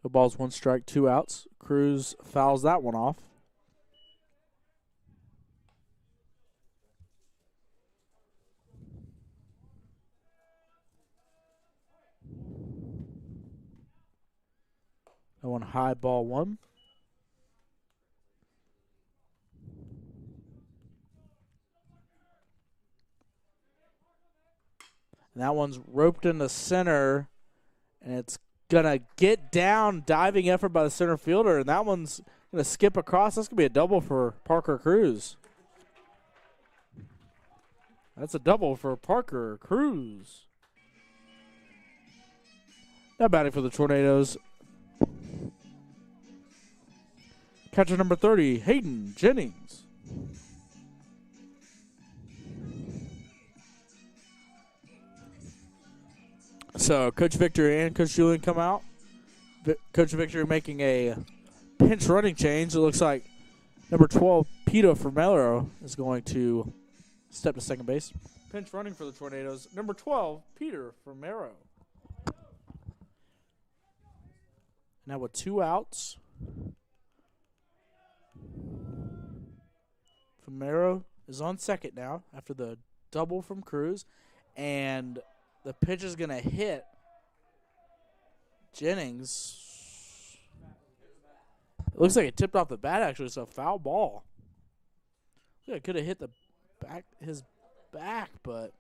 The ball's 1 strike, 2 outs. Cruz fouls that one off. That one high, ball 1. And that one's roped in the center, and it's going to get down, diving effort by the center fielder, and that one's going to skip across. That's going to be a double for Parker Cruz. That's a double for Parker Cruz. Now batting for the Tornadoes, catcher number 30, Hayden Jennings. So Coach Victor and Coach Julian come out. Coach Victor making a pinch running change. It looks like number 12, Pito Fermero, is going to step to second base. Pinch running for the Tornadoes, number 12, Peter Fermero. Now with 2 outs, Fermero is on second now after the double from Cruz, and the pitch is going to hit Jennings. It looks like it tipped off the bat, actually. It's a foul ball. Yeah, it could have hit his back, but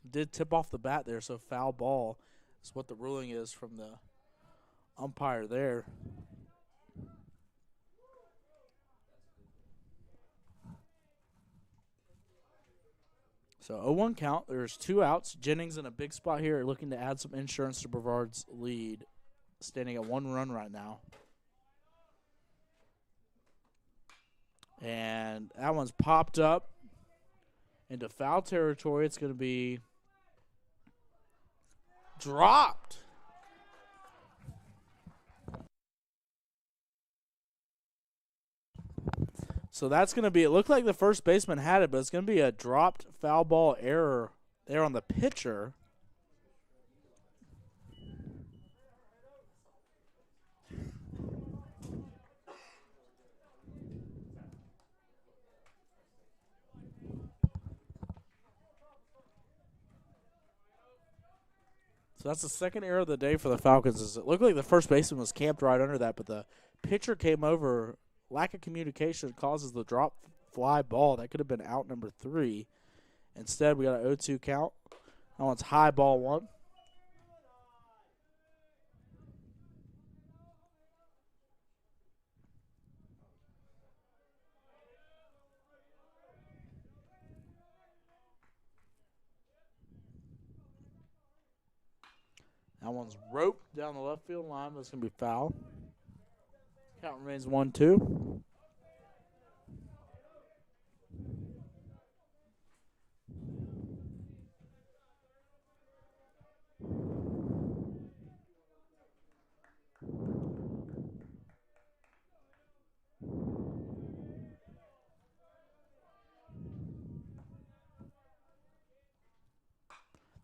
it did tip off the bat there, so foul ball is what the ruling is from the umpire there. So 0-1 count. There's 2 outs. Jennings in a big spot here, looking to add some insurance to Brevard's lead, standing at 1 run right now. And that one's popped up into foul territory. It's going to be dropped. So that's going to be, it looked like the first baseman had it, but it's going to be a dropped foul ball error there on the pitcher. So that's the second error of the day for the Falcons. It looked like the first baseman was camped right under that, but the pitcher came over. Lack of communication causes the drop fly ball. That could have been out number 3. Instead, we got an 0-2 count. That one's high, ball 1. That one's roped down the left field line. That's going to be foul. Count remains 1-2.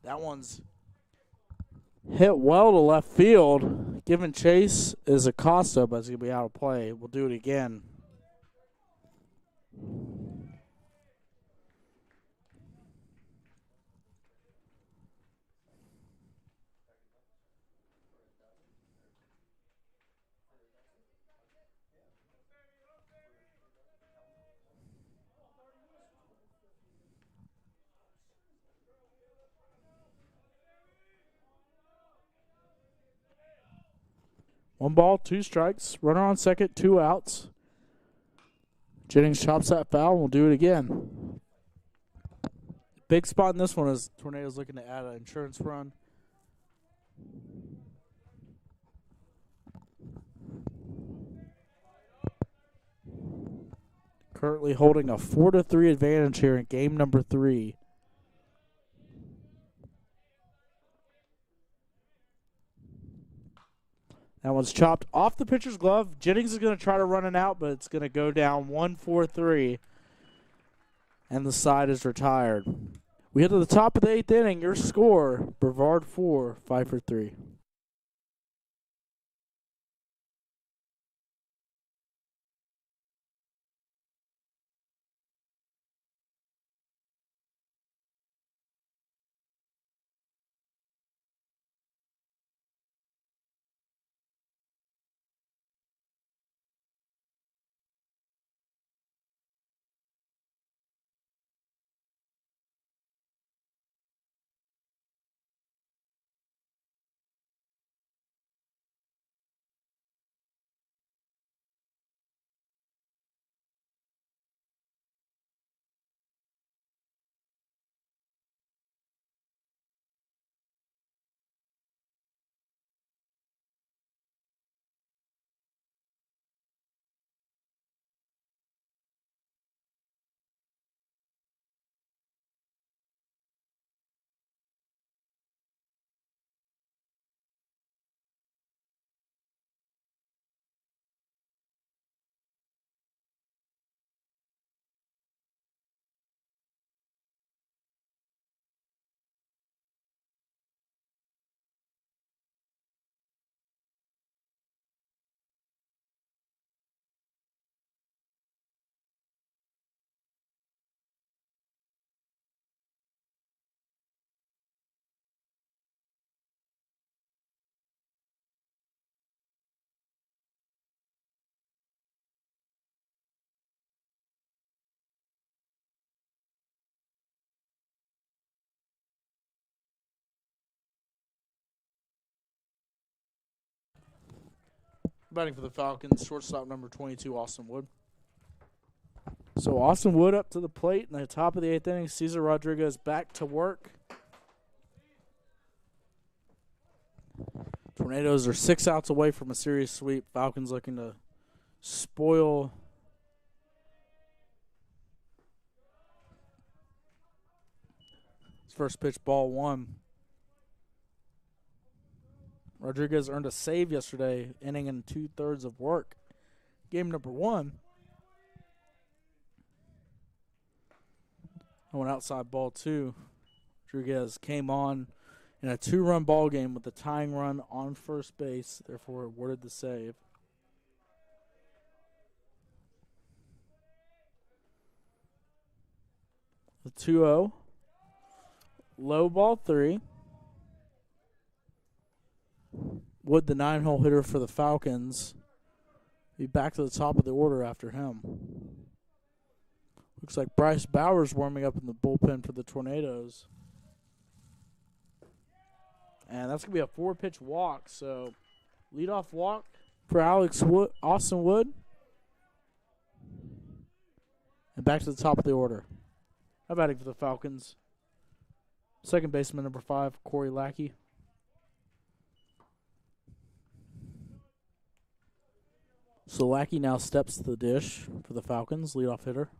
That one's hit well to left field. Giving chase is Acosta, but it's going to be out of play. We'll do it again. One ball, 2 strikes. Runner on second, 2 outs. Jennings chops that foul, and we'll do it again. Big spot in this one is Tornadoes looking to add an insurance run. Currently holding a 4-3 advantage here in game number 3. That one's chopped off the pitcher's glove. Jennings is going to try to run it out, but it's going to go down 1-4-3. And the side is retired. We head to the top of the 8th inning. Your score, Brevard 4, Pfeiffer 3. Batting for the Falcons, shortstop number 22, Austin Wood. So Austin Wood up to the plate in the top of the 8th inning. Cesar Rodriguez back to work. Tornadoes are 6 outs away from a series sweep. Falcons looking to spoil first pitch, ball 1. Rodriguez earned a save yesterday, inning and 2/3 of work. Game number 1. I went outside, ball 2. Rodriguez came on in a 2-run ball game with the tying run on first base, therefore awarded the save. The 2-0. Low ball 3. Wood, the 9-hole hitter for the Falcons, be back to the top of the order after him. Looks like Bryce Bowers warming up in the bullpen for the Tornadoes. And that's going to be a 4-pitch walk. So, leadoff walk for Austin Wood. And back to the top of the order. How batting for the Falcons? Second baseman, number 5, Corey Lackey. So Lackey now steps to the dish for the Falcons, leadoff hitter.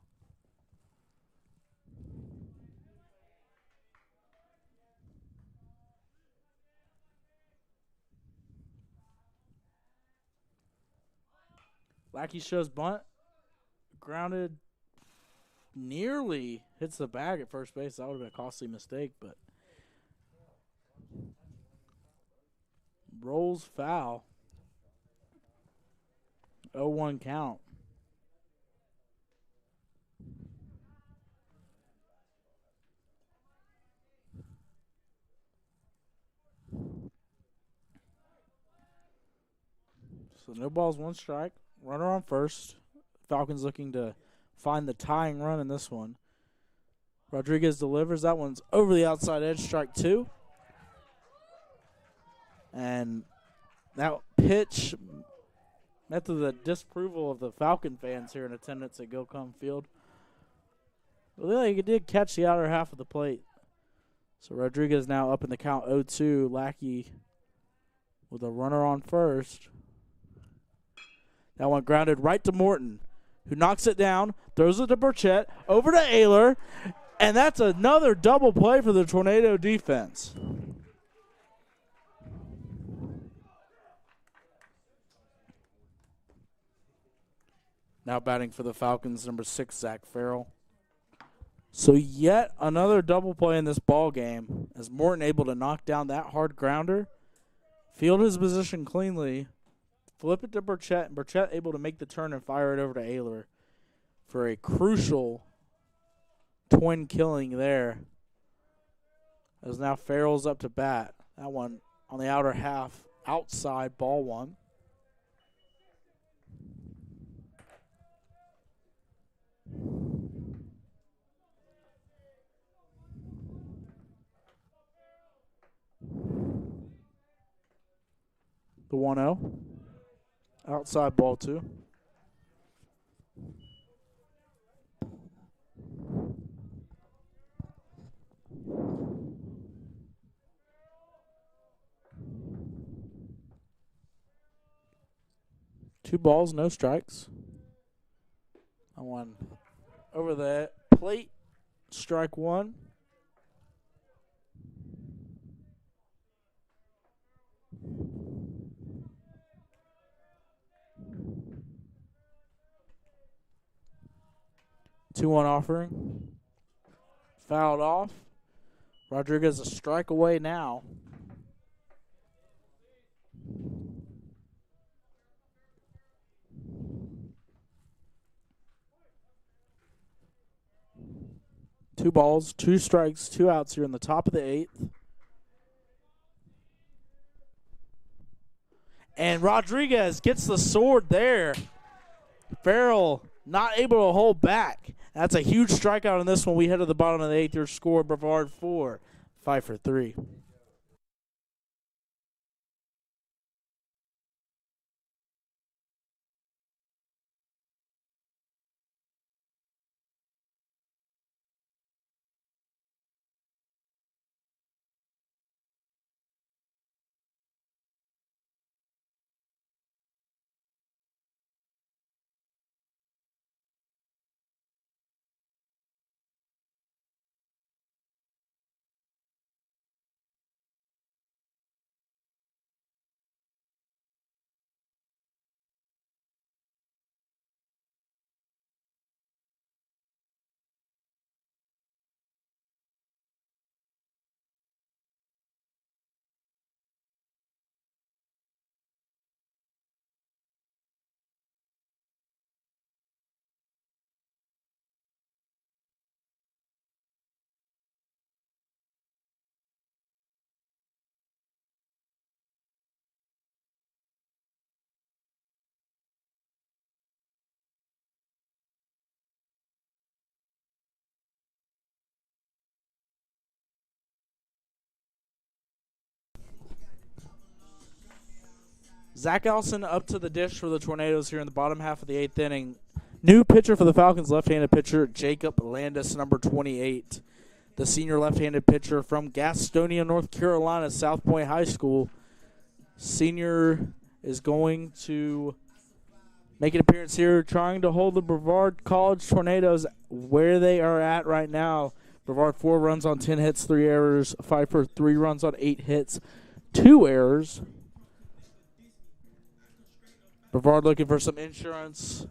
Lackey shows bunt. Grounded. Nearly hits the bag at first base. That would have been a costly mistake, but rolls foul. 0-1 count. So no balls, 1 strike. Runner on first. Falcons looking to find the tying run in this one. Rodriguez delivers. That one's over the outside edge, strike 2. And that pitch met to the disapproval of the Falcon fans here in attendance at Gilcombe Field. Well, he did catch the outer half of the plate. So Rodriguez now up in the count 0-2. Lackey with a runner on first. That one grounded right to Morton, who knocks it down, throws it to Burchett, over to Ayler, and that's another double play for the Tornado defense. Now batting for the Falcons, number 6, Zach Farrell. So yet another double play in this ball game as Morton able to knock down that hard grounder, field his position cleanly, flip it to Burchett, and Burchett able to make the turn and fire it over to Ayler for a crucial twin killing there. As now Farrell's up to bat. That one on the outer half, outside, ball one. The 1-0. Outside, ball two. Two balls, no strikes. That one over the plate. Strike one. Two-one offering. Fouled off. Rodriguez a strike away now. Two balls, two strikes, two outs here in the top of the 8th. And Rodriguez gets the sword there. Farrell not able to hold back. That's a huge strikeout in this one. We head to the bottom of the 8th. Your score, Brevard 4, Pfeiffer 3. Zach Allison up to the dish for the Tornadoes here in the bottom half of the 8th inning. New pitcher for the Falcons, left-handed pitcher Jacob Landis, number 28. The senior left-handed pitcher from Gastonia, North Carolina, South Point High School. Senior is going to make an appearance here, trying to hold the Brevard College Tornadoes where they are at right now. Brevard 4 runs on 10 hits, 3 errors. Pfeiffer 3 runs on 8 hits, 2 errors. Brevard looking for some insurance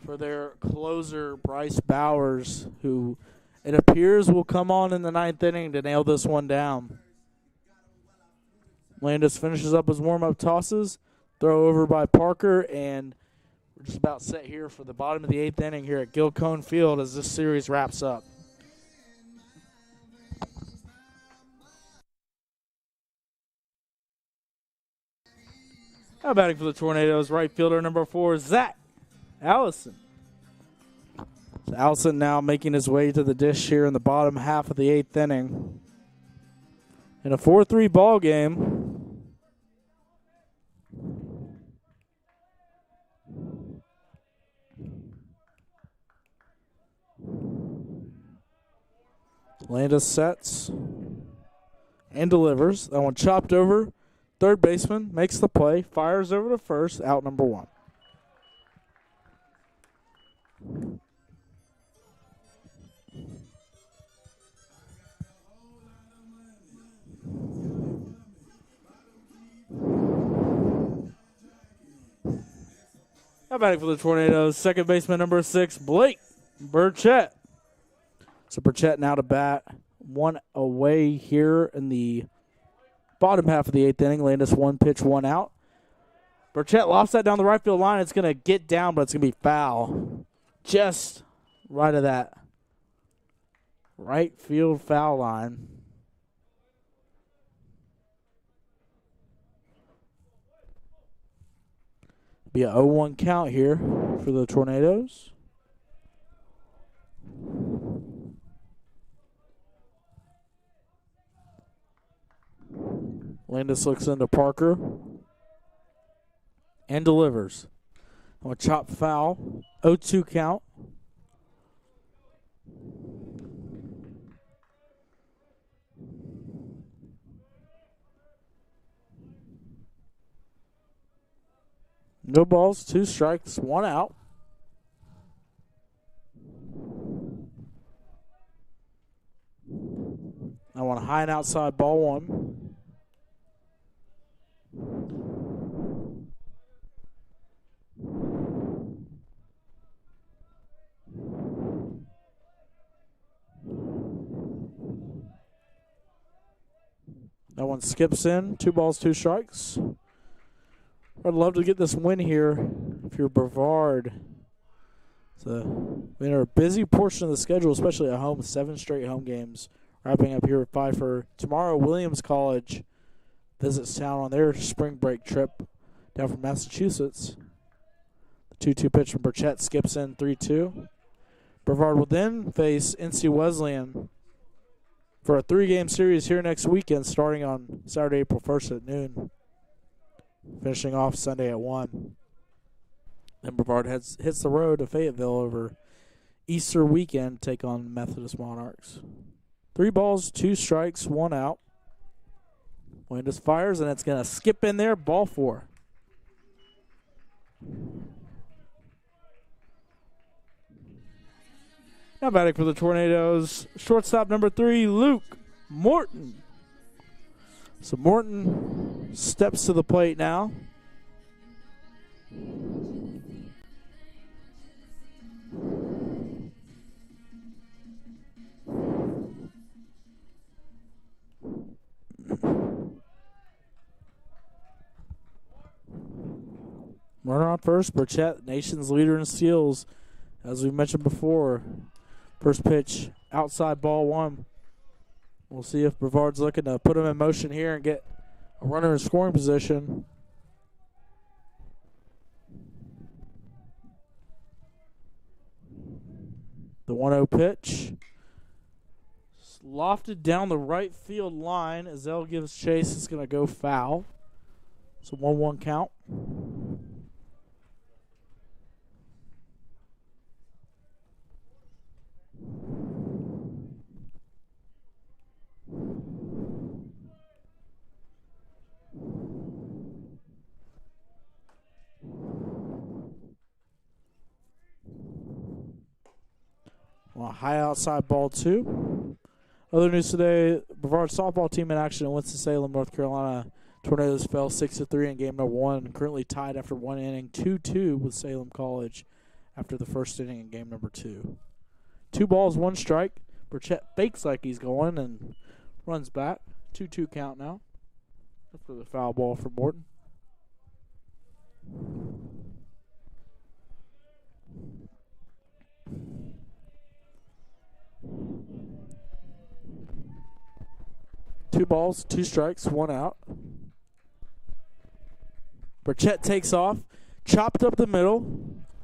for their closer, Bryce Bowers, who it appears will come on in the 9th inning to nail this one down. Landis finishes up his warm-up tosses. Throw over by Parker, and we're just about set here for the bottom of the 8th inning here at Gilcone Field as this series wraps up. Now batting for the Tornadoes, right fielder number 4, Zach Allison. So Allison now making his way to the dish here in the bottom half of the 8th inning. In a 4-3 ball game. Landis sets and delivers. That one chopped over. Third baseman makes the play, fires over to first, out number 1. Now batting for the Tornadoes, second baseman number 6, Blake Burchett. So Burchett now to bat, one away here in the bottom half of the 8th inning. Landis 1 pitch, 1 out. Burchett lofts that down the right field line. It's going to get down, but it's going to be foul. Just right of that right field foul line. Be a 0-1 count here for the Tornadoes. Landis looks into Parker and delivers. On a chop foul, 0-2 count. No balls, 2 strikes, 1 out. I want a high and outside ball 1. That one skips in. 2 balls, 2 strikes. I'd love to get this win here if you're Brevard. So, in a busy portion of the schedule, especially at home, 7 straight home games. Wrapping up here at Pfeiffer. Tomorrow, Williams College visits town on their spring break trip down from Massachusetts. The 2-2 pitch from Burchett skips in 3-2. Brevard will then face NC Wesleyan for a 3-game series here next weekend, starting on Saturday, April 1st at noon. Finishing off Sunday at 1. Then Brevard hits the road to Fayetteville over Easter weekend to take on Methodist Monarchs. 3 balls, 2 strikes, 1 out. Landis fires, and it's going to skip in there, ball 4. Now batting for the Tornadoes, shortstop number 3, Luke Morton. So Morton steps to the plate now. Runner on first, Burchett, nation's leader in steals. As we mentioned before, first pitch, outside ball 1. We'll see if Brevard's looking to put him in motion here and get a runner in scoring position. The 1-0 pitch. Lofted down the right field line. Azell gives chase. It's going to go foul. So 1-1 count. Well, high outside ball 2. Other news today, Brevard softball team in action in Winston-Salem, North Carolina. Tornadoes fell 6-3 in game number 1, currently tied after 1 inning, 2-2 with Salem College after the first inning in game number 2. 2 balls, 1 strike. Burchett fakes like he's going and runs back. 2-2 count now after the foul ball for Morton. Two balls, 2 strikes, 1 out. Burchett takes off, chopped up the middle.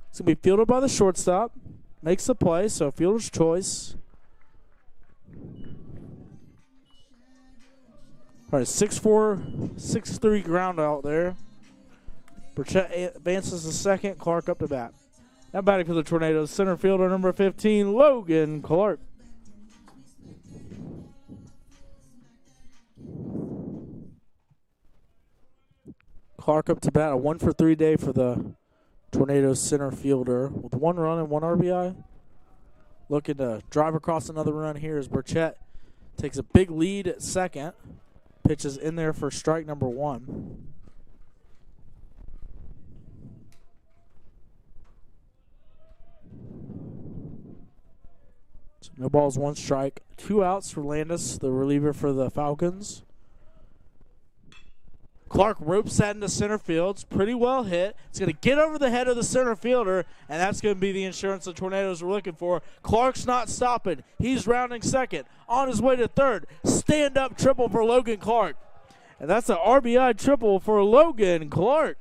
It's going to be fielded by the shortstop. Makes the play, so fielder's choice. All right, 6-4, 6-3 ground out there. Burchett advances to second, Clark up to bat. Now batting for the Tornadoes, center fielder number 15, Logan Clark. Clark up to bat, a 1-for-3 day for the Tornadoes center fielder with 1 run and 1 RBI. Looking to drive across another run here as Burchett takes a big lead at second. Pitches in there for strike number 1. No balls, one strike. 2 outs for Landis, the reliever for the Falcons. Clark ropes that into center field. It's pretty well hit. It's going to get over the head of the center fielder, and that's going to be the insurance the Tornadoes were looking for. Clark's not stopping. He's rounding second. On his way to third. Stand-up triple for Logan Clark. And that's an RBI triple for Logan Clark.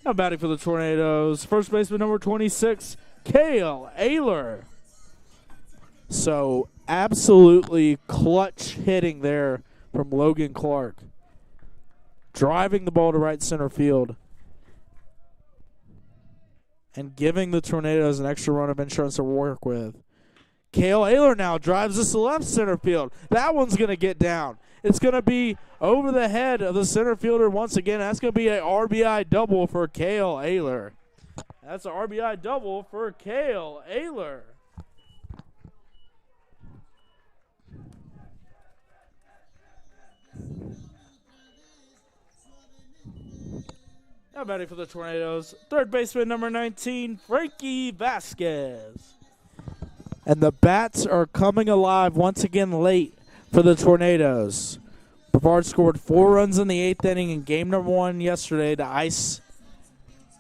Now batting for the Tornadoes, first baseman number 26, Cale Ayler. So absolutely clutch hitting there from Logan Clark. Driving the ball to right center field. And giving the Tornadoes an extra run of insurance to work with. Cale Ayler now drives this to left center field. That one's going to get down. It's going to be over the head of the center fielder once again. That's going to be an RBI double for Cale Ayler. That's an RBI double for Cale Ayler. Now batting for the Tornadoes, third baseman number 19, Frankie Vasquez. And the bats are coming alive once again late for the Tornadoes. Brevard scored 4 runs in the 8th inning in game number 1 yesterday to ice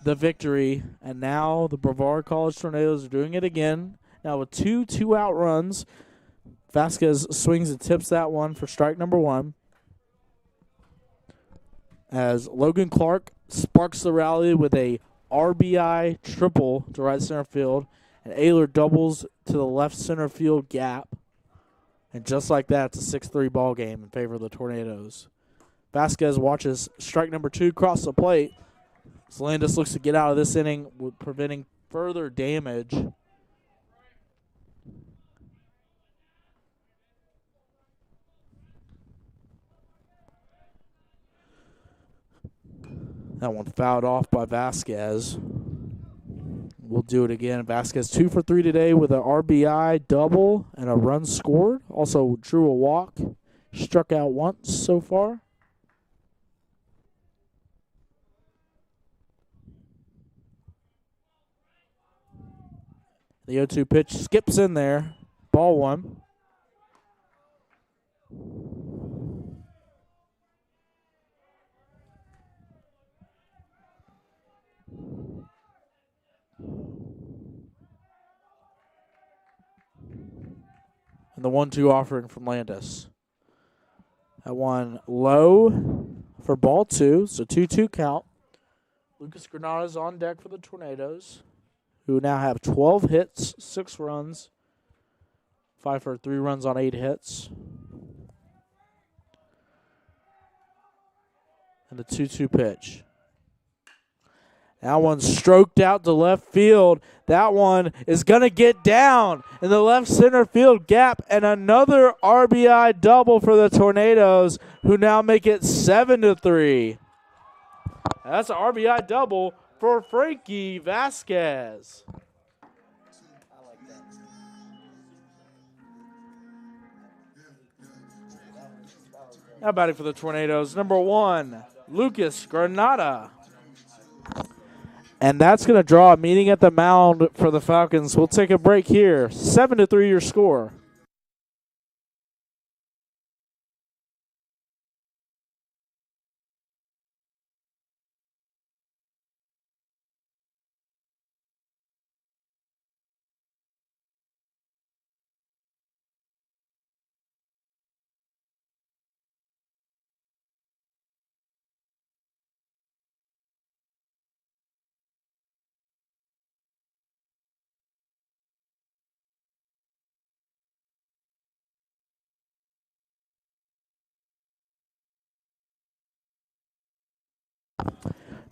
the victory. And now the Brevard College Tornadoes are doing it again. Now with 2 2-out runs, Vasquez swings and tips that one for strike number 1. As Logan Clark sparks the rally with a RBI triple to right center field. And Ayler doubles to the left center field gap. And just like that, it's a 6-3 ball game in favor of the Tornadoes. Vasquez watches strike number 2 cross the plate. Landis looks to get out of this inning, with preventing further damage. That one fouled off by Vasquez. We'll do it again. Vasquez 2 for 3 today with an RBI double and a run scored. Also drew a walk. Struck out once so far. The 0-2 pitch skips in there. Ball 1. And the 1-2 offering from Landis. That one low for ball 2. So 2-2 count. Lucas Granada's on deck for the Tornadoes, who now have 12 hits, 6 runs. Pfeiffer 3 runs on 8 hits. And the 2-2 pitch. That one's stroked out to left field. That one is going to get down in the left center field gap. And another RBI double for the Tornadoes, who now make it 7-3. That's an RBI double for Frankie Vasquez. Now batting for the Tornadoes, number 1, Lucas Granada. And that's going to draw a meeting at the mound for the Falcons. We'll take a break here. 7-3 your score.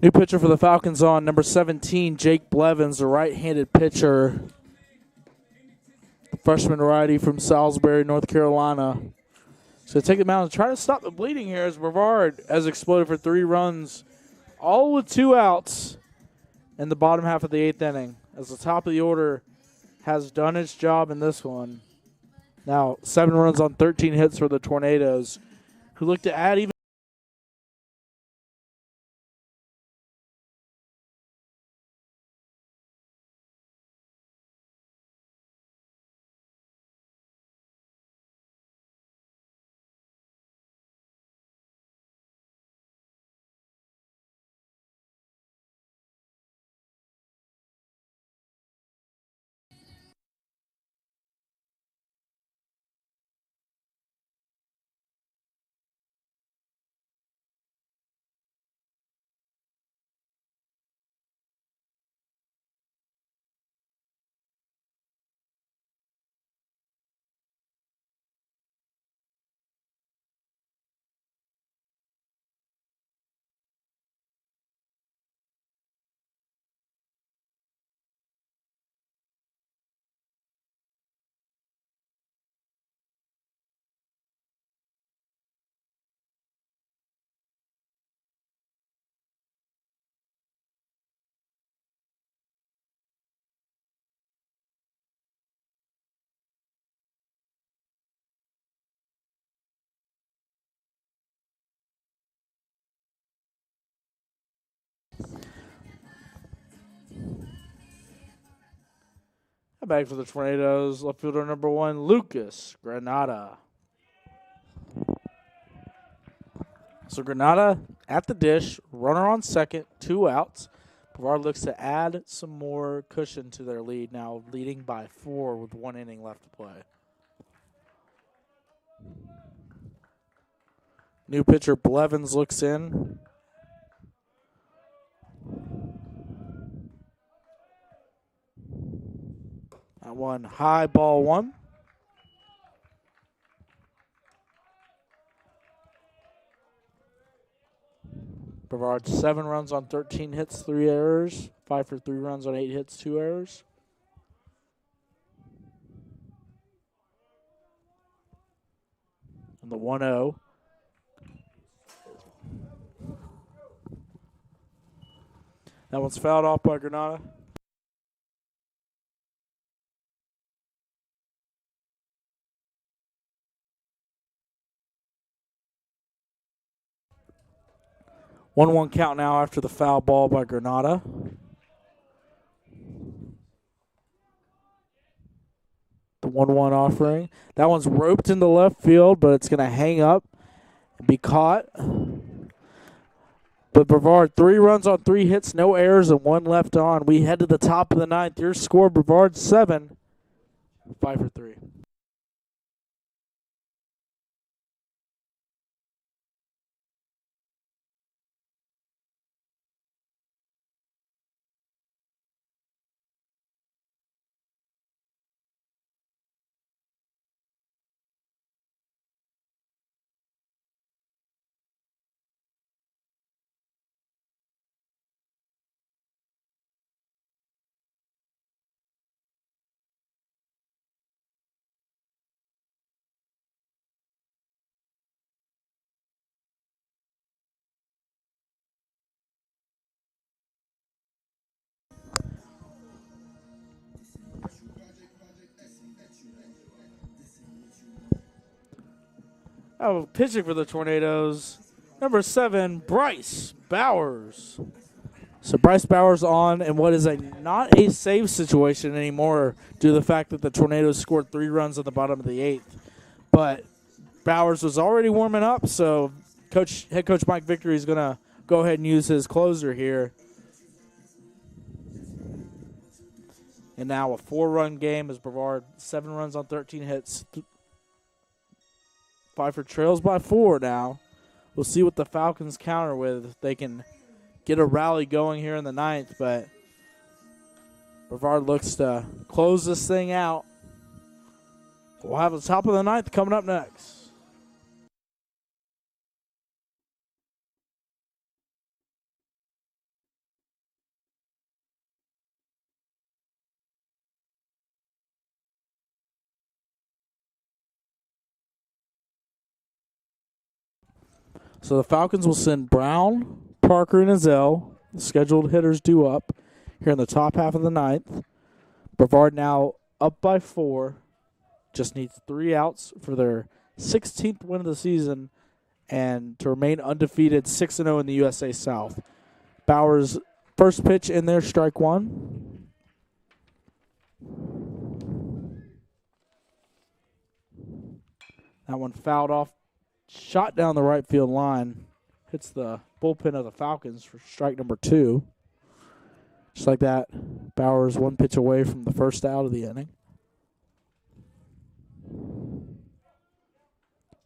New pitcher for the Falcons on, number 17, Jake Blevins, a right-handed pitcher. Freshman variety from Salisbury, North Carolina. So take the mound and try to stop the bleeding here as Brevard has exploded for 3 runs, all with 2 outs in the bottom half of the 8th inning, as the top of the order has done its job in this one. Now 7 runs on 13 hits for the Tornadoes, who look to add even bag for the Tornadoes, left fielder number 1, Lucas Granada. So Granada at the dish, runner on second, 2 outs. Brevard looks to add some more cushion to their lead, now leading by 4 with 1 inning left to play. New pitcher Blevins looks in. That one high, ball 1. Brevard 7 runs on 13 hits, 3 errors. Pfeiffer 3 runs on 8 hits, 2 errors. And the 1-0. That one's fouled off by Granada. One count now after the foul ball by Granada. The 1-1 offering. That one's roped into left field, but it's going to hang up and be caught. But Brevard, 3 runs on 3 hits, no errors, and 1 left on. We head to the top of the 9th. Your score, Brevard 7, Pfeiffer 3. Oh, pitching for the Tornadoes, number 7, Bryce Bowers. So Bryce Bowers on in what is not a save situation anymore due to the fact that the Tornadoes scored 3 runs at the bottom of the 8th. But Bowers was already warming up, so head coach Mike Victory is going to go ahead and use his closer here. And now a 4-run game as Brevard 7 runs on 13 hits. Pfeiffer trails by 4 now. We'll see what the Falcons counter with. If they can get a rally going here in the 9th, but Brevard looks to close this thing out. We'll have the top of the 9th coming up next. So the Falcons will send Brown, Parker, and Azell, the scheduled hitters due up here in the top half of the 9th. Brevard now up by 4. Just needs 3 outs for their 16th win of the season and to remain undefeated 6-0 in the USA South. Bowers, first pitch in there, strike 1. That one fouled off. Shot down the right field line. Hits the bullpen of the Falcons for strike number 2. Just like that, Bowers 1 pitch away from the first out of the inning.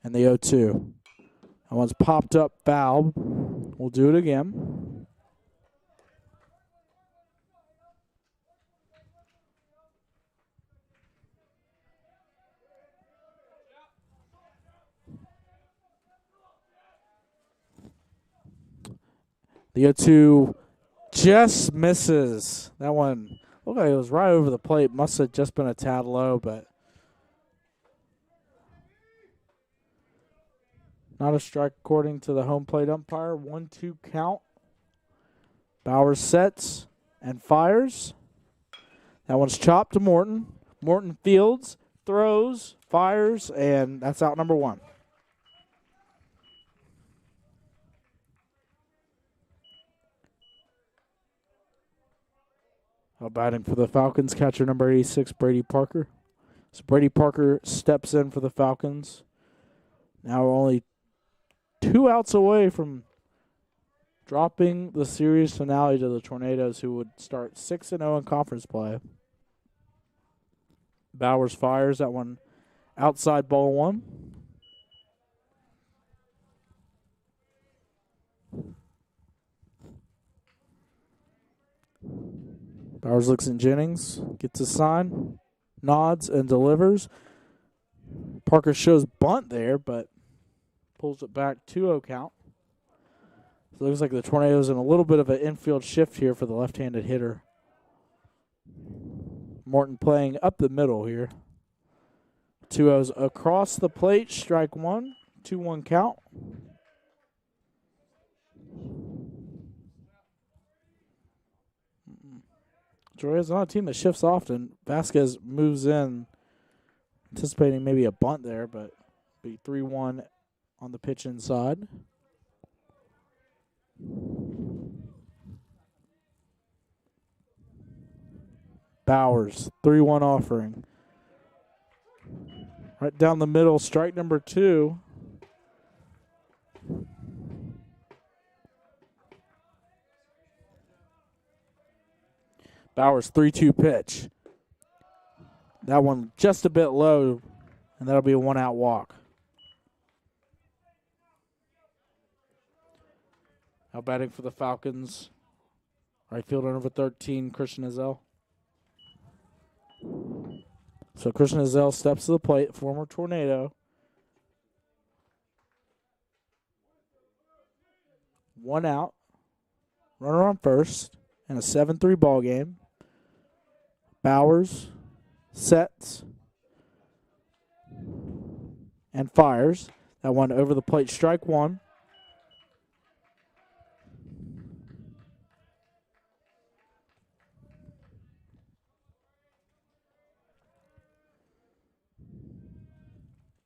And the 0-2. That one's popped up foul. We'll do it again. The 0-2 just misses. That one looked like it was right over the plate. Must have just been a tad low, but not a strike according to the home plate umpire. 1-2 count. Bowers sets and fires. That one's chopped to Morton. Morton fields, throws, fires, and that's out number 1. Batting for the Falcons, catcher number 86, Brady Parker. So Brady Parker steps in for the Falcons. Now we're only 2 outs away from dropping the series finale to the Tornadoes, who would start 6-0 in conference play. Bowers fires that one outside, ball 1. Bowers looks at Jennings, gets a sign, nods, and delivers. Parker shows bunt there, but pulls it back 2-0 count. So it looks like the Tornadoes in a little bit of an infield shift here for the left-handed hitter. Morton playing up the middle here. 2-0s across the plate, strike 1, 2-1 count. Tornadoes not a team that shifts often. Vasquez moves in, anticipating maybe a bunt there, but be 3-1 on the pitch inside. Bowers, 3-1 offering. Right down the middle, strike number 2. Bowers, 3-2 pitch. That one just a bit low, and that'll be a 1-out walk. Now batting for the Falcons, right fielder number 13, Christian Azell. So Christian Azell steps to the plate, former Tornado. 1 out, runner on first, and a 7-3 ball game. Bowers sets and fires. That one over the plate, strike 1.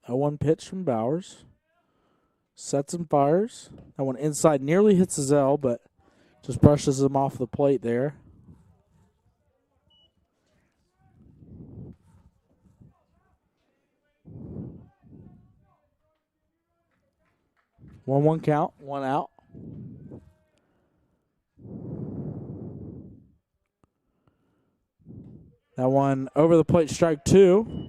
A 1 pitch from Bowers. Sets and fires. That one inside nearly hits Azell, but just brushes him off the plate there. One count, 1 out. That one over the plate, strike 2.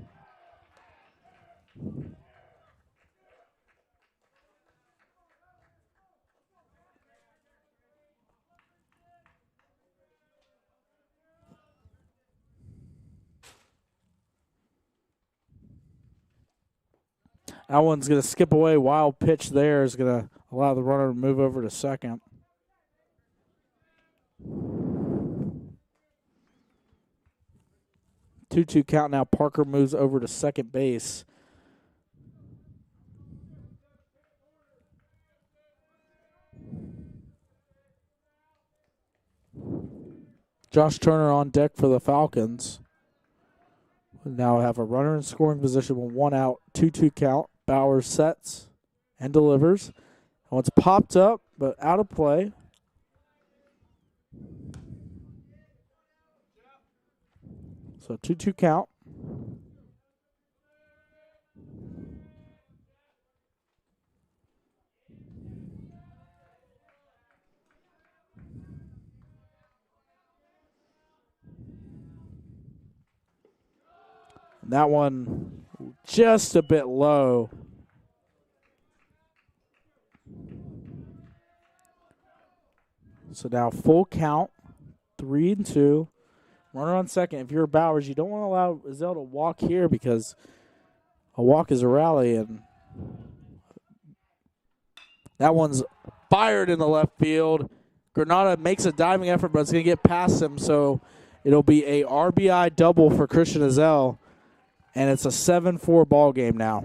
That one's going to skip away. Wild pitch there is going to allow the runner to move over to second. Two count now. Parker moves over to second base. Josh Turner on deck for the Falcons. We now have a runner in scoring position with 1 out, 2-2 count. Bowers sets and delivers. That one's popped up, but out of play. So 2-2 count. And that one just a bit low. So now full count, 3-2. Runner on second. If you're Bowers, you don't want to allow Azell to walk here because a walk is a rally, and that one's fired in the left field. Granada makes a diving effort, but it's going to get past him, so it'll be a RBI double for Christian Azell, and it's a 7-4 ball game now.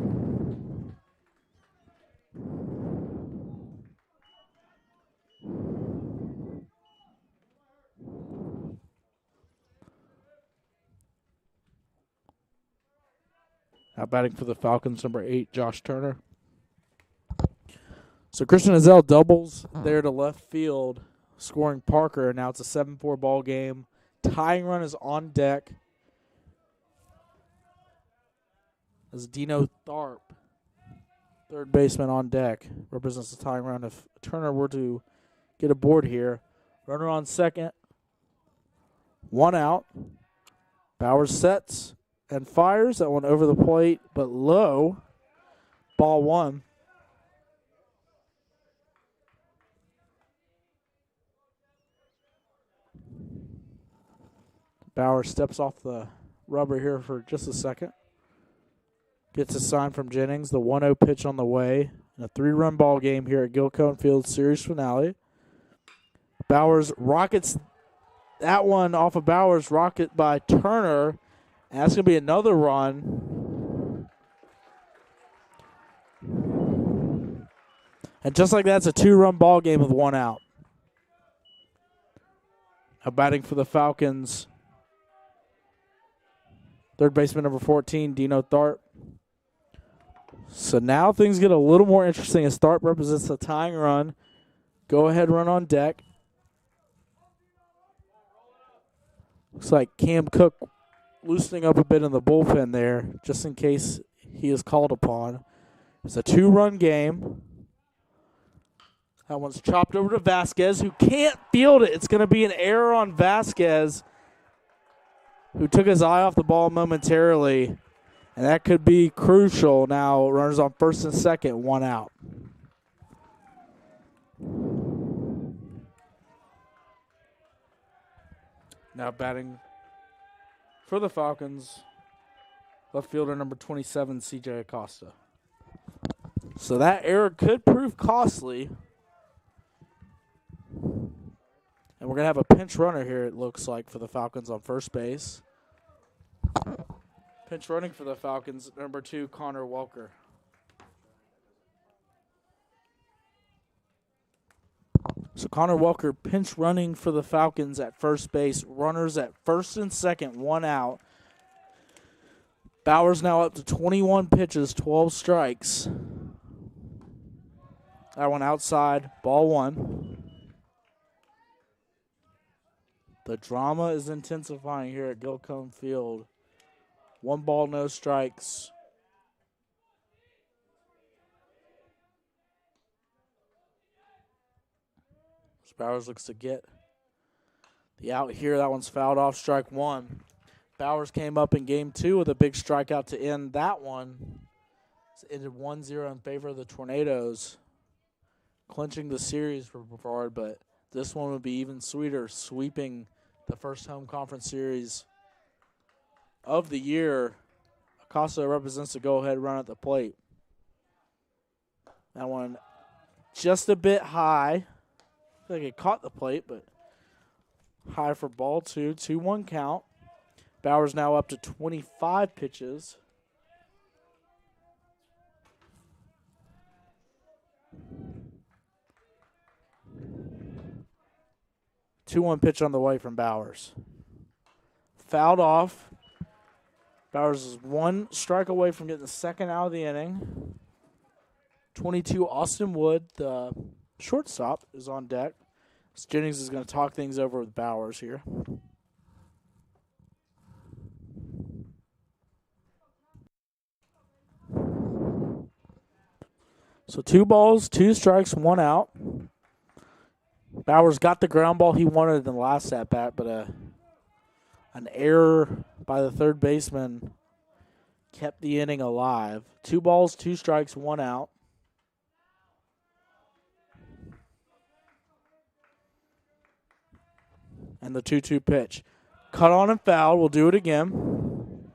Now batting for the Falcons, number 8, Josh Turner. So Christian Azell doubles there to left field, scoring Parker, and now it's a 7-4 ball game, tying run is on deck as Dino Tharp, third baseman on deck, represents the tying run. If Turner were to get aboard here, runner on second, one out. Bowers sets and fires. That one over the plate, but low. Ball one. Bowers steps off the rubber here for just a second. Gets a sign from Jennings. The 1-0 pitch on the way. And a 3-run ball game here at Gilcone Field series finale. Bowers rockets that one off of Bowers. Rocket by Turner. And that's going to be another run. And just like that, it's a 2-run ball game with 1 out. Now batting for the Falcons, third baseman number 14, Dino Tharp. So now things get a little more interesting as Tharp represents the tying run. Go ahead run on deck. Looks like Cam Cook loosening up a bit in the bullpen there, just in case he is called upon. It's a 2-run game. That one's chopped over to Vasquez, who can't field it. It's going to be an error on Vasquez, who took his eye off the ball momentarily. And that could be crucial. Now runners on first and second, 1 out. Now batting for the Falcons, left fielder number 27, C.J. Acosta. So that error could prove costly. And we're going to have a pinch runner here, it looks like, for the Falcons on first base. Pinch running for the Falcons, number 2, Connor Welker. So Connor Welker pinch running for the Falcons at first base. Runners at first and second, 1 out. Bowers now up to 21 pitches, 12 strikes. That one outside, ball 1. The drama is intensifying here at Gilcone Field. 1 ball, no strikes. Bowers looks to get the out here. That one's fouled off, strike 1. Bowers came up in game 2 with a big strikeout to end that one. It's ended 1-0 in favor of the Tornadoes, clinching the series for Brevard, but this one would be even sweeter, sweeping the first home conference series of the year. Acosta represents the go-ahead run at the plate. That one just a bit high. I think it caught the plate, but high for ball 2. 2-1 count. Bowers now up to 25 pitches. Two-one pitch on the way from Bowers. Fouled off. Bowers is 1 strike away from getting the second out of the inning. 22, Austin Wood, the shortstop, is on deck. Jennings is going to talk things over with Bowers here. So 2 balls, 2 strikes, 1 out. Bowers got the ground ball he wanted in the last at-bat, but an error by the third baseman kept the inning alive. 2 balls, 2 strikes, 1 out. And the 2-2 pitch. Cut on and fouled. We'll do it again.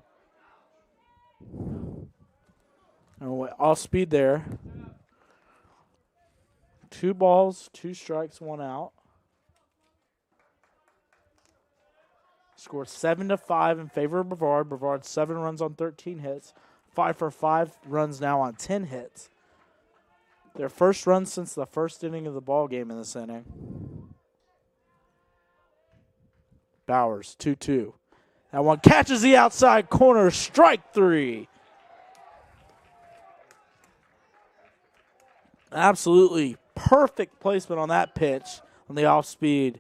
And off speed there. 2 balls, 2 strikes, 1 out. Score 7-5 in favor of Brevard. Brevard 7 runs on 13 hits. Pfeiffer 5 runs now on 10 hits. Their first run since the first inning of the ball game in this inning. Bowers 2-2. That one catches the outside corner. Strike 3. Absolutely perfect placement on that pitch on the off speed.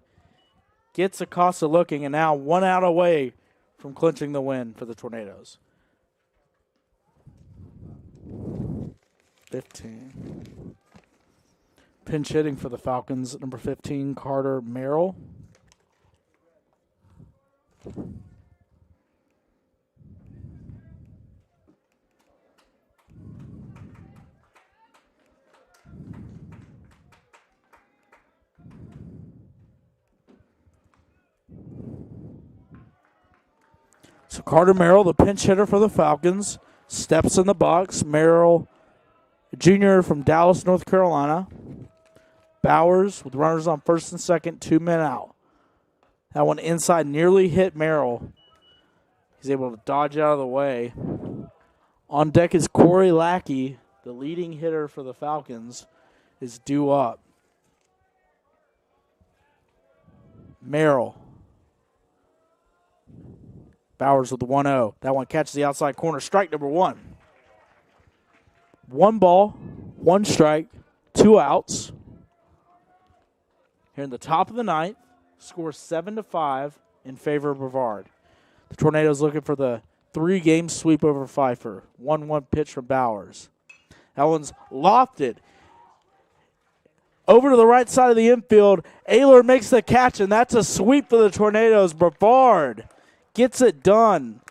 gets Acosta looking, and now 1 out away from clinching the win for the Tornadoes. 15. Pinch hitting for the Falcons, number 15, Carter Merrill. So Carter Merrill, the pinch hitter for the Falcons, steps in the box. Merrill, junior from Dallas, North Carolina. Bowers with runners on first and second, 2 men out. That one inside nearly hit Merrill. He's able to dodge out of the way. On deck is Corey Lackey, the leading hitter for the Falcons, is due up. Merrill. Bowers with the 1-0. That one catches the outside corner. Strike number 1. 1 ball, 1 strike, 2 outs. Here in the top of the ninth, score 7-5 in favor of Brevard. The Tornadoes looking for the 3-game sweep over Pfeiffer. 1-1 pitch from Bowers. That one's lofted. Over to the right side of the infield. Ayler makes the catch, and that's a sweep for the Tornadoes. Brevard gets it done,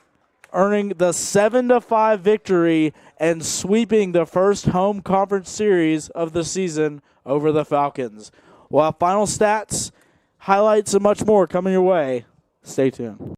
earning the 7-5 victory and sweeping the first home conference series of the season over the Falcons. We'll have final stats, highlights, and much more coming your way. Stay tuned.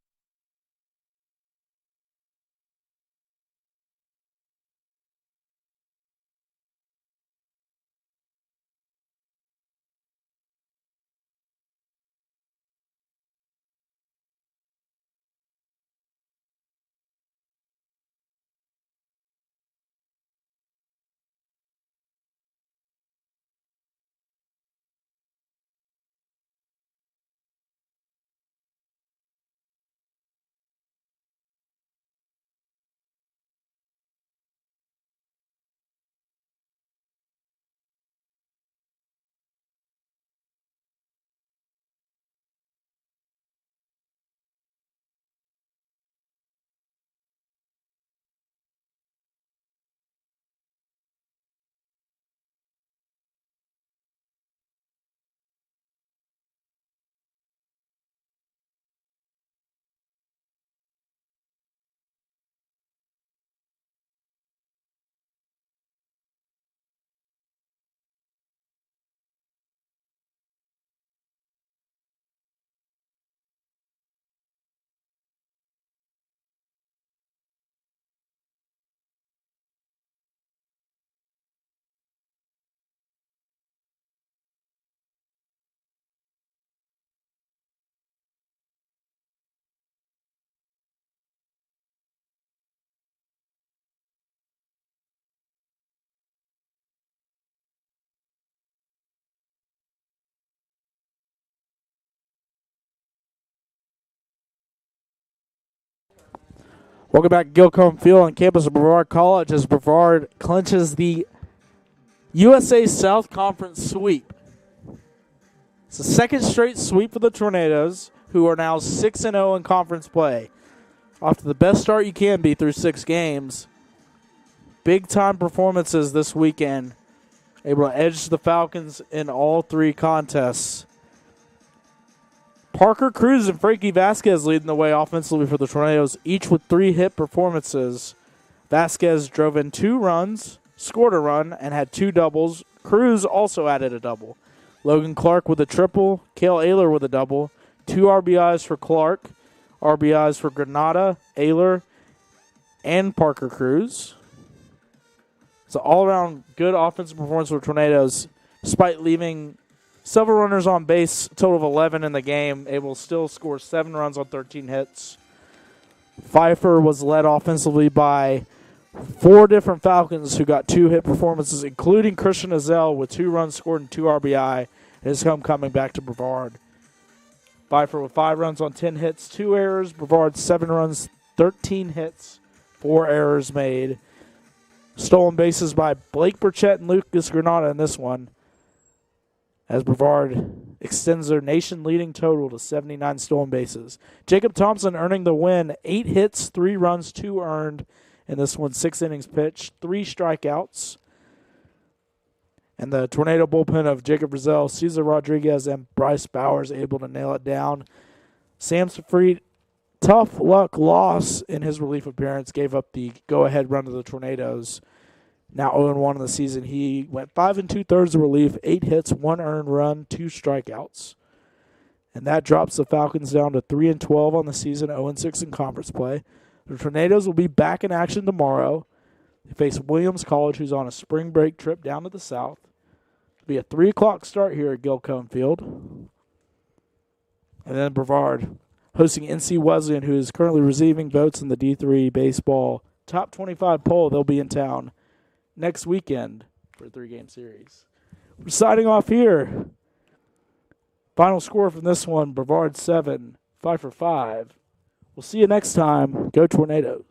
Welcome back to Gilcombe Field on campus of Brevard College as Brevard clinches the USA South Conference sweep. It's the second straight sweep for the Tornadoes, who are now 6-0 in conference play. Off to the best start you can be through 6 games. Big-time performances this weekend. Able to edge the Falcons in all 3 contests. Parker Cruz and Frankie Vasquez leading the way offensively for the Tornadoes, each with 3 hit performances. Vasquez drove in 2 runs, scored a run, and had 2 doubles. Cruz also added a double. Logan Clark with a triple, Cale Ayler with a double, 2 RBIs for Clark, RBIs for Granada, Ayler, and Parker Cruz. It's an all-around good offensive performance for the Tornadoes, despite leaving several runners on base, a total of 11 in the game, able to still score 7 runs on 13 hits. Pfeiffer was led offensively by 4 different Falcons who got 2 hit performances, including Christian Azell with 2 runs scored and 2 RBI. His homecoming back to Brevard. Pfeiffer with 5 runs on 10 hits, 2 errors. Brevard 7 runs, 13 hits, 4 errors made. Stolen bases by Blake Burchett and Lucas Granada in this one, as Brevard extends their nation-leading total to 79 stolen bases. Jacob Thompson earning the win, 8 hits, 3 runs, 2 earned in this one, 6 innings pitched, 3 strikeouts. And the Tornado bullpen of Jacob Brazil, Cesar Rodriguez, and Bryce Bowers able to nail it down. Sam Safried, tough luck loss in his relief appearance, gave up the go-ahead run to the Tornadoes. Now 0-1 in the season. He went 5 2/3 of relief, 8 hits, 1 earned run, 2 strikeouts. And that drops the Falcons down to 3-12 on the season, 0-6 in conference play. The Tornadoes will be back in action tomorrow. They face Williams College, who's on a spring break trip down to the south. It'll be a 3 o'clock start here at Gilcombe Field. And then Brevard hosting NC Wesleyan, who is currently receiving votes in the D3 baseball top 25 poll. They'll be in town next weekend for a 3-game series. We're signing off here. Final score from this one, Brevard 7, Pfeiffer 5. We'll see you next time. Go Tornadoes.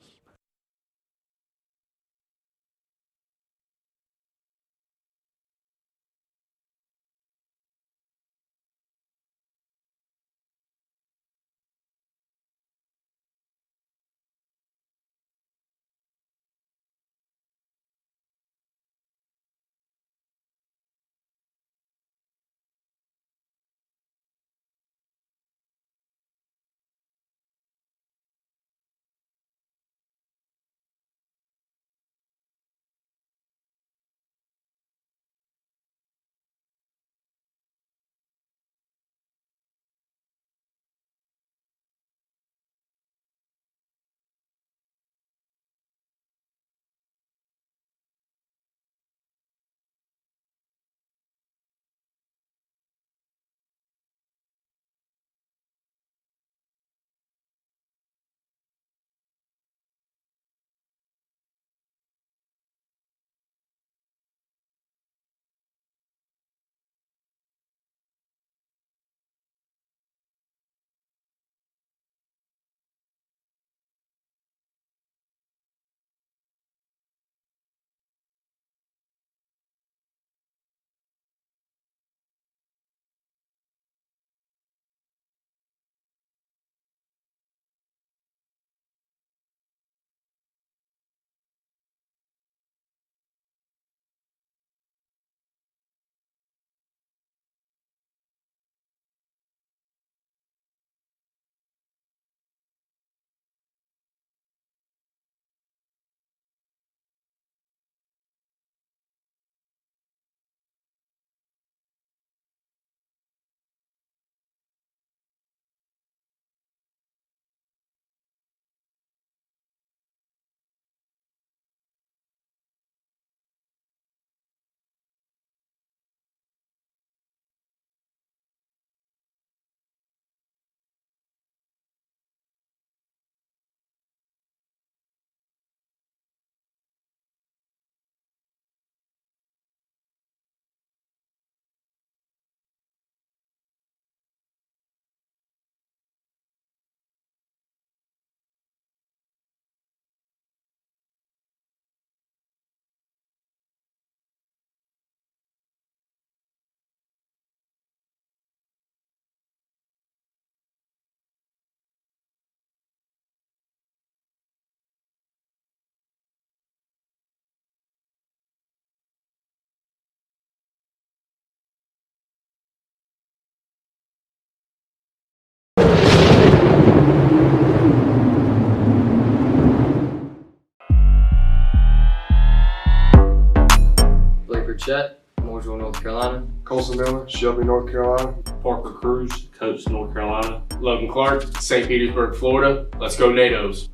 Chet, Mooresville, North Carolina. Colson Miller, Shelby, North Carolina. Parker Cruz, Coates, North Carolina. Logan Clark, St. Petersburg, Florida. Let's go Nados.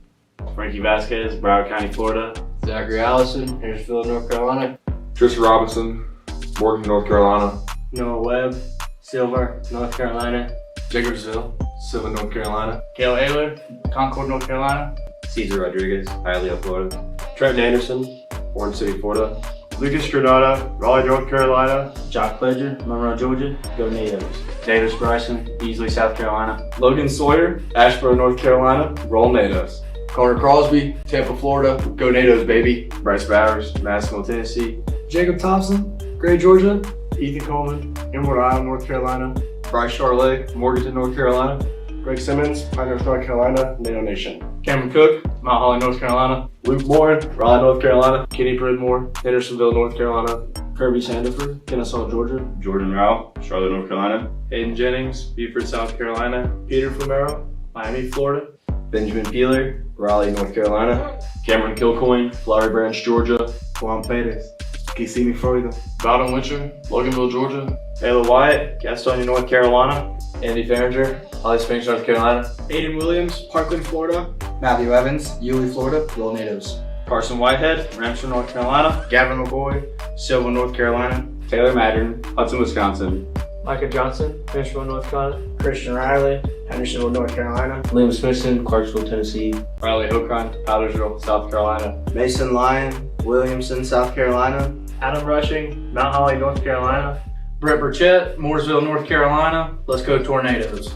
Frankie Vasquez, Broward County, Florida. Zachary Allison, Harrisville, North Carolina. Tristan Robinson, Morgan, North Carolina. Noah Webb, Silver, North Carolina. Jacob Brazil, Silva, North Carolina. Cale Ayler, Concord, North Carolina. Cesar Rodriguez, Hialeah, Florida. Trenton Anderson, Orange City, Florida. Lucas Granada, Raleigh, North Carolina. Jock Pledger, Monroe, Georgia. Go Natives. Davis Bryson, Beasley, South Carolina. Logan Sawyer, Asheboro, North Carolina. Roll Nados. Connor Crosby, Tampa, Florida. Go Nados, baby. Bryce Bowers, Nashville, Tennessee. Jacob Thompson, Gray, Georgia. Ethan Coleman, Inwood, Island, North Carolina. Bryce Charlotte, Morganton, North Carolina. Greg Simmons, Pinehurst, North Carolina, NATO Nation. Cameron Cook, Mount Holly, North Carolina. Luke Moore, Raleigh, North Carolina. Kenny Pridmore, Hendersonville, North Carolina. Kirby Sandiford, Kennesaw, Georgia. Jordan Rao, Charlotte, North Carolina. Hayden Jennings, Beaufort, South Carolina. Peter Fumero, Miami, Florida. Benjamin Peeler, Raleigh, North Carolina. Cameron Kilcoyne, Flowery Branch, Georgia. Juan Perez, Kissimmee, Florida. Bowden Winter, Loganville, Georgia. Ayla Wyatt, Gastonia, North Carolina. Andy Farringer, Holly Springs, North Carolina. Aiden Williams, Parkland, Florida. Matthew Evans, Yulee, Florida. Roll Natives. Carson Whitehead, Ramsey, North Carolina. Gavin McCoy, Silva, North Carolina. Taylor Mattern, Hudson, Wisconsin. Micah Johnson, Hendersonville, North Carolina. Christian Riley, Hendersonville, North Carolina. Liam Smithson, Clarksville, Tennessee. Riley Hokron, Powdersville, South Carolina. Mason Lyon, Williamson, South Carolina. Adam Rushing, Mount Holly, North Carolina. Brett Burchett, Mooresville, North Carolina. Let's go Tornadoes.